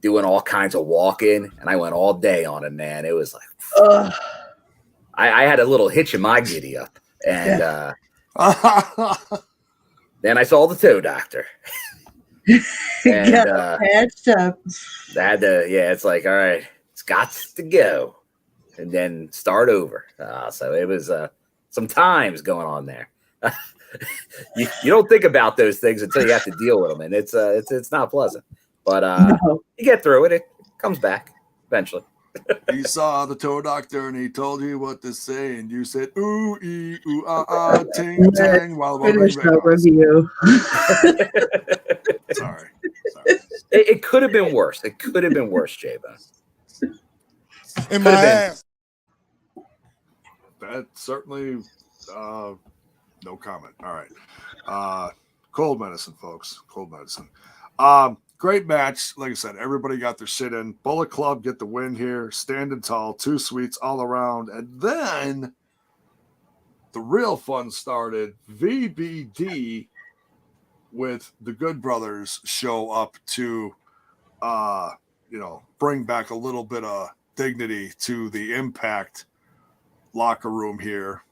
doing all kinds of walking, and I went all day on it, man. It was like I had a little hitch in my giddy up, and then I saw the toe doctor. And patched up. It's like, all right, it's got to go, and then start over. So it was some times going on there. You don't think about those things until you have to deal with them, and it's not pleasant. But you get through it. It comes back eventually. He saw the toe doctor and he told you what to say, and you said ooh ee ooh ting tang while Finish that review. Sorry. It could have been worse. It could have been worse, J-Bone. In my ass. That certainly no comment. All right. Cold medicine, folks. Cold medicine. Great match. Like I said, everybody got their shit in. Bullet Club get the win here. Standing tall, 2 sweets all around. And then the real fun started. VBD with the Good Brothers show up to, bring back a little bit of dignity to the Impact locker room here.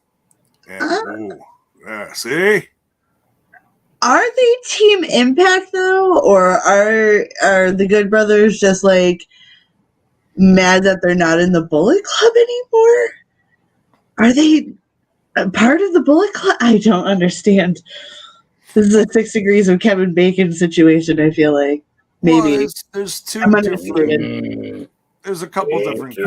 And, see? Are they Team Impact though, or are the Good Brothers just like mad that they're not in the Bullet Club anymore? Are they a part of the Bullet Club? I don't understand. This is a 6 degrees of Kevin Bacon situation. I feel like maybe well, there's two I'm different. There's a couple different.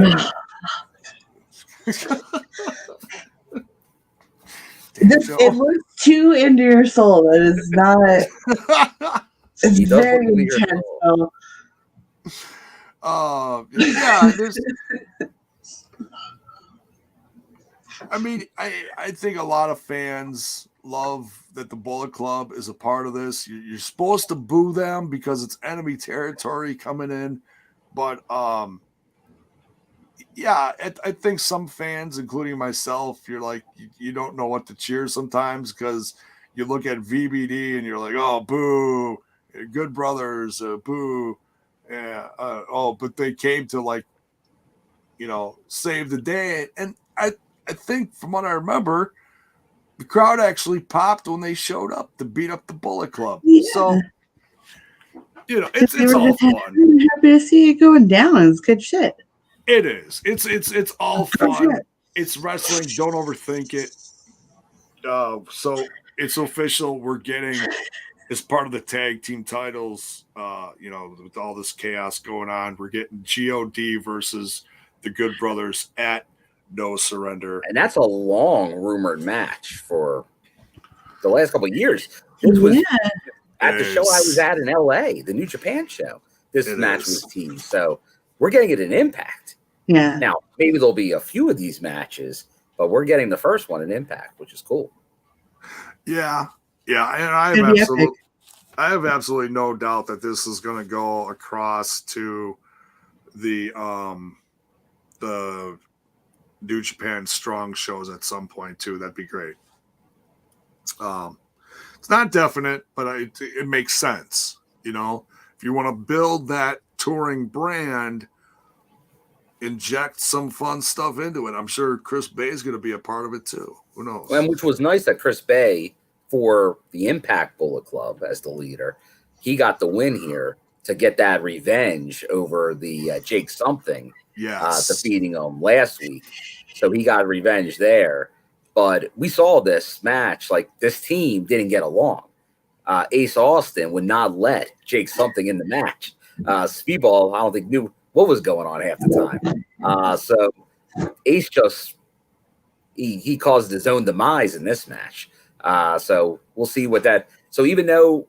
It looks too into your soul. That is not. It's very intense. Yeah. I mean, I think a lot of fans love that the Bullet Club is a part of this. You're supposed to boo them because it's enemy territory coming in, but yeah, I think some fans, including myself, you're like, you don't know what to cheer sometimes because you look at VBD and you're like, oh, boo, Good Brothers, boo. Yeah, but they came to save the day. And I think from what I remember, the crowd actually popped when they showed up to beat up the Bullet Club. Yeah. So, it's all fun. I'm happy to see it going down. It's good shit. It is. It's all fun. It's wrestling. Don't overthink it. So it's official. We're getting, as part of the tag team titles, with all this chaos going on, we're getting GOD versus the Good Brothers at No Surrender. And that's a long rumored match for the last couple of years. This was at the show I was at in LA, the New Japan show. This match was teased. So we're getting it in Impact. Yeah. Now, maybe there'll be a few of these matches, but we're getting the first one in Impact, which is cool. Yeah. Yeah. And I have absolutely no doubt that this is going to go across to the New Japan Strong shows at some point too. That'd be great. It's not definite, but it makes sense. If you want to build that touring brand, inject some fun stuff into it. I'm sure Chris Bay is going to be a part of it too. Who knows? And which was nice that Chris Bay, for the Impact Bullet Club as the leader, he got the win here to get that revenge over the Jake something, defeating him last week. So he got revenge there. But we saw this match, like this team didn't get along. Ace Austin would not let Jake something in the match. Speedball, I don't think knew what was going on half the time. So Ace just he caused his own demise in this match. So we'll see what that. So even though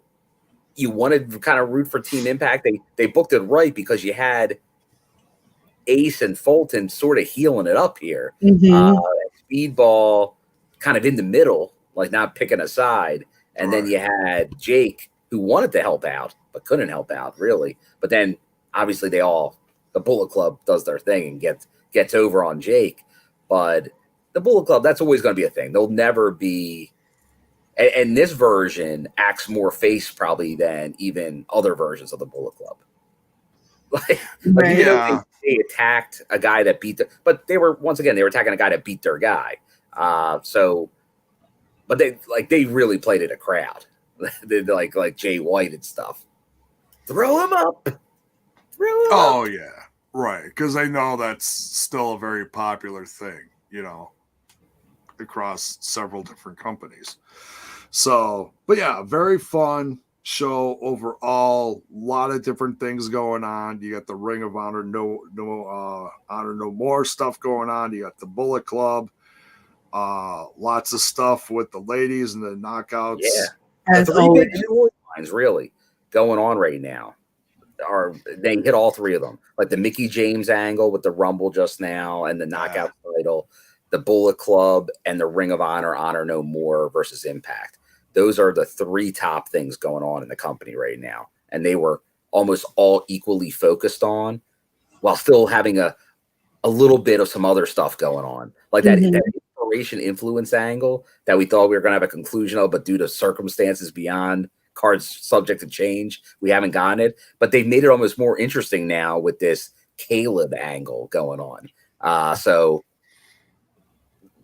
you wanted to kind of root for Team Impact, they booked it right because you had Ace and Fulton sort of healing it up here. Speedball kind of in the middle, like not picking a side. And then you had Jake, who wanted to help out, but couldn't help out, really. But then, obviously, the Bullet Club does their thing and gets over on Jake. But the Bullet Club, that's always going to be a thing. They'll never be... And this version acts more face, probably, than even other versions of the Bullet Club. They attacked a guy that beat them. But they were attacking a guy that beat their guy. But they really played it a crowd. They like Jay White and stuff. Throw him up. Oh yeah, right. Because I know that's still a very popular thing, across several different companies. So, but yeah, very fun. show overall. A lot of different things going on. You got the Ring of Honor, Honor No More stuff going on. You got the Bullet Club. Lots of stuff with the ladies and the knockouts. Yeah, the three big storylines really going on right now they hit all three of them, like the Mickie James angle with the Rumble just now and the knockout title, the Bullet Club, and the Ring of Honor, Honor No More versus Impact. Those are the three top things going on in the company right now, and they were almost all equally focused on, while still having a little bit of some other stuff going on, like that inspiration influence angle that we thought we were going to have a conclusion of, but due to circumstances beyond cards subject to change, we haven't gotten it. But they've made it almost more interesting now with this Caleb angle going on. So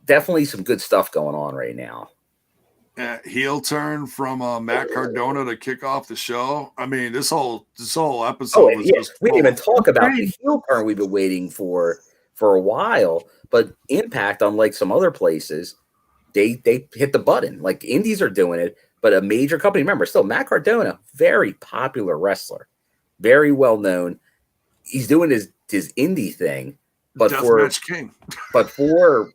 definitely some good stuff going on right now. Heel turn from Matt Cardona to kick off the show. I mean, this whole episode was just we didn't even talk about the heel turn we've been waiting for a while. But Impact, unlike some other places, they hit the button. Like indies are doing it, but a major company, remember, still Matt Cardona, very popular wrestler, very well known. He's doing his indie thing, but for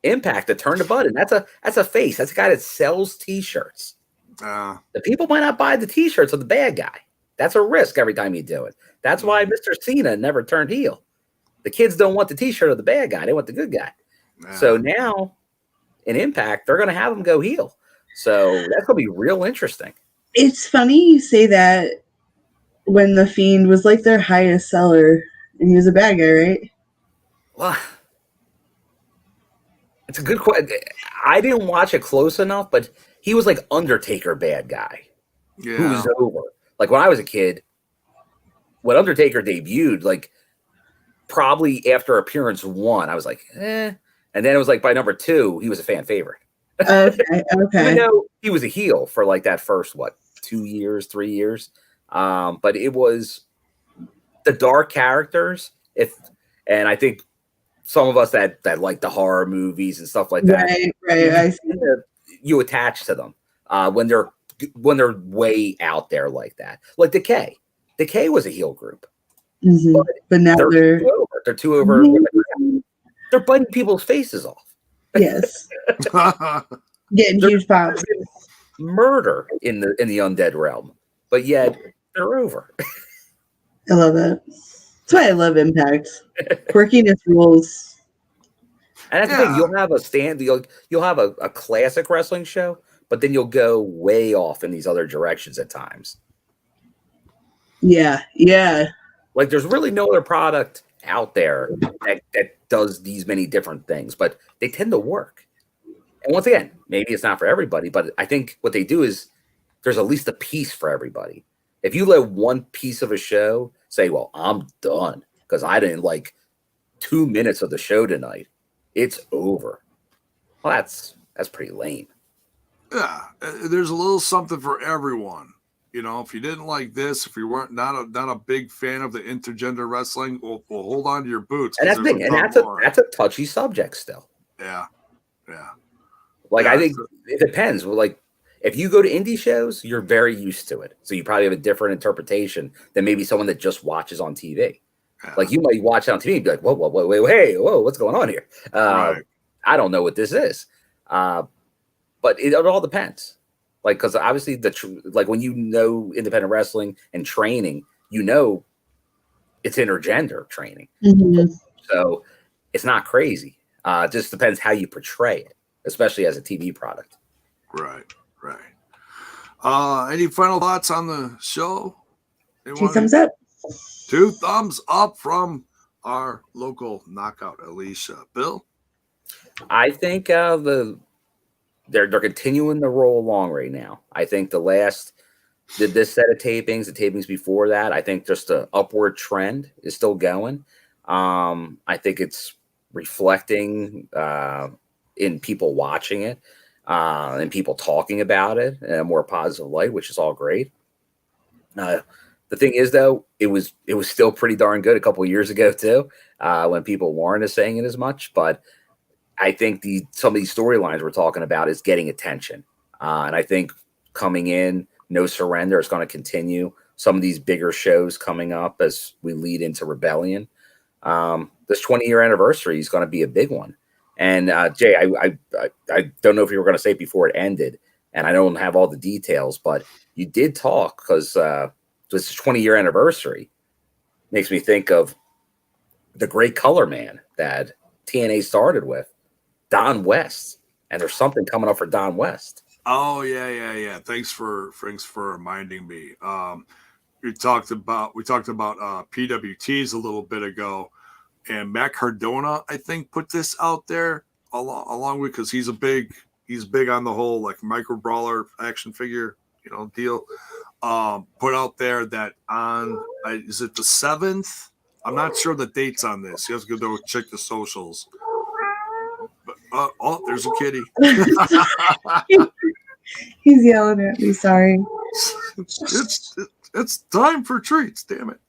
Impact to turn the button, that's a face. That's a guy that sells T-shirts. The people might not buy the T-shirts of the bad guy. That's a risk every time you do it. That's why Mr. Cena never turned heel. The kids don't want the T-shirt of the bad guy; they want the good guy. So now, in Impact, they're going to have him go heel. So that's going to be real interesting. It's funny you say that when The Fiend was like their highest seller, and he was a bad guy, right? Well, it's a good question. I didn't watch it close enough, but he was like Undertaker bad guy. Yeah. Who was over. Like when I was a kid, when Undertaker debuted, like probably after appearance 1, I was like, eh. And then it was like by number 2, he was a fan favorite. Okay. Even though he was a heel for like that first 2 years, 3 years, but it was the dark characters. And I think some of us that like the horror movies and stuff like that, right. You attach to them when they're way out there like that. Like Decay was a heel group, but now they're too over. They're biting people's faces off. Yes. Getting huge pops. Murder in the undead realm, but yet they're over. I love it. That's why I love Impact. Quirkiness rules. And that's the thing. You'll have you'll have a classic wrestling show, but then you'll go way off in these other directions at times. Yeah. Like there's really no other product out there that does these many different things, but they tend to work. And once again, maybe it's not for everybody, but I think what they do is there's at least a piece for everybody. If you let one piece of a show say, well, I'm done because I didn't like 2 minutes of the show tonight, it's over. Well, that's pretty lame. Yeah, there's a little something for everyone. You know, if you didn't like this, if you weren't not a big fan of the intergender wrestling, well hold on to your boots. And that's big, and that's a touchy subject still. Yeah. Like I think it depends. Well, like if you go to indie shows, you're very used to it, so you probably have a different interpretation than maybe someone that just watches on TV. Yeah. Like you might watch it on TV and be like, whoa, wait, what's going on here? Right. I don't know what this is, but it all depends. Like, because obviously like when you know independent wrestling and training, you know it's intergender training. So it's not crazy. It just depends how you portray it, especially as a TV product. Right. Any final thoughts on the show? 2 thumbs up. 2 thumbs up from our local knockout, Alicia. Bill? I think they're continuing to roll along right now. I think this set of tapings, the tapings before that, I think just the upward trend is still going. I think it's reflecting in people watching it and people talking about it in a more positive light, which is all great. The thing is, though, it was still pretty darn good a couple of years ago too, when people weren't saying it as much, but I think some of these storylines we're talking about is getting attention. And I think coming in No Surrender is going to continue. Some of these bigger shows coming up as we lead into Rebellion. This 20-year anniversary is going to be a big one. And Jay, I don't know if you were going to say it before it ended, and I don't have all the details, but you did talk because this 20-year anniversary makes me think of the great color man that TNA started with, Don West, and there's something coming up for Don West. Oh yeah. Thanks for reminding me. We talked about PWTs a little bit ago, and Matt Cardona, I think, put this out there along with, because he's big on the whole like micro brawler action figure deal. Put out there that on is it the 7th? I'm not sure the dates on this. You have to go check the socials. But, oh, there's a kitty. He's yelling at me. Sorry. It's time for treats. Damn it.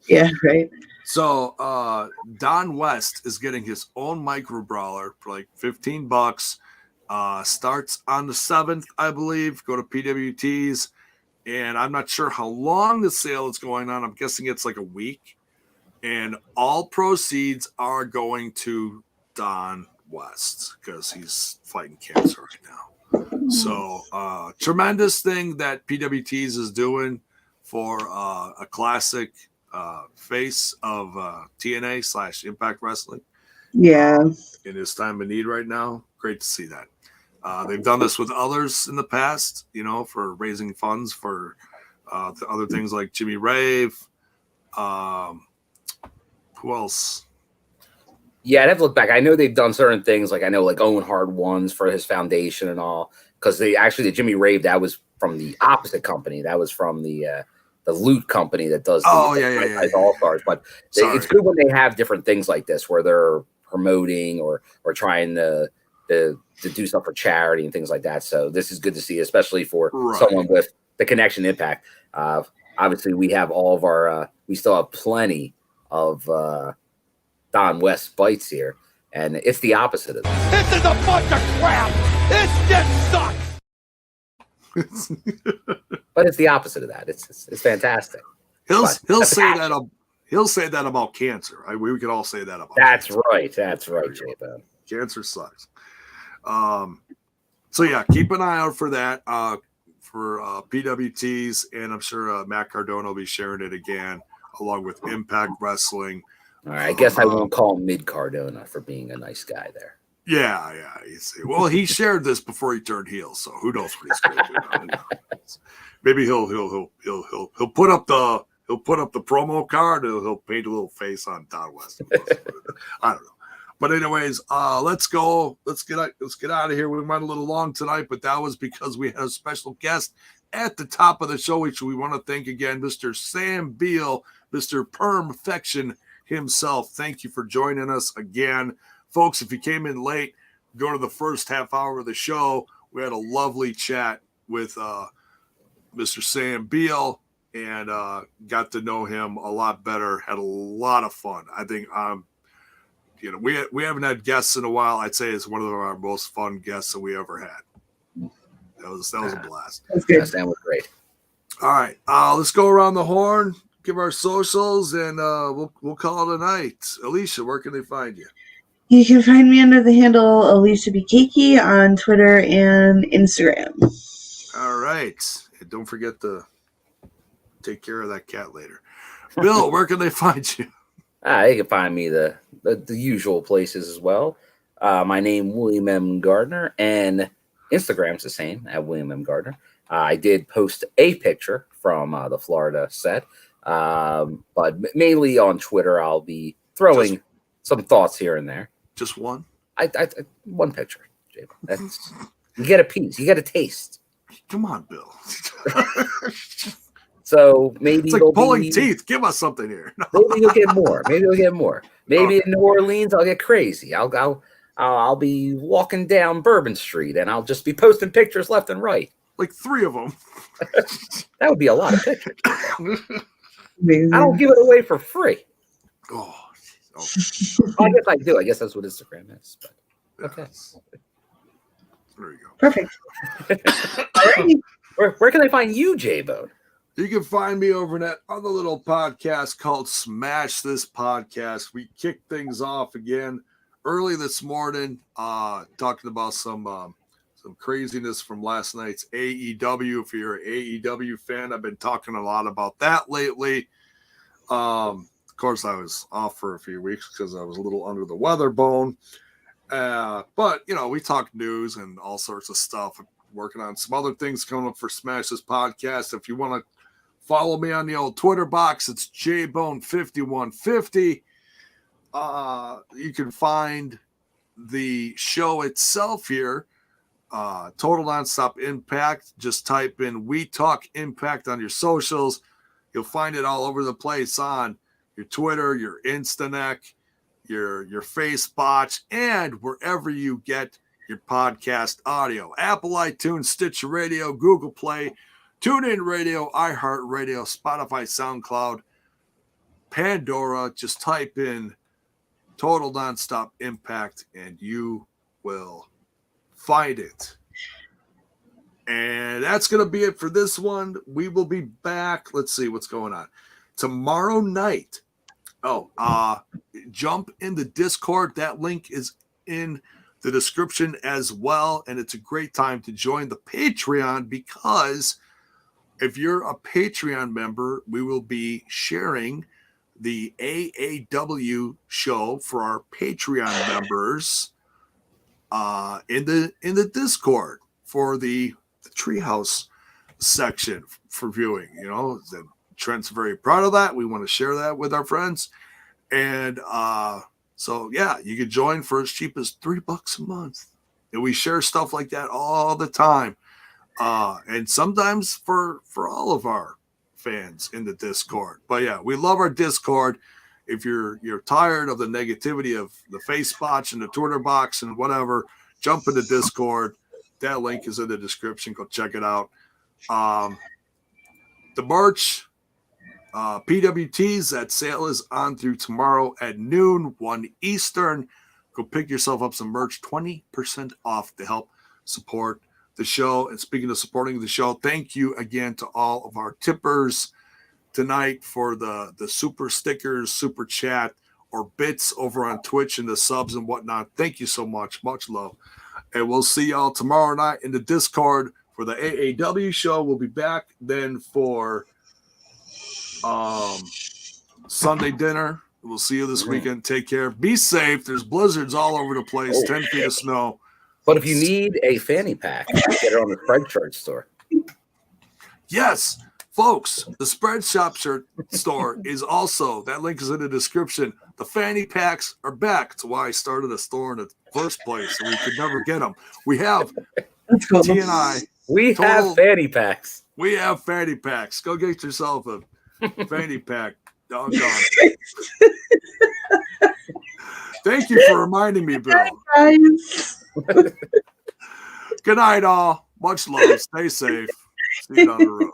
Yeah. Right. So Don West is getting his own micro brawler for like $15. Starts on the 7th, I believe. Go to PWTs, and I'm not sure how long the sale is going on. I'm guessing it's like a week, and all proceeds are going to Don West because he's fighting cancer right now. So tremendous thing that PWTs is doing for a classic face of TNA / Impact Wrestling. Yeah. In his time of need right now. Great to see that. They've done this with others in the past, for raising funds for the other things like Jimmy Rave. Who else? Yeah, I'd have to look back. I know they've done certain things, like Owen Hard Ones for his foundation and all, because the Jimmy Rave, that was from the opposite company. That was from the Loot company that does the All-Stars. But it's good when they have different things like this where they're promoting or trying to do stuff for charity and things like that. So this is good to see, especially for someone with the connection impact. Obviously, we have all of our we still have plenty of Don West bites here, and it's the opposite of that. This is a bunch of crap. This shit sucks. But it's the opposite of that. It's fantastic. He'll say that about cancer. We could all say that about. That's cancer. right. That's right, J-Bone. Cancer sucks. So yeah, keep an eye out for that for PWTs, and I'm sure Matt Cardona will be sharing it again along with Impact Wrestling. All right, I guess I won't call him Mid Cardona for being a nice guy there. Yeah. Well, he shared this before he turned heel, so who knows what he's going to do. Maybe he'll put up the promo card. He'll paint a little face on Don West. I don't know. But anyways, let's go. Let's get out of here. We went a little long tonight, but that was because we had a special guest at the top of the show, which we want to thank again, Mr. Sam Beale, Mr. Permfection himself. Thank you for joining us again. Folks, if you came in late, go to the first half hour of the show. We had a lovely chat with Mr. Sam Beale and got to know him a lot better. Had a lot of fun. I think we haven't had guests in a while. I'd say it's one of our most fun guests that we ever had. That was a blast. That's good. Sam was great. All right, let's go around the horn, give our socials, and we'll call it a night. Alicia, where can they find you? You can find me under the handle Alicia BKK on Twitter and Instagram. All right. And don't forget to take care of that cat later. Bill, where can they find you? You can find me the usual places as well. My name, William M. Gardner, and Instagram's the same, at William M. Gardner. I did post a picture from the Florida set, but mainly on Twitter, I'll be throwing some thoughts here and there. Just one? I one picture, Jay. That's you get a piece, you get a taste. Come on, Bill. So maybe it's like pulling teeth. Give us something here. No. Maybe you'll get more. Maybe in New Orleans, I'll get crazy. I'll be walking down Bourbon Street, and I'll just be posting pictures left and right. Like 3 of them. That would be a lot of pictures. I don't give it away for free. Oh. I guess I do. I guess that's what Instagram is. But okay. There you go. Perfect. Where can they find you, J-Bone? You can find me over in that other little podcast called Smash This Podcast. We kicked things off again early this morning, talking about some craziness from last night's AEW. If you're an AEW fan, I've been talking a lot about that lately. Of course, I was off for a few weeks because I was a little under the weather bone. But, we talk news and all sorts of stuff. I'm working on some other things coming up for Smash This Podcast. If you want to follow me on the old Twitter box, it's jbone5150. You can find the show itself here, Total Nonstop Impact. Just type in We Talk Impact on your socials. You'll find it all over the place on your Twitter, your Instanet, your Facebox, and wherever you get your podcast audio. Apple, iTunes, Stitcher Radio, Google Play, TuneIn Radio, iHeartRadio, Spotify, SoundCloud, Pandora. Just type in Total Nonstop Impact and you will find it. And that's going to be it for this one. We will be back. Let's see what's going on. Tomorrow night. Jump in the Discord. That link is in the description as well. And it's a great time to join the Patreon because if you're a Patreon member, we will be sharing the AAW show for our Patreon members in the Discord for the Treehouse section for viewing. Trent's very proud of that. We want to share that with our friends. And so, you can join for as cheap as $3 a month. And we share stuff like that all the time. And sometimes for all of our fans in the Discord. But we love our Discord. If you're tired of the negativity of the Facebox and the Twitter box and whatever, jump into Discord. That link is in the description. Go check it out. The merch, PWTs, that sale is on through tomorrow at noon, 1 Eastern. Go pick yourself up some merch, 20% off to help support the show. And speaking of supporting the show, thank you again to all of our tippers tonight for the super stickers, super chat, or bits over on Twitch and the subs and whatnot. Thank you so much. Much love. And we'll see y'all tomorrow night in the Discord for the AAW show. We'll be back then for Sunday dinner. We'll see you this weekend. Take care. Be safe. There's blizzards all over the place. 10 feet of snow. But if you need a fanny pack, get it on the Spreadshirt store. Yes, folks, the Spreadshirt store is also, that link is in the description. The fanny packs are back. That's why I started a store in the first place, so we could never get them. We have TNI. We have fanny packs. We have fanny packs. Go get yourself a fanny pack. Doggone. Thank you for reminding me, Bill. Good night, all. Much love. Stay safe. See you down the road.